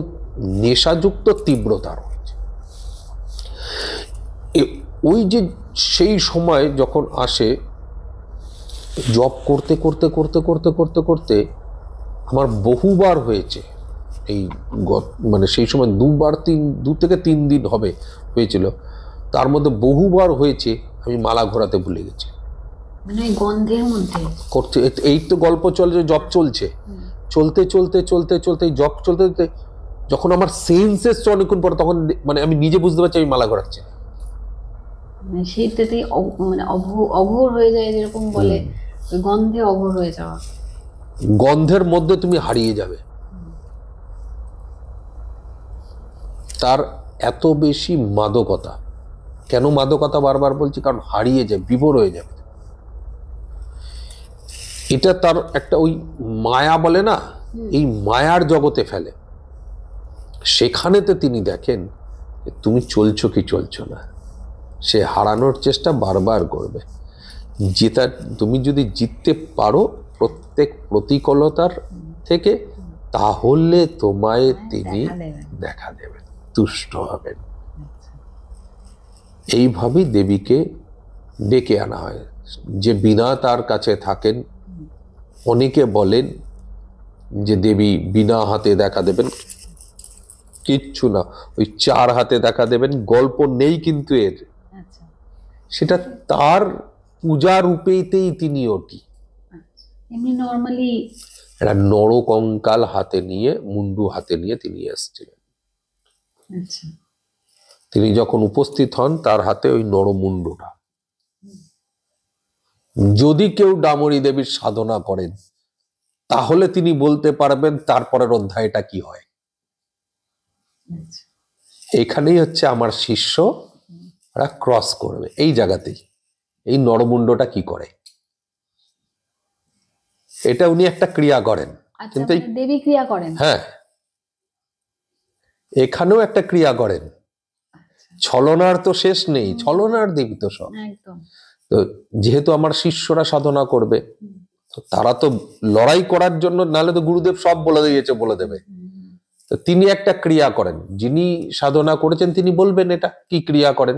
নেশাযুক্ত তীব্রতা রয়েছে। ওই যে সেই সময় যখন আসে, জব করতে করতে করতে করতে করতে করতে আমার বহুবার হয়েছে এই মানে সেই সময় দু থেকে তিন দিন হয়েছিল, তার মধ্যে বহুবার হয়েছে আমি মালা ঘোরাতে ভুলে গেছি। মানে ওই গন্ধের মধ্যে করতে এই তো গল্প চলছে, জপ চলছে, চলতে চলতে চলতে চলতে জপ চলতে চলতে যখন আমার সেন্সেস অনেকক্ষণ পরে, তখন মানে আমি নিজে বুঝতে পারছি আমি মালা ঘোরাচ্ছি। মানে সেইটাতেই মানে অঘোর হয়ে যায়, যেরকম বলে ওই গন্ধে অঘোর হয়ে যাওয়া। গন্ধের মধ্যে তুমি হারিয়ে যাবে। তার এত বেশি মাদকতা। কেন মাদকতা বারবার বলছি? কারণ হারিয়ে যায়, বিভোর হয়ে যাবে। এটা তার একটা ওই মায়া বলে না, এই মায়ার জগতে ফেলে। সেখানেতে তিনি দেখেন তুমি চলছো কি চলছো না, সে হারানোর চেষ্টা বারবার করবে। যেটা তুমি যদি জিততে পারো প্রত্যেক প্রতিকূলতার থেকে, তাহলে তোমায় তিনি দেখা দেবেন, তুষ্ট হবেন। এইভাবেই দেবীকে ডেকে আনা হয়। যে বিনা তার কাছে থাকেন, অনেকে বলেন যে দেবী বিনা হাতে দেখা দেবেন, কিচ্ছু না, ওই 4 হাতে দেখা দেবেন, গল্প নেই কিন্তু এর। সেটা তার পূজা রূপেতেই তিনি ওটি। এমনি নরমালি একটা নরকঙ্কাল হাতে নিয়ে, মুন্ডু হাতে নিয়ে তিনি এসেছিলেন। তিনি যখন উপস্থিত হন, তার হাতে ওই নরমুন্ডুটা। যদি কেউ ডামরী দেবীর সাধনা করেন, তাহলে তিনি বলতে পারবেন তারপরের অধ্যায়টা কি হয়। এখানেই হচ্ছে আমার শিষ্যরা ক্রস করবে, এই জায়গাতেই এই নরমুন্ডটা কি করে। এটা উনি একটা ক্রিয়া করেন, কিন্তু দেবী ক্রিয়া করেন। হ্যাঁ, এখানেও একটা ক্রিয়া করেন। ছলনার তো শেষ নেই, ছলনার দেবী তো সব। তো যেহেতু আমার শিষ্যরা সাধনা করবে, তারা তো লড়াই করার জন্য, নাহলে তো গুরুদেব সব বলে দিয়েছে, বলে দেবে। তো তিনি একটা ক্রিয়া করেন, যিনি সাধনা করেছেন তিনি বলবেন এটা কি ক্রিয়া করেন।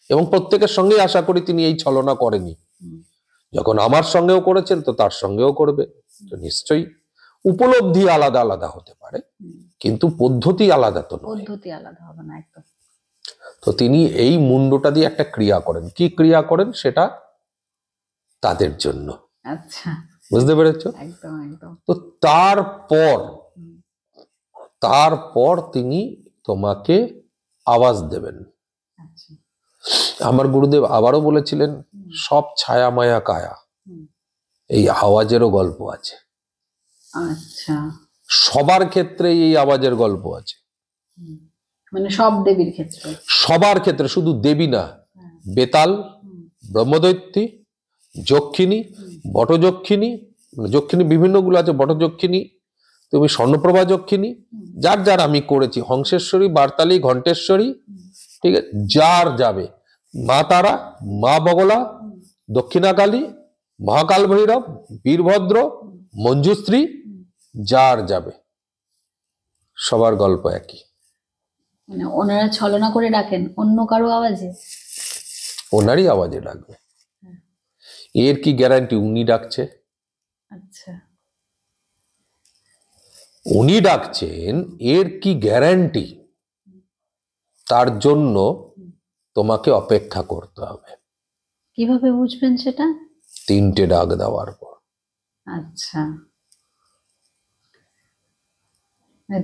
এবং প্রত্যেকের সঙ্গে আশা করি তিনি এই ছলনা করেনি। যখন আমার সঙ্গেও করেছেন, তো তার সঙ্গেও করবে। তো নিশ্চয়ই উপলব্ধি আলাদা আলাদা হতে পারে, কিন্তু পদ্ধতি আলাদা তো নয়। পদ্ধতি আলাদা হবে না একদম। তো তিনি এই মুন্ডটা দিয়ে একটা ক্রিয়া করেন। কি ক্রিয়া করেন সেটা তাদের জন্য। আচ্ছা, বুঝতে পেরেছো? একদম একদম। তো তারপর তিনি তোমাকে আওয়াজ দেবেন। আমার গুরুদেব আবারও বলেছিলেন, সব ছায়া মায়া কায়া, এই আওয়াজেরও গল্প আছে। আচ্ছা, সবার ক্ষেত্রে এই আওয়াজের গল্প আছে। মানে সব দেবীর ক্ষেত্রে, সবার ক্ষেত্রে, শুধু দেবী না, বেতাল, ব্রহ্মদৈত্যী, যক্ষিণী, বটযক্ষিণী, যক্ষিণী বিভিন্ন গুলো আছে, বটযক্ষিণী, তুমি স্বর্ণপ্রভা যক্ষিণী, যার যার আমি করেছি, হংসেশ্বরী, বার্তালী, ঘণ্টেশ্বরী, ঠিক আছে, যার যাবে, মা তারা, মা বগলা, দক্ষিণাকালী, মহাকাল ভৈরব, বীরভদ্র, মঞ্জুশ্রী, যার যাবে, সবার গল্প একই। মানে ওনারা ছলনা করে ডাকেন অন্য কারো আওয়াজে, ওনারই আওয়াজে ডাকবে। এর কি গ্যারান্টি উনি ডাকছে? আচ্ছা, উনি ডাকছেন, এর কি গ্যারান্টি? তার জন্য তোমাকে অপেক্ষা করতে হবে। কিভাবে বুঝবেন সেটা? 3টে ডাক দেওয়ার পর। আচ্ছা,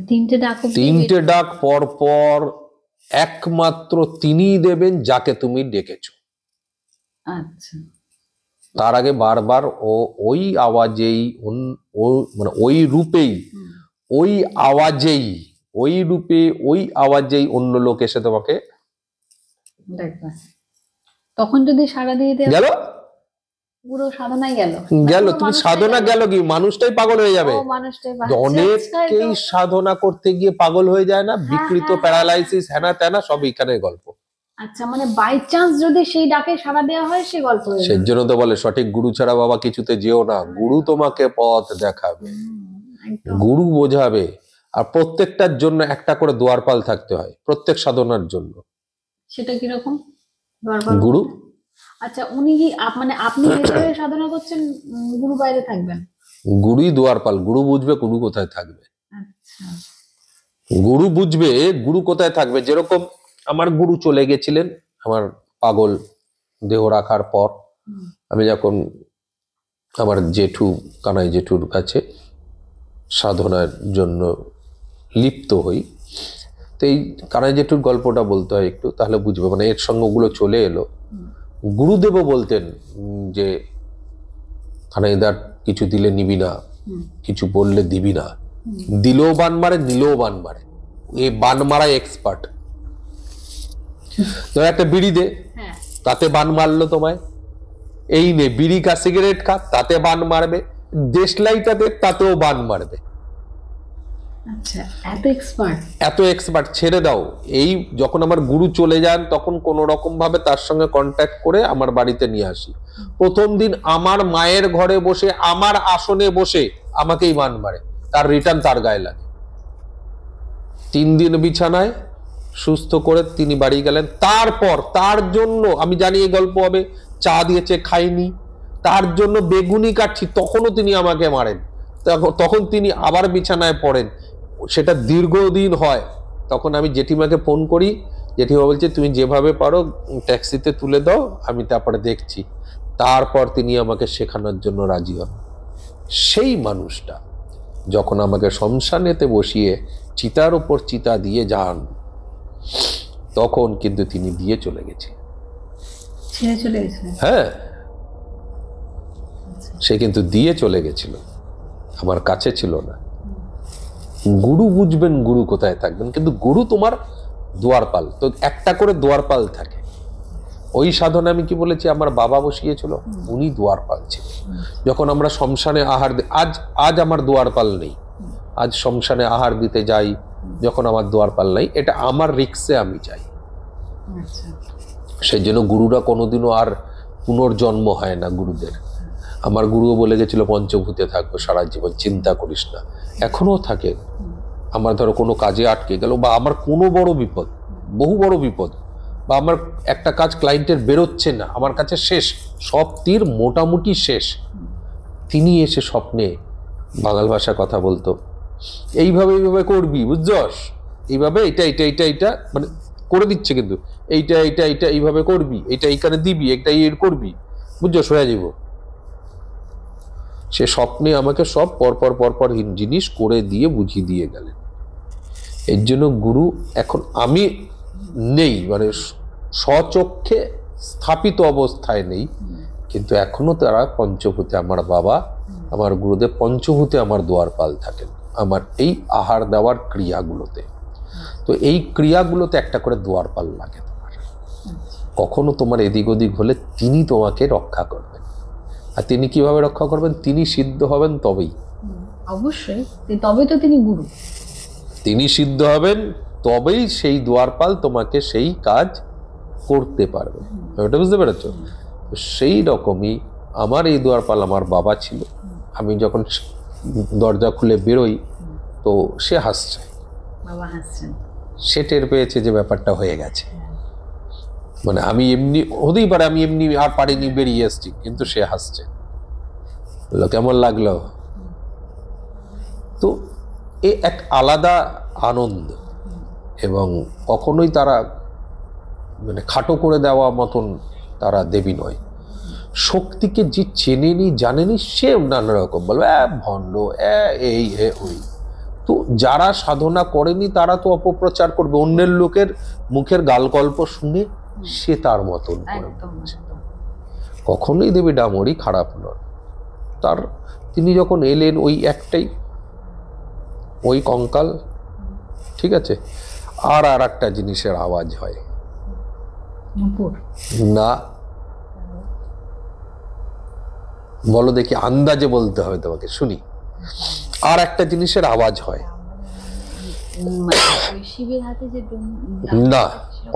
3টে ডাক, 3টে ডাক পর পর একমাত্র তিনিই দেবেন যাকে তুমি ডেকেছ। আচ্ছা, তার আগে বারবার ওই আওয়াজেই, মানে ওই রূপেই, ওই আওয়াজেই, ওই রূপে, ওই আওয়াজেই অন্য লোক এসে তোমাকে দেখবে। তখন যদি সাড়া দিয়ে দেয়, গেল, পুরো সাধনাই গেল। তুমি সাধনা গেল কি, মানুষটাই পাগল হয়ে যাবে। অনেকেই সাধনা করতে গিয়ে পাগল হয়ে যায় না, বিকৃত প্যারালাইসিস, হ্যানা ত্যানা, সব এখানে গল্প। আচ্ছা, মানে বাই চান্স যদি সেই ডাকে সাড়া দেওয়া হয়, সে গল্প হয়ে যায়। সেই জন্য তো বলে সঠিক গুরু ছাড়া বাবা কিছুতে যেও না। গুরু তোমাকে পথ দেখাবে, গুরু বোঝাবে। আর প্রত্যেকটার জন্য একটা করে দুয়ারপাল থাকতে হয়, প্রত্যেক সাধনার জন্য। সেটা কিরকম? গুরু, আচ্ছা, উনি কি মানে আপনি ভেতরে সাধনা করছেন, গুরু বাইরে থাকবেন? গুরুই দুয়ারপাল, গুরু বুঝবে গুরু কোথায় থাকবে। গুরু বুঝবে গুরু কোথায় থাকবে। যেরকম আমার গুরু চলে গেছিলেন আমার পাগল দেহ রাখার পর, আমি যখন আমার জেঠু কানাই জেঠুর কাছে সাধনার জন্য লিপ্ত হই, তো এই কানাই জেঠুর গল্পটা বলতে হয় একটু, তাহলে বুঝবে। মানে এর সঙ্গে ওগুলো চলে এলো। গুরুদেবও বলতেন যে কানাইদার কিছু দিলে নিবি না, কিছু বললে দিবি না, দিলেও বান মারে নিলেও বান মারে, এই বান মারা এক্সপার্ট। তো একটা বিড়ি দে, তাতে বান মারলো তোমায়, এই নে বিড়ি কা সিগারেট খা, তাতে বান মারবে, দেশলাইটা দে, তাতেও বান মারবে। আচ্ছা, এত এক্সপার্ট। এত এক্সপার্ট। ছেড়ে দাও, এই যখন আমার গুরু চলে যান তখন কোন রকম ভাবে তার সঙ্গে কন্ট্যাক্ট করে আমার বাড়িতে নিয়ে আসি। প্রথম দিন আমার মায়ের ঘরে বসে আমার আসনে বসে আমাকেই বান মারে, তার রিটার্ন তার গায়ে লাগে। 3 দিন বিছানায় সুস্থ করে তিনি বাড়ি গেলেন। তারপর তার জন্য, আমি জানি এই গল্প হবে, চা দিয়েছে খাইনি, তার জন্য বেগুনি কাটছি, তখনও তিনি আমাকে মারেন। তখন তিনি আবার বিছানায় পড়েন, সেটা দীর্ঘদিন হয়। তখন আমি জেঠিমাকে ফোন করি, জেঠিমা বলছে তুমি যেভাবে পারো ট্যাক্সিতে তুলে দাও, আমি তারপরে দেখছি। তারপর তিনি আমাকে শেখানোর জন্য রাজি হন। সেই মানুষটা যখন আমাকে শ্মশানেতে বসিয়ে চিতার উপর চিতা দিয়ে যান, তখন কিন্তু তিনি দিয়ে চলে গেছে। হ্যাঁ, সে কিন্তু দিয়ে চলে গেছিল, আমার কাছে ছিল না। গুরু বুঝবেন গুরু কোথায় থাকবেন, কিন্তু গুরু তোমার দুয়ারপাল। তো একটা করে দুয়ারপাল থাকে। ওই সাধনা আমি কি বলেছি, আমার বাবা বসিয়েছিল, উনি দুয়ারপাল ছিল। যখন আমরা শ্মশানে আহার আজ আমার দুয়ারপাল নেই, আজ শ্মশানে আহার দিতে যাই, যখন আমার দুয়ারপাল নেই, এটা আমার রিক্সে আমি যাই। সেই জন্য গুরুরা কোনোদিনও আর পুনর্জন্ম হয় না গুরুদের। আমার গুরুও বলে গেছিল পঞ্চভূতে থাকবো সারা জীবন, চিন্তা করিস না। এখনো থাকে। আমার ধরো কোনো কাজে আটকে গেল, বা আমার কোনো বড় বিপদ, বহু বড় বিপদ, বা আমার একটা কাজ ক্লায়েন্টের বেরোচ্ছে না, আমার কাছে শেষ, সব তীর মোটামুটি শেষ, তিনি এসে স্বপ্নে বাঙাল ভাষা কথা বলতো, এইভাবে এইভাবে করবি, বুঝছস, এইভাবে এটা এটা এটা এটা মানে করে দিচ্ছে, কিন্তু এইটা এইটা এইটা এইভাবে করবি, এটা এইখানে দিবি, এটা এর করবি, বুঝছস, হয়ে যাব। সে স্বপ্নে আমাকে সব পরপর পরপর জিনিস করে দিয়ে বুঝিয়ে দিয়ে গেলেন। এর জন্য গুরু এখন আমি নেই, মানে স্বচক্ষে স্থাপিত অবস্থায় নেই, কিন্তু এখনো তারা পঞ্চভূতে, আমার বাবা আমার গুরুদেব পঞ্চভূতে আমার দুয়ারপাল থাকেন, আমার এই আহার দেওয়ার ক্রিয়াগুলোতে। তো এই ক্রিয়াগুলোতে একটা করে দুয়ারপাল লাগে তোমার। কখনো তোমার এদিক ওদিক হলে তিনি তোমাকে রক্ষা করবেন। আর তিনি কিভাবে রক্ষা করবেন, তিনি সিদ্ধ হবেন তবেই। অবশ্যই, তবে তো তিনি গুরু। তিনি সিদ্ধ হবেন তবেই সেই দুয়ারপাল তোমাকে সেই কাজ করতে পারবে। ওটা বুঝতে পেরেছ? সেই রকমই আমার এই দুয়ারপাল আমার বাবা ছিল। আমি যখন দরজা খুলে বেরোই তো সে হাসছে, বাবা হাসছেন, সে টের পেয়েছে যে ব্যাপারটা হয়ে গেছে। মানে আমি এমনি হতেই পারে, আমি এমনি আর পারিনি, বেরিয়ে এসছি, কিন্তু সে হাসছে। কেমন লাগলো? তো এ এক আলাদা আনন্দ, এবং কখনোই তারা মানে খাটো করে দেওয়া মতন তারা দেবী নয়। শক্তিকে যে চেনেনি জানেনি সে নানা রকম বলবে ভণ্ড, এই ওই। তো যারা সাধনা করেনি তারা তো অপপ্রচার করবে, অন্যের লোকের মুখের গাল গল্প শুনে সে তার মতন করে। কখনোই দেবী ডামরি খারাপ নয়। তিনি যখন এলেন ওই একটাই, ওই কঙ্কাল, ঠিক আছে, আর একটা জিনিসের আওয়াজ হয় না, বলো দেখি, আন্দাজে বলতে হবে তোমাকে, শুনি। আর একটা জিনিসের আওয়াজ হয় না।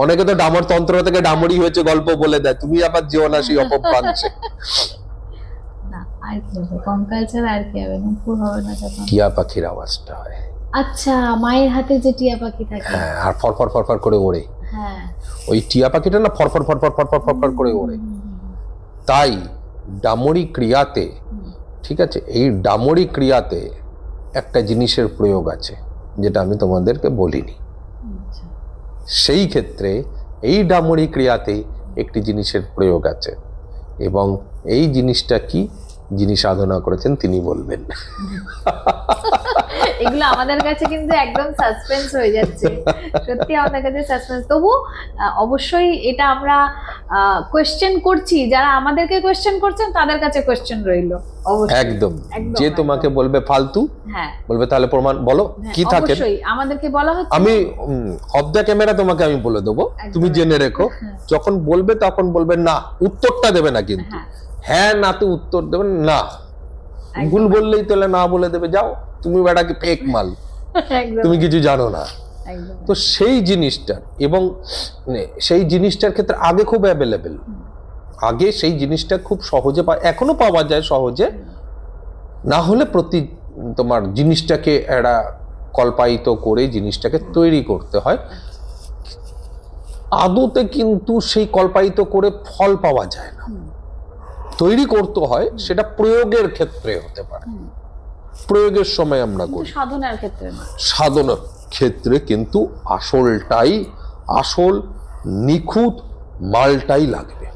অনেকে তো ডামর তন্ত্র থেকে ডামরি হয়েছে গল্প বলে দেয়, তুমি আবার যেও না সেই অপপ্রাংশে। টিয়া পাখির আওয়াজটা হয়। আচ্ছা, মায়ের হাতে যে টিয়া পাখি থাকে, হ্যাঁ, আর ফরফর ফরফর করে ওড়ে। হ্যাঁ, ওই টিয়া পাখিটা না ফরফর ফরফর ফরফর ফরফর করে ওড়ে। তাই ডামরি ক্রিয়াতে, ঠিক আছে, এই ডামরি ক্রিয়াতে একটা জিনিসের প্রয়োগ আছে, যেটা আমি তোমাদেরকে বলিনি। আচ্ছা। সেই ক্ষেত্রে এই ডামরি ক্রিয়াতে একটি জিনিসের প্রয়োগ আছে, এবং এই জিনিসটা কি, যিনি সাধনা করেছেন তিনি বলবেন। এগুলো আমাদের কাছে কিন্তু একদম সাসপেন্স হয়ে যাচ্ছে, সত্যি আমাদের কাছে সাসপেন্স। তবু অবশ্যই এটা আমরা কোয়েশ্চেন করছি, যারা আমাদেরকে কোয়েশ্চেন করছেন তাদের কাছে কোয়েশ্চেন রইলো অবশ্যই। একদম, একদম, যে একদম। তোমাকে বলবে ফালতু, হ্যাঁ বলবে তাহলে প্রমাণ বলো হ্যাঁ, কি থাকে। অবশ্যই আমাদেরকে বলা হচ্ছে। আমি অফ দ্য ক্যামেরা তোমাকে আমি বলে দেবো, তুমি জেনে রেখো। যখন বলবে তখন বলবে না, উত্তরটা দেবে না কিন্তু, হ্যাঁ, হ্যাঁ না তো উত্তর দেবে না। একদম। ভুল বললেই তাহলে না বলে দেবে, যাও তুমি বেটাকে ফেক মাল, একদম, তুমি কিছু জানো না। একদম। তো সেই জিনিসটার, এবং সেই জিনিসটার ক্ষেত্রে আগে খুব অ্যাভেলেবেল, আগে সেই জিনিসটা খুব সহজে এখনো পাওয়া যায় সহজে, না হলে তোমার জিনিসটাকে একটা কল্পায়িত করে জিনিসটাকে তৈরি করতে হয়। আদতে কিন্তু সেই কল্পায়িত করে ফল পাওয়া যায় না, তৈরি করতে হয়, সেটা প্রয়োগের ক্ষেত্রে হতে পারে, প্রয়োগের সময় আমরা করি। সাধনার ক্ষেত্রে না, সাধনার ক্ষেত্রে কিন্তু আসলটাই, আসল নিখুঁত মালটাই লাগবে,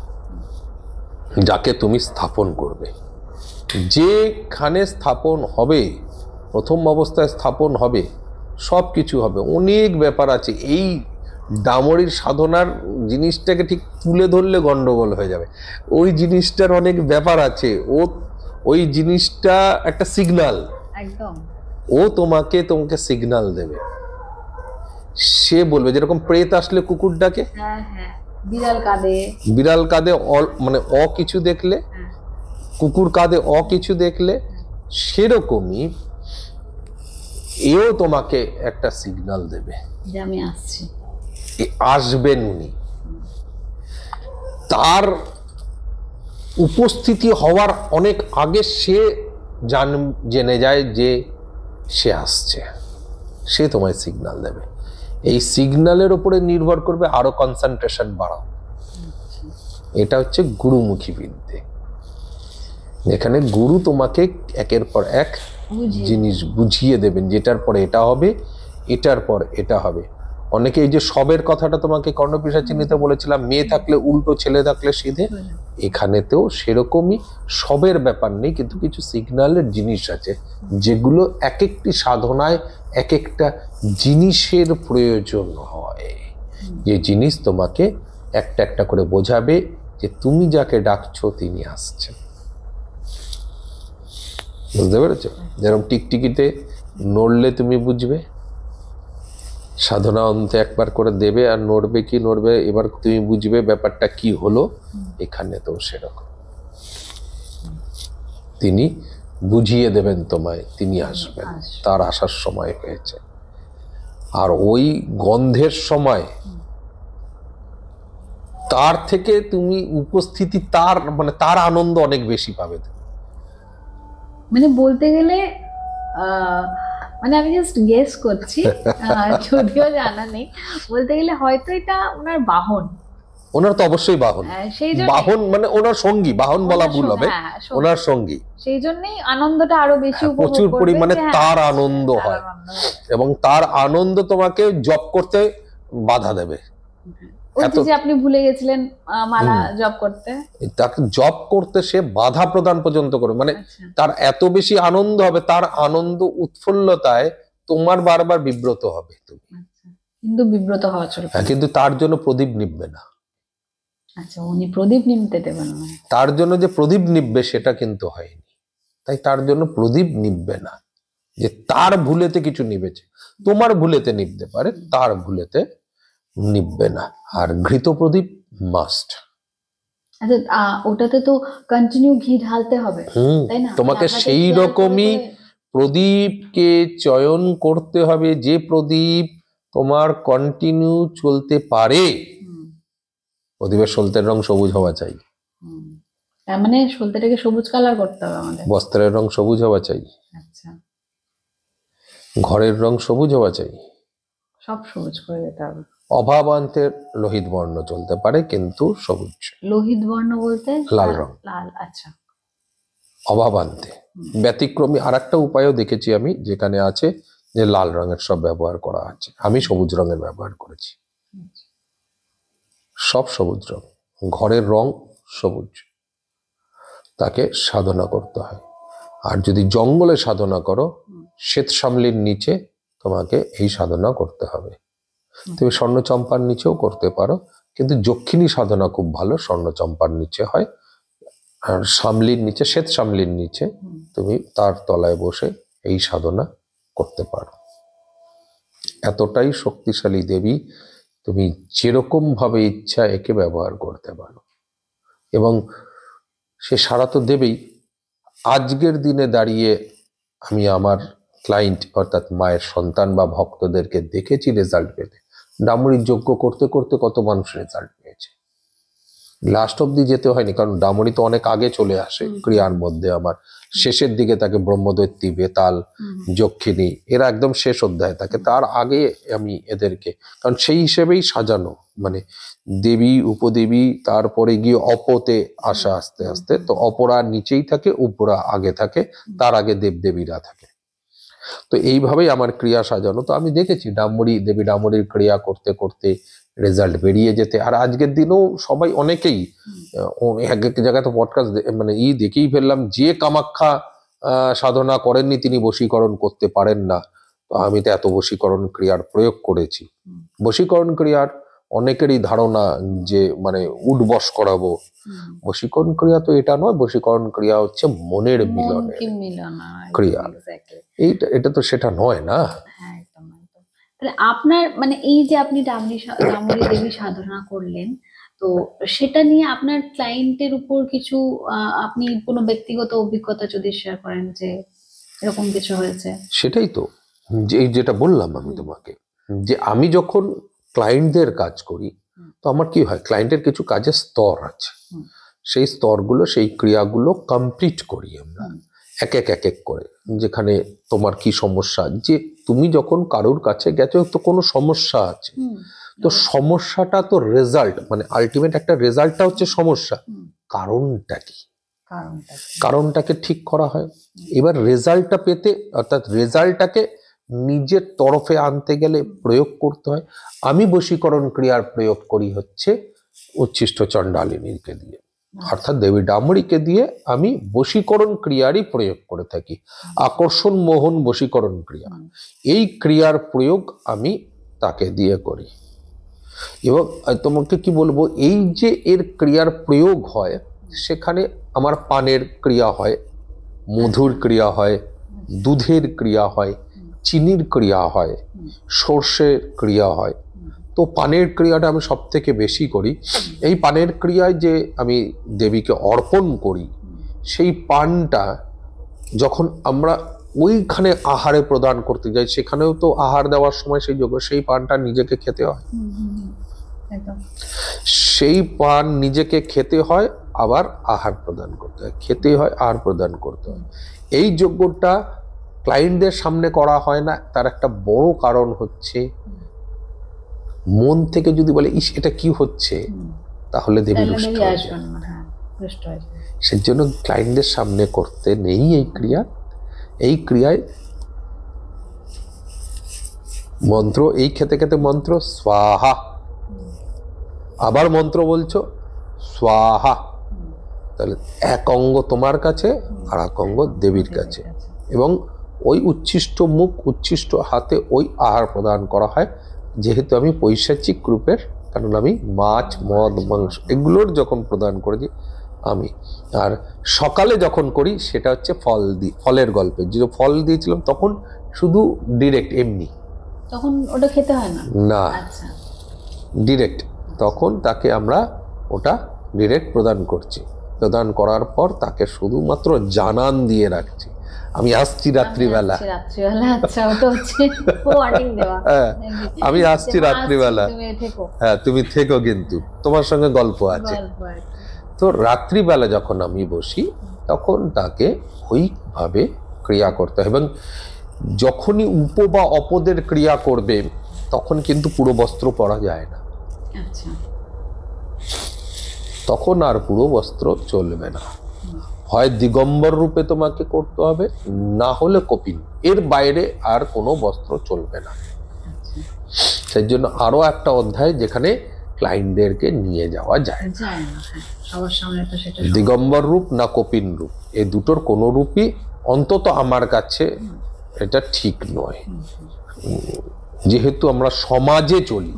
যাকে তুমি স্থাপন করবে। যেখানে স্থাপন হবে, প্রথম অবস্থায় স্থাপন হবে, সব কিছু হবে। অনেক ব্যাপার আছে, এই ডামরির সাধনার জিনিসটাকে ঠিক তুলে ধরলে গন্ডগোল হয়ে যাবে। ওই জিনিসটার অনেক ব্যাপার আছে, ওই জিনিসটা একটা সিগন্যাল, একদম। ও তোমাকে সিগন্যাল দেবে। সে বলবে, যেরকম প্রেত আসলে কুকুর ডাকে, হ্যাঁ হ্যাঁ, বিড়াল কাঁদে, বিড়াল কাঁদে মানে কিছু দেখলে, কুকুর কাঁদে কিছু দেখলে, সেরকমই এও তোমাকে একটা সিগন্যাল দেবে যে আমি আসছি, আসবেন উনি। তার উপস্থিতি হওয়ার অনেক আগে সে জেনে যায় যে সে আসছে, সে তোমায় সিগন্যাল দেবে। এই সিগন্যালের উপরে নির্ভর করবে আরো কনসেন্ট্রেশন বাড়াও। এটা হচ্ছে গুরুমুখী বিদ্যে, যেখানে গুরু তোমাকে একের পর এক জিনিস বুঝিয়ে দেবেন, যেটার পরে এটা হবে, এটার পর এটা হবে। অনেকে এই যে সবের কথাটা তোমাকে কর্ণপিশাচিনীতে বলেছিলাম, মেয়ে থাকলে উল্টো, ছেলে থাকলে সিধে, এখানেতেও সেরকমই সবের ব্যাপার নেই, কিন্তু কিছু সিগন্যালের জিনিস আছে, যেগুলো এক একটি সাধনায় এক একটা জিনিসের প্রয়োজন হয়। যে জিনিস তোমাকে একটা একটা করে বোঝাবে যে তুমি যাকে ডাকছো তিনি আসছেন। বুঝতে পেরেছো? যেরকম টিকটিকিতে নড়লে তুমি বুঝবে, সাধনা অন্তে একবার করে দেবে আর নড়বে কি নড়বে, এবার তুমি বুঝবে ব্যাপারটা কি হলো। এখানে তো সেরকম, তিনি বুঝিয়ে দেবেন তোমায়, তিনি আসবেন, তার আসার সময় হয়েছে। আর ওই গন্ধের সময় তার থেকে তুমি উপস্থিতি, তার মানে তার আনন্দ অনেক বেশি পাবে। মানে বলতে গেলে মানে আমি জাস্ট গেস করছি, যদিও জানা নেই, বলতে গেলে হয়তো এটা ওনার বাহন। ওনার তো অবশ্যই বাহন, সেই জন্য বাহন মানে ওনার সঙ্গী, বাহন বলা ভুল হবে, ওনার সঙ্গী। সেই জন্যই আনন্দটা আরো বেশি উপভোগ প্রচুর করবে, পরিমাণে যে তার আনন্দ হয়, এবং তার আনন্দ তোমাকে জপ করতে বাধা দেবে। ওই যে আপনি ভুলে গেছিলেন মালা জপ করতে, তাকে জপ করতে সে বাধা প্রদান পর্যন্ত করে, মানে তার এত বেশি আনন্দ হবে, তার আনন্দ উৎফুল্লতায় তোমার বারবার বিব্রত হবে তুমি। কিন্তু বিব্রত হওয়া চলবে, কিন্তু তার জন্য প্রদীপ নিববে না। আচ্ছা, উনি প্রদীপ নিমতে দেবেন না, তার জন্য যে প্রদীপ নিববে সেটা কিন্তু হয়নি, তাই তার জন্য প্রদীপ নিববে না। যে তার ভুলেতে কিছু নিবেছে, তোমার ভুলেতে নিবতে পারে, তার ভুলেতে নিববে না। আর ঘৃত প্রদীপ মাস্ট। আচ্ছা, ওটাতে তো কন্টিনিউ ঘি ঢালতে হবে, তাই না? তোমাকে সেই রকমই প্রদীপকে চয়ন করতে হবে, যে প্রদীপ তোমার কন্টিনিউ চলতে পারে। প্রদীপের সলতের রং সবুজ হওয়া চাই, তার মানে সলতেটাকে সবুজ কালার করতে হবে আমাদের। বস্ত্রের রং সবুজ হওয়া চাই, আচ্ছা, ঘরের রং সবুজ হওয়া চাই, সব সবুজ করে দিতে হবে। অভাবান্তের লোহিত বর্ণ চলতে পারে, কিন্তু সবুজ। লোহিত বর্ণ বলতে লাল রং, লাল। আচ্ছা, অভাবান্তে। ব্যতিক্রমী আর একটা উপায়ও দেখেছি আমি, যেখানে আছে যে লাল রঙের সব ব্যবহার করা আছে, আমি সবুজ রঙের ব্যবহার করেছি, সব সবুজ রং, ঘরের রং সবুজ। তাকে সাধনা করতে হয়। আর যদি জঙ্গলে সাধনা করো, শ্বেত সামলির নিচে তোমাকে এই সাধনা করতে হবে। তুমি স্বর্ণচম্পার নিচেও করতে পারো, কিন্তু যক্ষিণী সাধনা খুব ভালো, স্বর্ণচম্পার নিচে হয়। আর সামলির নিচে, শ্বেত সামলির নিচে তুমি তার তলায় বসে এই সাধনা করতে পারো। এতটাই শক্তিশালী দেবী, তুমি যেরকম ভাবে ইচ্ছা একে ব্যবহার করতে পারো, এবং সে সাড়া তো দেবেই। আজকের দিনে দাঁড়িয়ে আমি আমার ক্লায়েন্ট অর্থাৎ মায়ের সন্তান বা ভক্তদেরকে দেখেছি রেজাল্ট পেতে। ডামুরির যজ্ঞ করতে করতে কত মানুষ রেজাল্ট পেয়েছে, লাস্ট অব্দি যেতে হয়নি, কারণ ডামুরি তো অনেক আগে চলে আসে ক্রিয়ার মধ্যে। আমার শেষের দিকে থাকে ব্রহ্মদৈত্যী, বেতাল, যক্ষিণী, এরা একদম শেষ অধ্যায় থাকে। তার আগে আমি এদেরকে, কারণ সেই হিসেবেই সাজানো, মানে দেবী উপদেবী, তারপরে গিয়ে অপতে আসা আস্তে আস্তে। তো অপরা নিচেই থাকে, উপরা আগে থাকে, তার আগে দেবদেবীরা থাকে। তো এইভাবেই আমার ক্রিয়া সাজানো। তো আমি দেখেছি ডামুরি, দেবী ডামুরির ক্রিয়া করতে করতে রেজাল্ট বেরিয়ে যেতে। আর আজকের দিনেও সবাই, অনেকেই এক এক জায়গায় তো পডকাস্ট মানে দেখেই ফেললাম, যে কামাখ্যা সাধনা করেননি তিনি বশীকরণ করতে পারেন না। তো আমি তো এত বশীকরণ ক্রিয়ার প্রয়োগ করেছি। বশীকরণ ক্রিয়ার অনেকেরই ধারণা যে মানে উঠবস করাবো। বশীকরণ ক্রিয়া তো এটা নয়, বশীকরণ ক্রিয়া হচ্ছে মনের মিলনের ক্রিয়া। এটা তো সেটা নয় না। তাহলে আপনার মানে এই যে আপনি ডামুরি দেবী সাধনা করলেন, তো সেটা নিয়ে আপনার ক্লায়েন্টের উপর কিছু আপনি কোনো ব্যক্তিগত অভিজ্ঞতা যদি শেয়ার করেন যে এরকম কিছু হয়েছে? সেটাই তো যেটা বললাম আমি তোমাকে, যে আমি যখন ক্লায়েন্টদের কাজ করি, তো আমার কি হয়, ক্লায়েন্টের কিছু কাজের স্তর আছে, সেই স্তরগুলো, সেই ক্রিয়াগুলো কমপ্লিট করি আমরা এক এক করে। যেখানে তোমার কি সমস্যা, যে তুমি যখন কারোর কাছে গেছো তো কোনো সমস্যা আছে, তো সমস্যাটা তো রেজাল্ট, মানে আলটিমেট একটা রেজাল্টটা হচ্ছে সমস্যা। কারণটা কি, কারণটাকে ঠিক করা হয়। এবার রেজাল্টটা পেতে, অর্থাৎ রেজাল্টটাকে নিজের তরফে আনতে গেলে প্রয়োগ করতে হয়। আমি বশীকরণ ক্রিয়ার প্রয়োগ করি হচ্ছে উচ্ছিষ্ট চণ্ডালিনীকে দিয়ে, অর্থাৎ দেবী ডামুরিকে দিয়ে আমি বশীকরণ ক্রিয়ারই প্রয়োগ করে থাকি। আকর্ষণ মোহন বশীকরণ ক্রিয়া, এই ক্রিয়ার প্রয়োগ আমি তাকে দিয়ে করি। এবং তোমাকে কি বলবো, এই যে এর ক্রিয়ার প্রয়োগ হয়, সেখানে আমার পানের ক্রিয়া হয়, মধুর ক্রিয়া হয়, দুধের ক্রিয়া হয়, চিনির ক্রিয়া হয়, সর্ষের ক্রিয়া হয়। তো পানের ক্রিয়াটা আমি সব থেকে বেশি করি। এই পানের ক্রিয়ায় যে আমি দেবীকে অর্পণ করি, সেই পানটা যখন আমরা ওইখানে আহারে প্রদান করতে যাই, সেখানেও তো আহার দেওয়ার সময় সেই পানটা নিজেকে খেতে হয়। সেই পান নিজেকে খেতে হয়, আবার আহার প্রদান করতে হয়, খেতে হয়, আহার প্রদান করতে হয়। এই যজ্ঞটা ক্লায়েন্টদের সামনে করা হয় না, তার একটা বড় কারণ হচ্ছে মন থেকে যদি বলে ইস এটা কি হচ্ছে, তাহলে দেবী রুষ্ট হয়ে যায়। সেজন্য ক্লায়েন্টদের সামনে করতে নেই এই ক্রিয়া। এই ক্রিয়ায় মন্ত্র, এই খেতে খেতে মন্ত্র স্বাহা, আবার মন্ত্র বলছো স্বাহা, তাহলে এক অঙ্গ তোমার কাছে আর এক অঙ্গ দেবীর কাছে, এবং ওই উচ্ছিষ্ট মুখ উচ্ছিষ্ট হাতে ওই আহার প্রদান করা হয়। যেহেতু আমি পৈশাচিক রূপের, কারণ আমি মাছ মদ মাংস এগুলোর যখন প্রদান করেছি আমি, আর সকালে যখন করি সেটা হচ্ছে ফলের গল্পে, যে ফল দিয়েছিলাম তখন শুধু ডিরেক্ট এমনি, তখন ওটা খেতে হয় না, না ডিরেক্ট, তখন তাকে আমরা ওটা ডিরেক্ট প্রদান করছি। প্রদান করার পর তাকে শুধুমাত্র জানান দিয়ে রাখছি, আমি আসছি রাত্রিবেলা। আমি আসছি রাত্রিবেলা, হ্যাঁ তুমি থেকো, কিন্তু তোমার সঙ্গে গল্প আছে। তো রাত্রিবেলা যখন আমি বসি, তখন তাকে ওইভাবে ক্রিয়া করতে হয়। এবং যখনই উপ বা অপদের ক্রিয়া করবে, তখন কিন্তু পুরো বস্ত্র পরা যায় না, তখন আর পুরো বস্ত্র চলবে না। হয় দিগম্বর রূপে তোমাকে করতে হবে, না হলে কপিন। এর বাইরে আর কোনো বস্ত্র চলবে না। সেই জন্য আরো একটা অধ্যায় যেখানে ক্লায়েন্টদেরকে নিয়ে যাওয়া যায় না। যায় না, হ্যাঁ, সবার সামনে তো সেটা দিগম্বর রূপ না কপিন রূপ, এই দুটোর কোনো রূপই অন্তত আমার কাছে এটা ঠিক নয়। যেহেতু আমরা সমাজে চলি,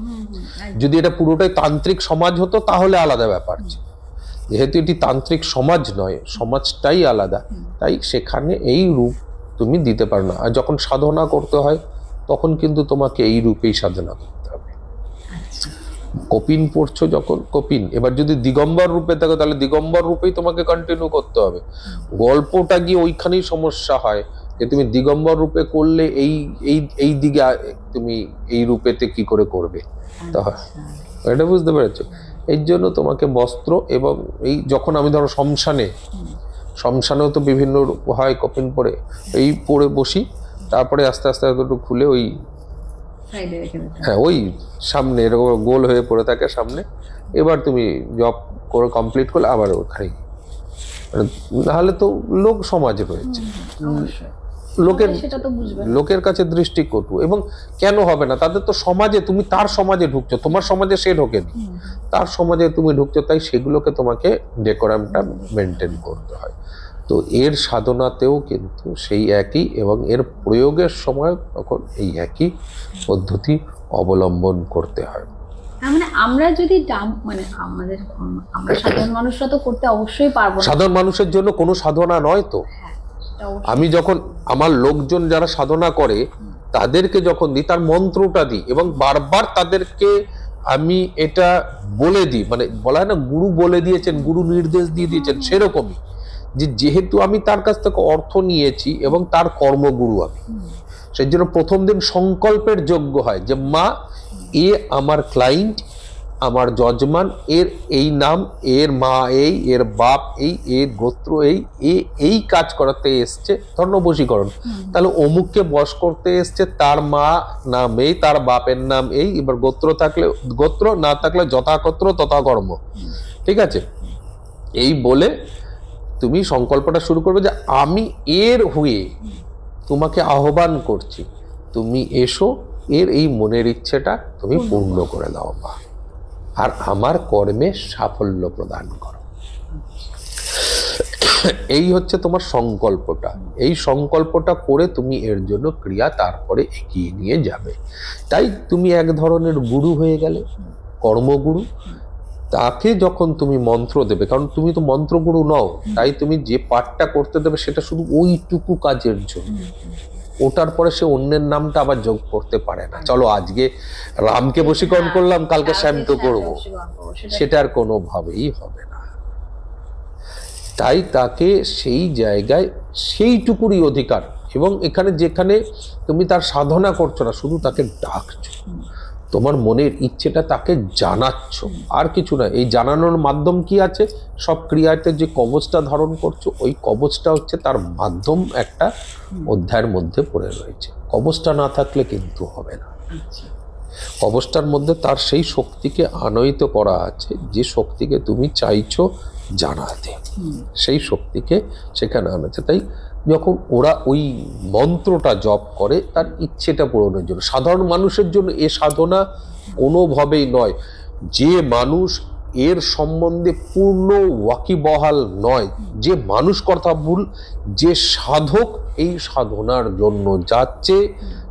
যদি এটা পুরোটাই তান্ত্রিক সমাজ হতো তাহলে আলাদা ব্যাপার ছিল। যেহেতু এটি তান্ত্রিক সমাজ নয়, সমাজটাই আলাদা, তাই সেখানে এই রূপ তুমি দিতে পারো না। আর যখন সাধনা করতে হয় তখন কিন্তু তোমাকে এই রূপেই সাধনা করতে হবে। কপিন পড়ছো যখন কপিন, এবার যদি দিগম্বর রূপে থাকে তাহলে দিগম্বর রূপেই তোমাকে কন্টিনিউ করতে হবে। গল্পটা গিয়ে ওইখানেই সমস্যা হয় যে তুমি দিগম্বর রূপে করলে এই দিকে তুমি এই রূপেতে কি করে করবে, এটা বুঝতে পেরেছো? এর জন্য তোমাকে বস্ত্র, এবং এই যখন আমি ধরো শ্মশানেও তো বিভিন্ন রূপ হয়, কপিন পরে এই পরে বসি, তারপরে আস্তে আস্তে একটু খুলে ওই হ্যাঁ ওই সামনে এরকম গোল হয়ে পড়ে থাকে সামনে। এবার তুমি জব করে কমপ্লিট করলে আবার ওখানে, নাহলে তো লোক সমাজ রয়েছে, লোকের কাছে দৃষ্টিকটু। এবং কেন হবে না, তাদের তো সমাজে, তুমি তার সমাজে ঢুকছো, তোমার সমাজে সে ঢোকেনি, তার সমাজে তুমি ঢুকছো, তাই সেগুলোকে তোমাকে ডেকোরামটা মেনটেন করতে হয়। তো এর সাধনাতেও কিন্তু সেই একই, এবং এর প্রয়োগের সময় তখন এই একই পদ্ধতি অবলম্বন করতে হয়। মানে আমরা যদি মানে আমরা সাধারণ মানুষরা তো করতে অবশ্যই পারবো না। সাধারণ মানুষের জন্য কোনো সাধনা নয় তো। আমি যখন আমার লোকজন যারা সাধনা করে তাদেরকে যখন দিই, তার মন্ত্রটা দিই, এবং বারবার তাদেরকে আমি এটা বলে দিই, মানে বলা হয় না গুরু বলে দিয়েছেন, গুরু নির্দেশ দিয়ে দিয়েছেন, সেরকমই যে যেহেতু আমি তার কাছ থেকে অর্থ নিয়েছি এবং তার কর্মগুরু আমি, সেই জন্য প্রথম দিন সংকল্পের যোগ্য হয় যে মা এ আমার ক্লায়েন্ট, আমার যজমান, এর এই নাম, এর মা এই, এর বাপ এই, এর গোত্র এই কাজ করাতে এসছে, ধর্ম বশীকরণ, তাহলে অমুককে বশ করতে এসছে, তার মা নাম এই, তার বাপের নাম এই, এবার গোত্র থাকলে গোত্র, না থাকলে যথাগোত্র তথা কর্ম। ঠিক আছে, এই বলে তুমি সংকল্পটা শুরু করবে যে আমি এর হয়ে তোমাকে আহ্বান করছি, তুমি এসো, এর এই মনের ইচ্ছেটা তুমি পূর্ণ করে দাও মা, আর আমার কর্মে সাফল্য প্রদান করো। এই হচ্ছে তোমার সংকল্পটা। এই সংকল্পটা করে তুমি এর জন্য ক্রিয়া তারপরে এগিয়ে নিয়ে যাবে। তাই তুমি এক ধরনের গুরু হয়ে গেলে, কর্মগুরু। তাকে যখন তুমি মন্ত্র দেবে, কারণ তুমি তো মন্ত্রগুরু নও, তাই তুমি যে পাঠটা করতে দেবে সেটা শুধু ওইটুকু কাজের জন্য, ওটার পরে সে অন্যের নামটা আবার যোগ করতে পারে না। চলো আজকে রামকে বশীকরণ করলাম, কালকে শ্যামকে করবো, সেটা আর কোনোভাবেই হবে না। তাই তাকে সেই জায়গায় সেইটুকুরই অধিকার, এবং এখানে যেখানে তুমি তার সাধনা করছো না, শুধু তাকে ডাকছো, তোমার মনের ইচ্ছেটা তাকে জানাচ্ছ, আর কিছু না। এই জানানোর মাধ্যম কি আছে, সব ক্রিয়াতে যে কবচটা ধারণ করছো, ওই কবচটা হচ্ছে তার মাধ্যম, একটা অধ্যায়ের মধ্যে পড়ে রয়েছে। কবচটা না থাকলে কিন্তু হবে না। কবচটার মধ্যে তার সেই শক্তিকে আনয়িত করা আছে, যে শক্তিকে তুমি চাইছো জানাতে, সেই শক্তিকে সেখানে আনাচ্ছে। তাই যখন ওরা ওই মন্ত্রটা জপ করে তার ইচ্ছেটা পূরণের জন্য, সাধারণ মানুষের জন্য এ সাধনা কোনোভাবেই নয়। যে মানুষ এর সম্বন্ধে পূর্ণ ওয়াকিবহাল নয়, যে মানুষ কথা ভুল, যে সাধক এই সাধনার জন্য যাচ্ছে,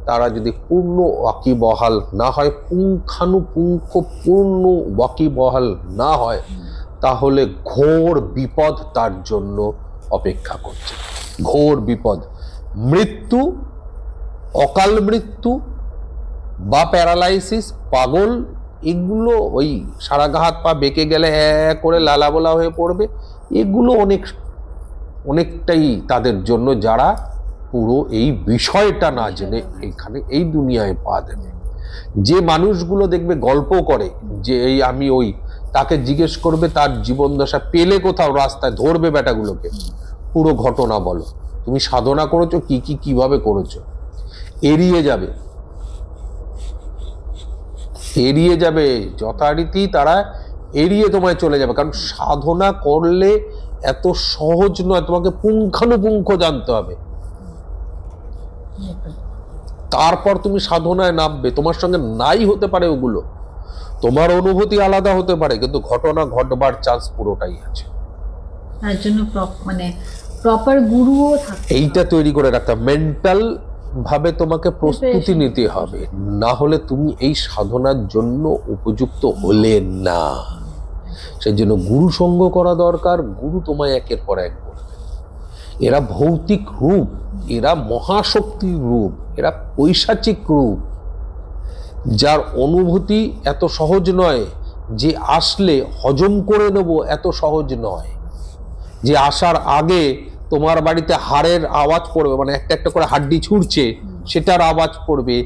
তারা যদি পূর্ণ ওয়াকিবহাল না হয়, পুঙ্খানুপুঙ্খ পূর্ণ ওয়াকিবহাল না হয়, তাহলে ঘোর বিপদ তার জন্য অপেক্ষা করছে। ঘোর বিপদ, মৃত্যু, অকাল মৃত্যু বা প্যারালাইসিস, পাগল, এগুলো ওই সারা গা হাত পা বেঁকে গেলে করে লালাবোলা হয়ে পড়বে, এগুলো অনেকটাই তাদের জন্য, যারা পুরো এই বিষয়টা না জেনে এখানে এই দুনিয়ায় পা দেবে। যে মানুষগুলো দেখবে গল্প করে যে এই আমি ওই, তাকে জিজ্ঞেস করবে তার জীবন দশা, পেলে কোথাও রাস্তায় ধরবে বেটাগুলোকে, পুরো ঘটনা বলো, তুমি সাধনা করেছো কিভাবে করেছো, এড়িয়ে যাবে যথারীতি, তারা এড়িয়ে তোমায় চলে যাবে। কারণ সাধনা করলে এত সহজ নয়, তোমাকে পুঙ্খানুপুঙ্খ জানতে হবে, তারপর তুমি সাধনায় নামবে। তোমার সঙ্গে নাই হতে পারে ওগুলো, তোমার অনুভূতি আলাদা হতে পারে, কিন্তু ঘটনা ঘটবার চান্স পুরোটাই আছে। তার জন্য মানে প্রপার গুরুও থাকে, এইটা তৈরি করে রাখতে মেন্টাল ভাবে তোমাকে প্রস্তুতি নিতে হবে, না হলে তুমি এই সাধনার জন্য উপযুক্ত হলে না। সেই জন্য গুরু সঙ্গ করা দরকার। গুরু তোমায় একের পর এক বলবে। এরা ভৌতিক রূপ, এরা মহাশক্তির রূপ, এরা পৈশাচিক রূপ, যার অনুভূতি এত সহজ নয়, যে আসলে হজম করে নেব এত সহজ নয়। যে আসার আগে তোমার বাড়িতে হাড়ের আওয়াজ পড়বে, মানে একটা একটা করে হাড্ডি ছুঁড়ছে সেটার আওয়াজ পড়বে,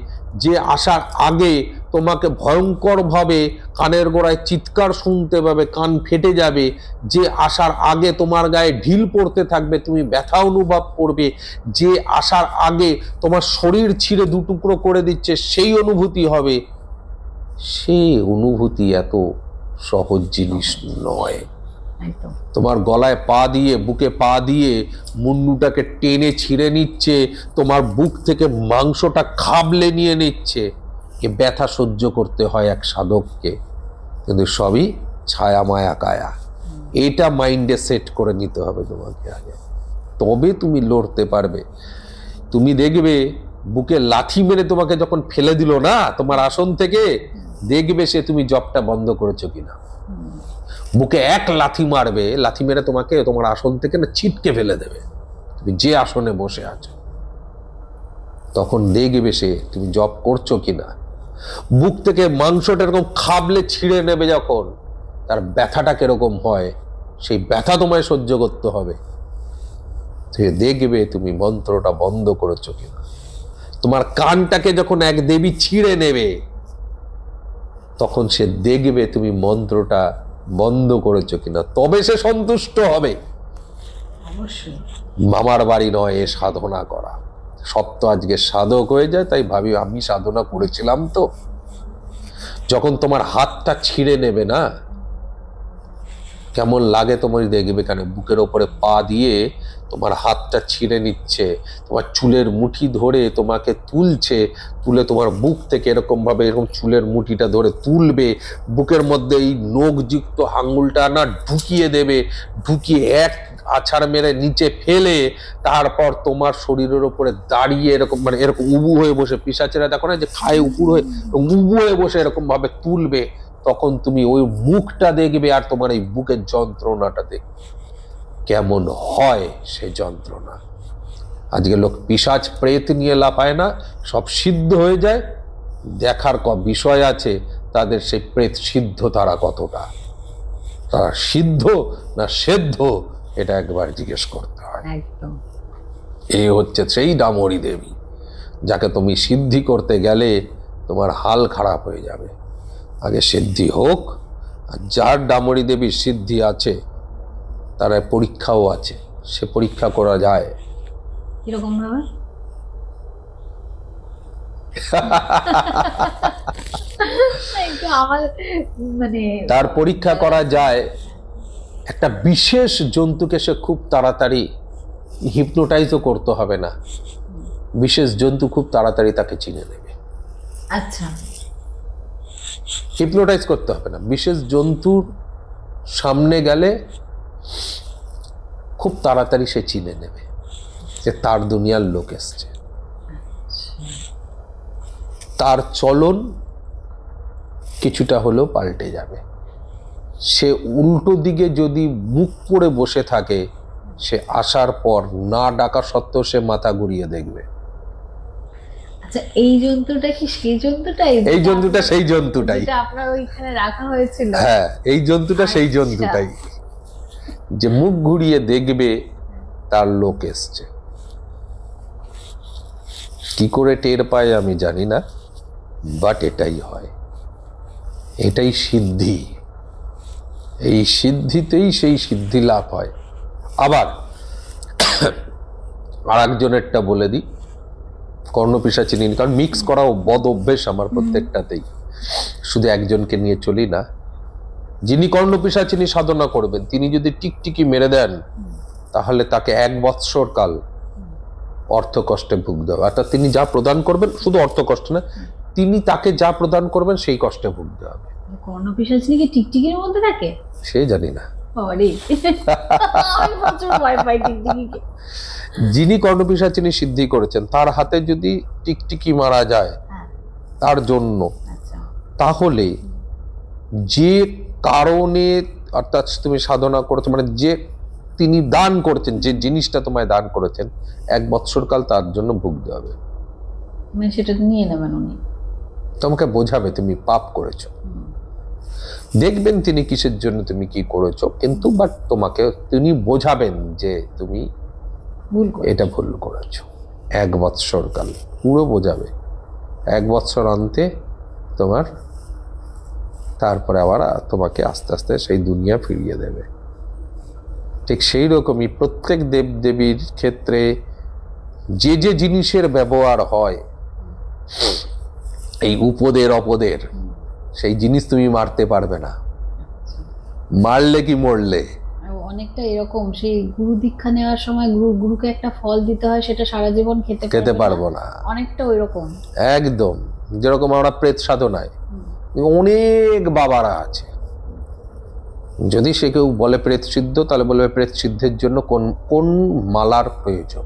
যে আসার আগে তোমাকে ভয়ঙ্কর ভাবে কানের গোড়ায় চিৎকার শুনতে পাবে, কান ফেটে যাবে, যে আসার আগে তোমার গায়ে ঢিল পড়তে থাকবে, তুমি ব্যথা অনুভব করবে, যে আসার আগে তোমার শরীর ছিঁড়ে দুটুকরো করে দিচ্ছে সেই অনুভূতি হবে, সেই অনুভূতি এত সহজ জিনিস নয়। তোমার গলায় পা দিয়ে, বুকে পা দিয়ে মুন্ডুটাকে টেনে ছিঁড়ে নিচ্ছে, তোমার বুক থেকে মাংসটা খাবলে নিয়ে নিচ্ছে, এ ব্যথা সহ্য করতে হয় এক সাধককে, কিন্তু সবই ছায়া মায়া কায়া। এটা মাইন্ডে সেট করে নিতে হবে তোমাকে আগে, তবে তুমি লড়তে পারবে। তুমি দেখবে বুকে লাথি মেরে তোমাকে যখন ফেলে দিল না তোমার আসন থেকে, দেখবে সে তুমি জবটা বন্ধ করেছো কিনা। বুকে এক লাথি মারবে, লাথি মেরে তোমাকে তোমার আসন থেকে না ছিটকে ফেলে দেবে, তুমি যে আসনে বসে আছো, তখন দেখবে সে তুমি জব করছো কিনা। বুক থেকে মাংসটা এরকম খাবলে ছিঁড়ে নেবে যখন, তার ব্যথাটা কিরকম হয়, সেই ব্যথা তোমায় সহ্য করতে হবে। তুমি দেখবে তুমি মন্ত্রটা বন্ধ করেছো কিনা। তোমার কানটাকে যখন এক দেবী ছিঁড়ে নেবে, তখন সে দেখবে তুমি মন্ত্রটা বন্ধ করেছো কিনা, তবে সে সন্তুষ্ট হবে। অবশ্যই মামার বাড়ি নয় এ সাধনা করা। সব তো আজকে সাধক হয়ে যায়, তাই ভাবি আমি সাধনা করেছিলাম তো। যখন তোমার হাতটা ছিঁড়ে নেবে না, কেমন লাগে তোমার দেখবে, কেন বুকের ওপরে পা দিয়ে তোমার হাতটা ছিঁড়ে নিচ্ছে, তোমার চুলের মুঠি ধরে তোমাকে তুলছে, তুলে তোমার বুক থেকে এরকম ভাবে এরকম চুলের মুঠিটা ধরে তুলবে, বুকের মধ্যে এই নখযুক্ত আঙুলটা না ঢুকিয়ে দেবে, ঢুকিয়ে এক আছাড় মেরে নিচে ফেলে, তারপর তোমার শরীরের উপরে দাঁড়িয়ে এরকম মানে এরকম উবু হয়ে বসে, পিশাচেরা দেখো না যে খায় উপর হয়ে, উবু হয়ে বসে এরকম ভাবে তুলবে, তখন তুমি ওই মুখটা দেখবে আর তোমার এই বুকের যন্ত্রণাটা দেখবে কেমন হয় সে যন্ত্রণা। আজকে লোক পিশাচ প্রেত নিয়ে লাফায় না, সব সিদ্ধ হয়ে যায়। দেখার বিষয় আছে তাদের সেই প্রেত সিদ্ধ তারা কতটা, তারা সিদ্ধ না সেদ্ধ, এটা একবার জিজ্ঞেস করতে হয়। একদম এই হচ্ছে সেই ডামরি দেবী, যাকে তুমি সিদ্ধি করতে গেলে তোমার হাল খারাপ হয়ে যাবে। আগে সিদ্ধি হোক, আর যার ডামরি দেবীর সিদ্ধি আছে তার পরীক্ষাও আছে, সে পরীক্ষা করা যায়। কিরকম ভাবে? আমার মানে তার পরীক্ষা করা যায়, একটা বিশেষ জন্তুকে সে খুব তাড়াতাড়ি হিপনোটাইজও করতে হবে না, বিশেষ জন্তু খুব তাড়াতাড়ি তাকে চিনে নেবে। আচ্ছা, হিপনোটাইজ করতে হবে না, বিশেষ জন্তুর সামনে গেলে খুব তাড়াতাড়ি সে চিনে নেবে যে তার দুনিয়ার লোক এসছে। তার চলন কিছুটা হলেও পাল্টে যাবে। সে উল্টো দিকে যদি মুখ করে বসে থাকে, সে আসার পর না ডাকা সত্ত্বেও সে মাথা ঘুরিয়ে দেখবে। আচ্ছা, এই জন্তুটা কি সেই জন্তুটাই? এই জন্তুটা সেই জন্তুটাই, যেটা আপনার ওইখানে রাখা হয়েছিল? হ্যাঁ, এই জন্তুটা সেই জন্তুটাই, যে মুখ ঘুরিয়ে দেখবে তার লোক এসছে। কি করে টের পায় আমি জানি না, বাট এটাই হয়, এটাই সিদ্ধি। এই সিদ্ধিতেই সেই সিদ্ধি লাভ হয়। আবার আর একজনেরটা বলে দিই, কর্ণপিশাচী চিনি, কারণ মিক্স করাও বদ অভ্যেস আমার প্রত্যেকটাতেই, শুধু একজনকে নিয়ে চলি না। যিনি কর্ণপিশাচিনী সাধনা করবেন তিনি যদি টিকটিকি মেরে দেন তাহলে তাকে 1 বৎসর কাল অর্থ কষ্টে ভুগতে হবে। অর্থাৎ তিনি যা প্রদান করবেন, শুধু অর্থ কষ্ট না, তিনি তাকে যা প্রদান করবেন সেই কষ্টে ভুগতে হবে। কর্ণপিশাচিনী কি টিকটিকির মধ্যে থাকে? সে জানি না। বাবারে, আমি প্রচুর ভয় পাই টিকটিকিকে। যিনি কর্ণপিশাচিনী সিদ্ধি করেছেন তার হাতে যদি টিকটিকি মারা যায় তার জন্য, আচ্ছা, তাহলে যে কারণে অর্থাৎ তুমি সাধনা করেছো, মানে যে তিনি দান করছেন, যে জিনিসটা তোমায় দান করেছেন, 1 বৎসর কাল তার জন্য ভুগতে হবে। মানে সেটা নিয়ে নেবেন উনি, তোমাকে বোঝাবে তুমি পাপ করেছো, দেখবেন তিনি কিসের জন্য তুমি কি করেছো, কিন্তু বাট তোমাকে তিনি বোঝাবেন যে তুমি ভুল করে। এটা ভুল করেছো। 1 বৎসর কাল পুরো বোঝাবে। 1 বৎসর অন্তে তোমার, তারপরে আবার তোমাকে আস্তে আস্তে সেই দুনিয়া ফিরিয়ে দেবে। ঠিক সেই রকমই প্রত্যেক দেব দেবীর ক্ষেত্রে যে যে জিনিসের ব্যবহার হয়, এই উপদের অপদের, সেই জিনিস তুমি মারতে পারবে না। মারলে কি মরলে। অনেকটা এরকম, সেই গুরু দীক্ষা নেওয়ার সময় গুরুকে একটা ফল দিতে হয়, সেটা সারা জীবন খেতে পারবো না। অনেকটা ওইরকম একদম যেরকম আমরা প্রেত সাধনায় অনেক বাবারা আছে, যদি সে কেউ বলে প্রেত সিদ্ধ, তাহলে বলবে প্রেত সিদ্ধের জন্য কোন কোন মালার প্রয়োজন।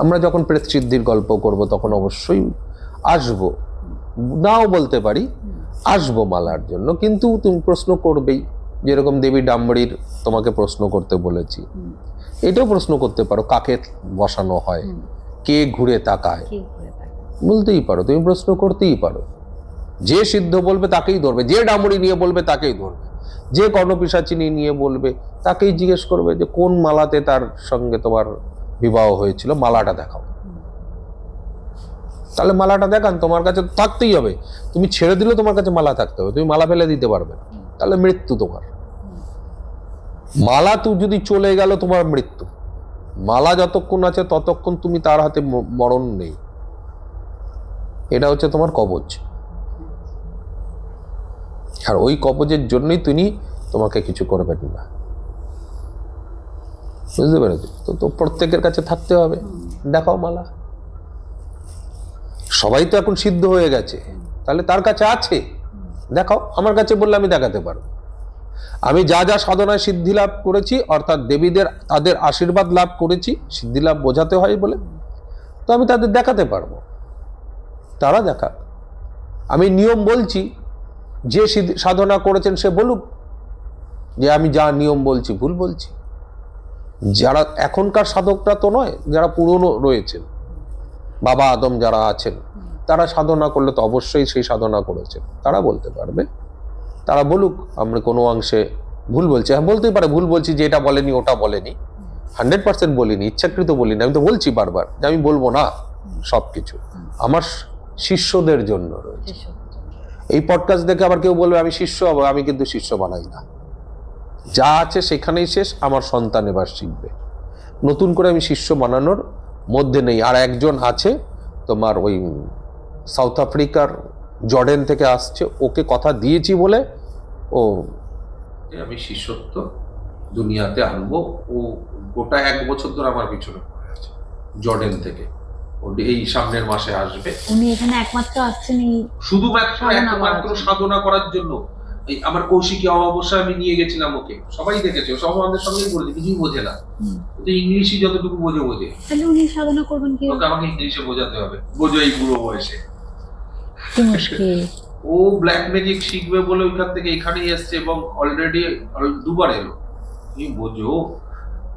আমরা যখন প্রেত সিদ্ধির গল্প করব তখন অবশ্যই আসবো, নাও বলতে পারি, আসবো মালার জন্য। কিন্তু তুমি প্রশ্ন করবেই, যেরকম দেবী ডাম্বরীর তোমাকে প্রশ্ন করতে বলেছি, এটাও প্রশ্ন করতে পারো, কাকে বসানো হয়, কে ঘুরে তাকায়, বলতেই পারো, তুমি প্রশ্ন করতেই পারো। যে সিদ্ধ বলবে তাকেই ধরবে, যে ডামরি নিয়ে বলবে তাকেই ধরবে, যে কর্ণপিশাচিনী নিয়ে বলবে তাকেই জিজ্ঞেস করবে যে কোন মালাতে তার সঙ্গে তোমার বিবাহ হয়েছিল, মালাটা দেখাও। তাহলে মালাটা দেখান, তোমার কাছে থাকতেই হবে। তুমি ছেড়ে দিলে তোমার কাছে মালা থাকতে হবে, তুমি মালা ফেলে দিতে পারবে না, তাহলে মৃত্যু তোমার। মালা তুই যদি চলে গেল তোমার মৃত্যু। মালা যতক্ষণ আছে ততক্ষণ তুমি তার হাতে মরণ নেই। এটা হচ্ছে তোমার কবচ, আর ওই কবচের জন্যই তিনি তোমাকে কিছু করবেন না। বুঝতে পেরেছি তো? প্রত্যেকের কাছে থাকতে হবে। দেখাও মালা। সবাই তো এখন সিদ্ধ হয়ে গেছে, তাহলে তার কাছে আছে, দেখাও। আমার কাছে বললে আমি দেখাতে পারবো। আমি যা যা সাধনায় সিদ্ধি লাভ করেছি, অর্থাৎ দেবীদের তাদের আশীর্বাদ লাভ করেছি, সিদ্ধি লাভ বোঝাতে হয় বলে, তো আমি তাদের দেখাতে পারবো, তারা দেখা। আমি নিয়ম বলছি, যে সাধনা করেছেন সে বলুক যে আমি যা নিয়ম বলছি ভুল বলছি। যারা এখনকার সাধকরা তো নয়, যারা পুরনো রয়েছেন, বাবা আদম যারা আছেন, তারা সাধনা করলে তো অবশ্যই সেই সাধনা করেছেন, তারা বলতে পারবে। তারা বলুক আমরা কোনো অংশে ভুল বলছি। হ্যাঁ, বলতেই পারে ভুল বলছি, যে এটা বলেনি ওটা বলেনি, 100% বলিনি, ইচ্ছাকৃত বলিনি। আমি তো বলছি বারবার যে আমি বলবো না সবকিছু, আমার শিষ্যদের জন্য রয়েছে। এই পডকাস্ট দেখে আবার কেউ বলবে আমি শিষ্য হবো, আমি কিন্তু শিষ্য বানাই না। যা আছে সেখানেই শেষ, আমার সন্তান এবার শিখবে। নতুন করে আমি শিষ্য বানানোর মধ্যে নেই। আর একজন আছে তোমার ওই সাউথ আফ্রিকার জর্ডেন থেকে আসছে, ওকে কথা দিয়েছি বলে ও আমি শিষ্যত্ব দুনিয়াতে আনবো। ও গোটা 1 বছর ধরে আমার পিছনে পড়ে আছে, জর্ডেন থেকে। ও এই সামনের মাসে আসবে। উনি এখানে একমাত্র আসছেন এই একমাত্র সাধনা করার জন্য। এই আমার কৌশিকী অমাবস্যা আমি নিয়ে গেছিলাম ওকে, সবাই দেখেছে, সব আমাদের সঙ্গেই বলেছে, কিছুই বোঝে না, ইংলিশই যতটুকু বোঝে। তাহলে উনি সাধনা করবেন কি? ওকে আমাকে ইংলিশে বোঝাতে হবে, বোঝো এই বুড়ো বয়সে। কি মুশকিল। ও ব্ল্যাক ম্যাজিক শিখবে বলে ওইখান থেকে এখানেই এসছে, এবং অলরেডি 2 বার এলো। তুমি বোঝো,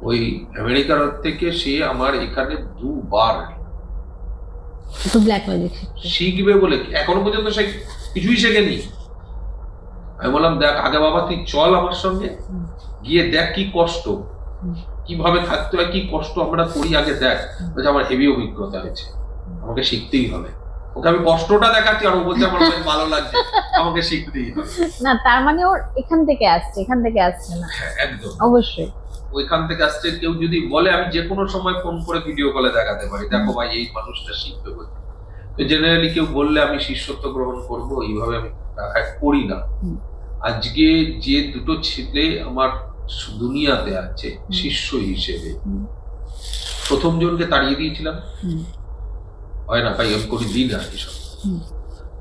ওই আমেরিকার থেকে সে আমার এখানে 2 বার তো ব্ল্যাক ম্যাজিক শিখবে বলে এখনো পর্যন্ত সে কিছুই শেখেনি। আমি বললাম দেখ আগে বাবা তুই চল আমার সঙ্গে, গিয়ে দেখ কি কষ্ট, কিভাবে থাকতে হয়, কি কষ্ট আমরা করি, আগে দেখ। বলছে আমার হেভি অভিজ্ঞতা হয়েছে, আমাকে শিখতেই হবে। ওকে আমি কষ্টটা দেখাচ্ছি, আর ও বলছে আমার ভালো লাগছে, আমাকে শিখতেই হবে। না, তার মানে ওর এখান থেকে আসছে, এখান থেকে আসছে না। একদম অবশ্যই ওইখান থেকে আসছে। কেউ যদি বলে আমি যে কোনো সময় ফোন করে ভিডিও কলে দেখাতে পারি, দেখো ভাই এই মানুষটা শিখবে বলছে। তো জেনারেলি কেউ বললে আমি শিষ্যত্ব গ্রহণ করবো, এইভাবে আমি করি না। আজকে যে দুটো ছেলে আমার দুনিয়াতে আছে শিষ্য হিসেবে, প্রথম জনকে তাড়িয়ে দিয়েছিলাম, হয় না ভাই, আমি করে দিই না এসব।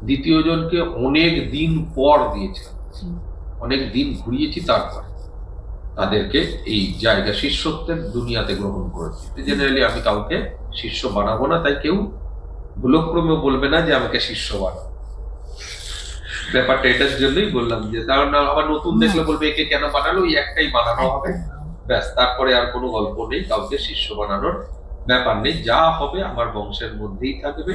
দ্বিতীয় জনকে অনেক দিন পর দিয়েছিলাম, অনেক দিন ঘুরিয়েছি, তারপর তাদেরকে এই জায়গা শিষ্যত্বের দুনিয়াতে গ্রহণ করেছি। জেনারেলি আমি কাউকে শিষ্য বানাবো না, তাই কেউ ভুলক্রমে বলবে না যে আমাকে শিষ্য বানাবো। ব্যাপারটা এটার জন্যই বললাম যে কারণ আবার নতুন দেখলে বলবে একে কেন বানালো, ওই একটাই বানানো হবে, ব্যাস, তারপরে আর কোনো গল্প নেই, কাউকে শিষ্য বানানোর ব্যাপার নেই। যা হবে আমার বংশের মধ্যেই থাকবে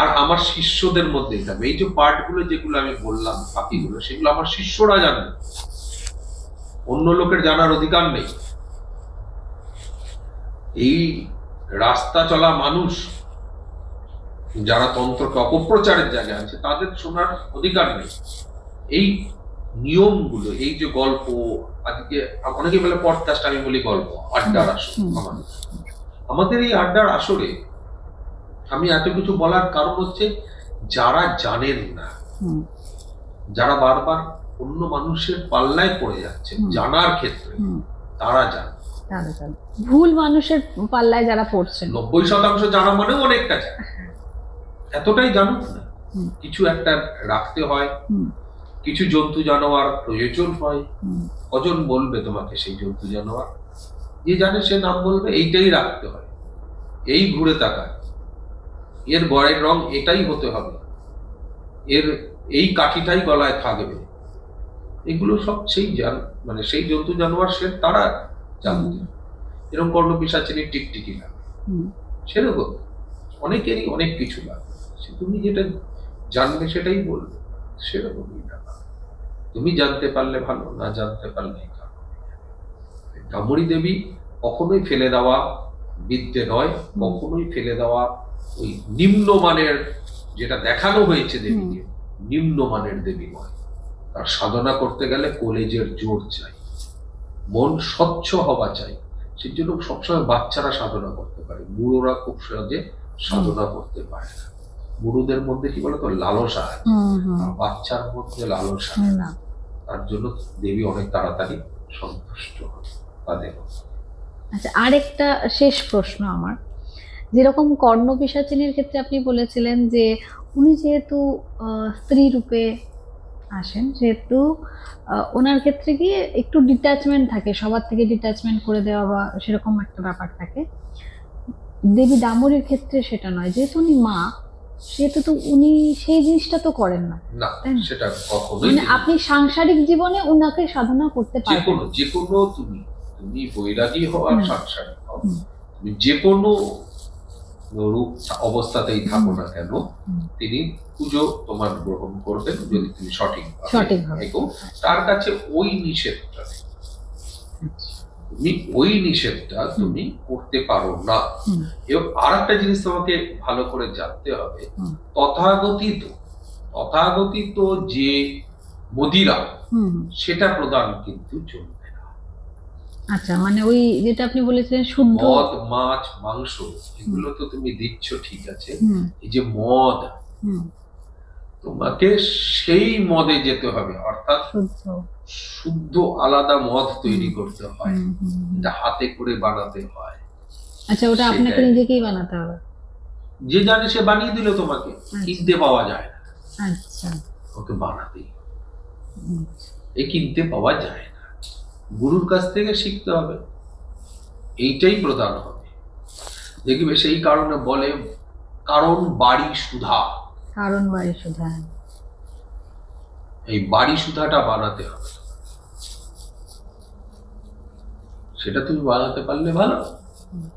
আর আমার শিষ্যদের মধ্যেই থাকবে। এই যে পার্টগুলো যেগুলো আমি বললাম বাকিগুলো, সেগুলো আমার শিষ্যরা জানবে, অন্য লোকের জানার অধিকার নেই। এই রাস্তা চলা মানুষ যারা তন্ত্রকে অপপ্রচারের জায়গায় আছে তাদের শোনার অধিকার নেই। এই নিয়মগুলো, এই যে গল্প, আজকে অনেকে বলে পডকাস্ট, আমি বলি গল্প, আড্ডার আসর। আমাদের এই আড্ডার আসরে আমি এত কিছু বলার কারণ হচ্ছে যারা জানেন না, যারা বারবার অন্য মানুষের পাল্লায় পড়ে যাচ্ছে জানার ক্ষেত্রে, তারা জানে। ভুল মানুষের পাল্লায় যারা পড়ছেন 90% জানা মানেও অনেকটা জানে, এতটাই জানুক না। কিছু একটা রাখতে হয়, কিছু জন্তু জানোয়ার প্রয়োজন হয়। কজন বলবে তোমাকে সেই জন্তু জানোয়ার? যে জানে সে নাম বলবে, এইটাই রাখতে হয়, এই ঘুরে তাকায়, এর গড়ের রং এটাই হতে হবে, এর এই কাঠিটাই গলায় থাকবে, এগুলো সব সেই মানে সেই জন্তু জানোয়ার সে তারা জানতে। এরকম কর্ণপিশাচিনী টিকটিকি লাগে, সেরকম অনেকেরই অনেক কিছু লাগে, তুমি যেটা জানবে সেটাই বলবে, সেরকমই ব্যাপার। তুমি জানতে পারলে ভালো, না জানতে পারলে ডামুরি দেবী কখনোই ফেলে দেওয়া বিদ্যে নয়, কখনোই ফেলে দেওয়া ওই নিম্নমানের যেটা দেখানো হয়েছে দেবীকে, নিম্নমানের দেবী নয়। তার সাধনা করতে গেলে কলেজের জোর চাই, মন স্বচ্ছ হওয়া চাই। সেই জন্য সবসময় বাচ্চারা সাধনা করতে পারে, বুড়োরা খুব সহজে সাধনা করতে পারে না। বুড়োদের মধ্যে কি বলতো লালসা আছে, আর বাচ্চার মধ্যে লালসা না। তার জন্য দেবী অনেক তাড়াতাড়ি সন্তুষ্ট হয় তাদের। আচ্ছা, আরেকটা শেষ প্রশ্ন আমার, যেরকম কর্ণপিশাচিনীর ক্ষেত্রে আপনি বলেছিলেন যে উনি যেহেতু স্ত্রী রূপে আসেন, সেহেতু ওনার ক্ষেত্রে গিয়ে একটু ডিট্যাচমেন্ট থাকে, সবার থেকে ডিট্যাচমেন্ট করে দেওয়া বা সেরকম একটা ব্যাপার থাকে। দেবী ডামুরির ক্ষেত্রে সেটা নয়, যেহেতু উনি মা, সেহেতু তো উনি সেই জিনিসটা তো করেন না, সেটা কখনোই মানে আপনি সাংসারিক জীবনে উনাকে সাধনা করতে পারবেন। যে কোনো তুমি বৈরাগী হও আর সাংসারিক হও, তুমি যে কোনো রূপ অবস্থাতেই থাকো না কেন, তিনি পুজো তোমার গ্রহণ করবেন যদি তুমি সঠিকভাবে। তার কাছে ওই নিষেধটা নেই, তুমি ওই নিষেধটা তুমি করতে পারো না। এবং আর একটা জিনিস তোমাকে ভালো করে জানতে হবে, তথাগতিত যে মদিরা সেটা প্রদান কিন্তু চলবে না। আচ্ছা, মানে ওই যেটা আপনি বলেছিলেন শুদ্ধ মদ, মাছ, মাংস এগুলো তো তুমি দিচ্ছ, ঠিক আছে, এই যে মদ, তোমাকে সেই মদে যেতে হবে, অর্থাৎ শুদ্ধ আলাদা মদ তৈরি করতে হয়, এটা হাতে করে বানাতে হয়। আচ্ছা, ওটা আপনাকে নিজেকেই বানাতে হবে? যে জানে সে বানিয়ে দিল, তোমাকে কিনতে পাওয়া যায় না। আচ্ছা, ওকে বানাতেই এই কিনতে পাওয়া যায় না, গুরুর কাছ থেকে শিখতে হবে, এইটাই প্রধান হবে। দেখবে সেই কারণে বলে কারণ বাড়ি সুধা, এই বাড়ি সুধাটা বানাতে হবে, সেটা তুমি বানাতে পারলে ভালো।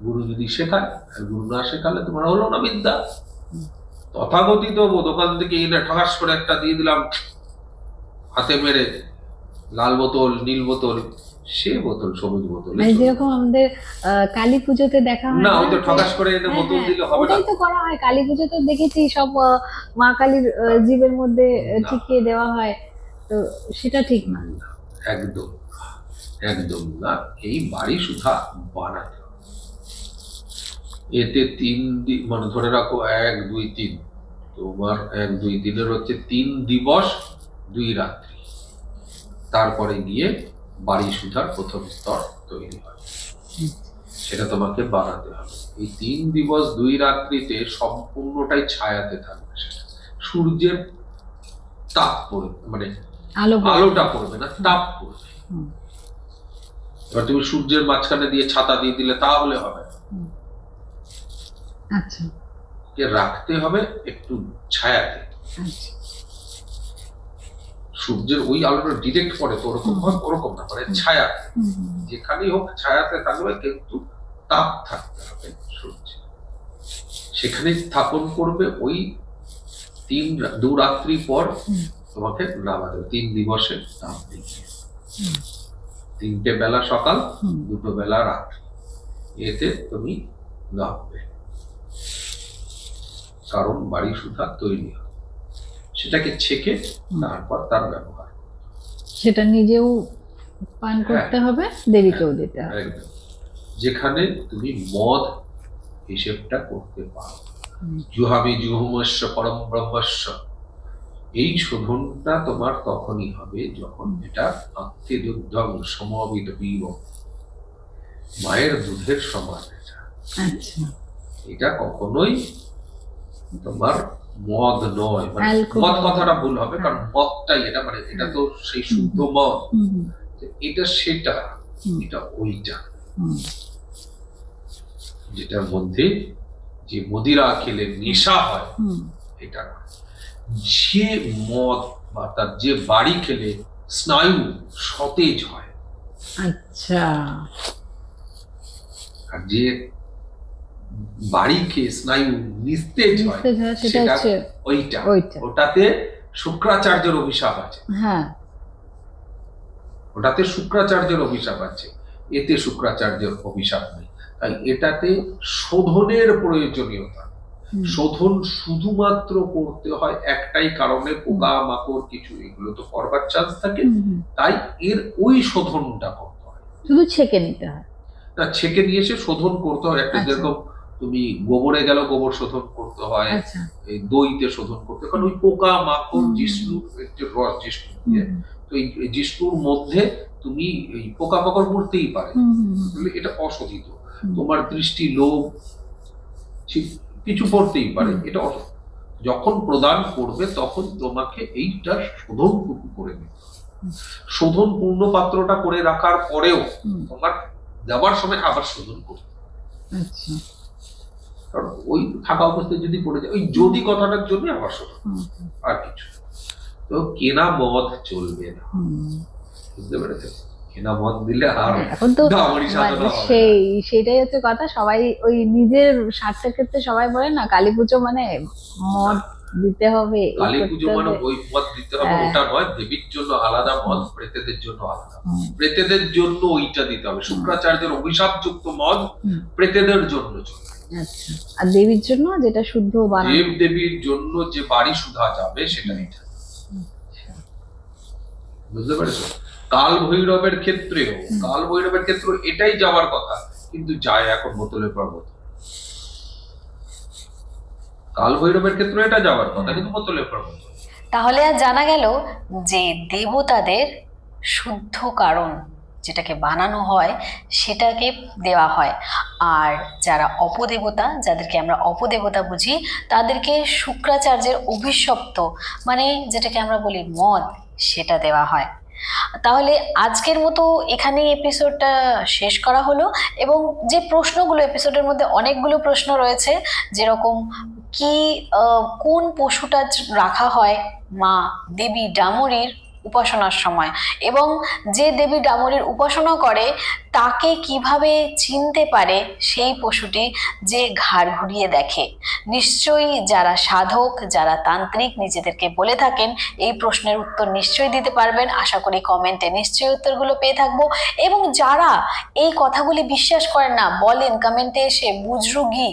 গুরু যদি শেখায়, আর গুরু না শেখালে তোমার হলো না বিদ্যা। তথাগতিত দোকান থেকে এনে ঠাস করে একটা দিয়ে দিলাম হাতে মেরে, লাল বোতল, নীল বোতল, সে বোতল, সবুজ বোতল, যেরকম আমাদের কালী পুজোতে দেখা হয় না, ওই তো ঠাস করে এনে বোতল দিলে হবে না, ওটাই তো করা হয়। কালী পুজোতে দেখেছি সব মা কালীর জীবের মধ্যে ঠিকিয়ে দেওয়া হয়, তো সেটা ঠিক না। একদম একদম না, এই বাড়ি সুধা বানাতে হবে। এতে 3 দিন, মানে ধরে রাখো 1, 2, 3, তোমার 1, 2, 3 হচ্ছে 3 দিবস 2 রাত্রি। তারপরে গিয়ে বাড়ি সুধার প্রথম স্তর তৈরি হয়। সেটা তোমাকে বানাতে হবে। এই 3 দিবস 2 রাত্রিতে সম্পূর্ণটাই ছায়াতে থাকবে। সেটা সূর্যের তাপ পড়বে, মানে আলোটা পড়বে না, তাপ পড়বে। এবার তুমি সূর্যের মাঝখানে দিয়ে ছাতা দিয়ে দিলে তাহলে হবে না। আচ্ছা, রাখতে হবে একটু ছায়াতে। সূর্যের ওই আলোটা ডিরেক্ট পড়ে তো ওরকম হয়, ওরকম না, মানে ছায়া, যেখানেই হোক ছায়াতে থাকবে, কিন্তু তাপ থাকতে হবে সূর্য। সেখানে স্থাপন করবে। ওই 2 রাত্রি পর তোমাকে নামাতে হবে। 3 দিবসে তাপ দেখিয়ে 3টে বেলা সকাল, 2টো বেলা রাত্রি, এতে তুমি নামবে। কারণ বাড়ি সুধা তৈরি হয়। সেটাকে ছেঁকে তারপর তার ব্যবহার, সেটা নিজেও পান করতে হবে, দেবীকেও দিতে হবে। একদম। যেখানে তুমি মদ হিসেবটা করতে পারো, জুহামি জুহুমস্য পরম ব্রহ্মস্য, এই শোধনটা তোমার তখনই হবে যখন এটা আত্মীয়ুদ্ধং সমবিত পিব, মায়ের দুধের সমান। আচ্ছা, এটা কখনোই তোমার মদ নয়, মানে মদ কথাটা ভুল হবে, কারণ মদটাই এটা, মানে এটা তো সেই শুদ্ধ মদ, এটা সেটা, এটা ওইটা, যেটার মধ্যে যে মদিরা খেলে নেশা হয়, এটা যে মদ বা তার যে বাড়ি খেলে স্নায়ু সতেজ হয়। আচ্ছা, আর যে বাড়ি খেয়ে স্নায়ু নিস্তেজ হয়, সেটা ওইটা, ওটাতে শুক্রাচার্যের অভিশাপ আছে। হ্যাঁ, ওটাতে শুক্রাচার্যের অভিশাপ আছে, এতে শুক্রাচার্যের অভিশাপ নেই। তাই এটাতে শোধনের প্রয়োজনীয়তা। শোধন শুধুমাত্র করতে হয় একটাই কারণে, পোকা মাকড় কিছু এগুলো তো করবার চান্স থাকে, তাই এর ওই শোধনটা করতে হয়। শুধু ছেঁকে নিতে হয় না, ছেঁকে নিয়ে এসে শোধন করতে হয়। একটা যেরকম তুমি গোবরে গেল, গোবর শোধন করতে হয়, এই দইতে শোধন করতে হয়, কারণ ওই পোকা মাকড় জিষ্ণুর যে রস, জিষ্ণু দিয়ে, তো এই জিষ্ণুর মধ্যে তুমি এই পোকা মাকড় পড়তেই পারে, এটা অশোধিত। তোমার দৃষ্টি, লোভ কিছু পড়তেই পারে, এটা যখন প্রদান করবে তখন তোমাকে এইটা শোধন করে নিতে হবে। শোধন পূর্ণ পাত্রটা করে রাখার পরেও তোমার দেওয়ার সময় আবার শোধন করতে হবে। কারণ ওই থাকা অবস্থায় যদি পড়ে যায়, ওই যদি কথাটার জন্য আবার শোধন, আর কিছু। তো কেনা মদ চলবে না, বুঝতে পেরেছে? কেনা মদ দিলে আর এখন তো সেটাই হচ্ছে কথা। সবাই ওই নিজের স্বার্থের ক্ষেত্রে সবাই বলে না, কালী পুজো মানে মদ দিতে হবে, কালী পুজো মানে ওই মদ দিতে হবে, ওটা নয়। দেবীর জন্য আলাদা মদ, প্রেতেদের জন্য আলাদা। প্রেতেদের জন্য ওইটা দিতে হবে। শুক্রাচার্যের অভিশাপ যুক্ত মদ প্রেতেদের জন্য চলবে। আচ্ছা, আর দেবীর জন্য যেটা শুদ্ধ বানানো, দেব দেবীর জন্য যে বাড়ি সুধা যাবে সেটা এটা, বুঝতে পেরেছো? কাল ভৈরবের ক্ষেত্রেও, কাল ভৈরবের ক্ষেত্রে এটাই যাওয়ার কথা, কিন্তু যায় এখন বোতলে পর্বত। কাল ভৈরবের ক্ষেত্রে এটা যাওয়ার কথা, কিন্তু বোতলে পর্বত। তাহলে আর জানা গেল যে দেবতাদের শুদ্ধ কারণ যেটাকে বানানো হয় সেটাকে দেওয়া হয়, আর যারা অপদেবতা, যাদেরকে আমরা অপদেবতা বুঝি, তাদেরকে শুক্রাচার্যের অভিশপ্ত, মানে যেটাকে আমরা বলি মদ, সেটা দেওয়া হয়। তাহলে আজকের মতো এখানে এপিসোডটা শেষ করা হলো। এবং যে প্রশ্নগুলো, এপিসোডের মধ্যে অনেকগুলো প্রশ্ন রয়েছে, যেরকম কি কোন পশুটা রাখা হয় মা দেবী ডামরির উপাসনার সময়, এবং যে দেবী ডামরির উপাসনা করে তাকে কিভাবে চিনতে পারে সেই পশুটি যে ঘাড় ঘুরিয়ে দেখে। নিশ্চয়ই যারা সাধক, যারা তান্ত্রিক নিজেদেরকে বলে থাকেন, এই প্রশ্নের উত্তর নিশ্চয়ই দিতে পারবেন। আশা করি কমেন্টে নিশ্চয়ই উত্তরগুলো পেয়ে থাকবো। এবং যারা এই কথাগুলি বিশ্বাস করেন না, বলেন কমেন্টে এসে বুজরুগি,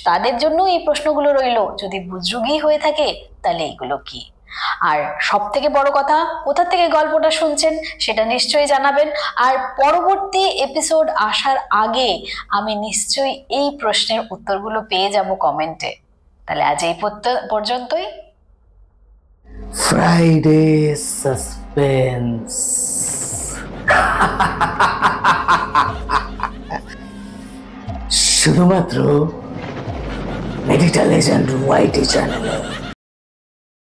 তাদের জন্য এই প্রশ্নগুলো রইল। যদি বুজরুগি হয়ে থাকে তাহলে এইগুলো কি? আর সব থেকে বড় কথা, কোথা থেকে গল্পটা শুনছেন সেটা নিশ্চয়ই জানাবেন। আর পরবর্তী এপিসোড আসার আগে আমি নিশ্চয়ই এই প্রশ্নের উত্তরগুলো পেয়ে যাব কমেন্টে। তাহলে আজ এই পর্যন্তই। Friday suspense. শুধুমাত্র মেডিটা লেজেন্ড ওয়াইটি চ্যানেলে।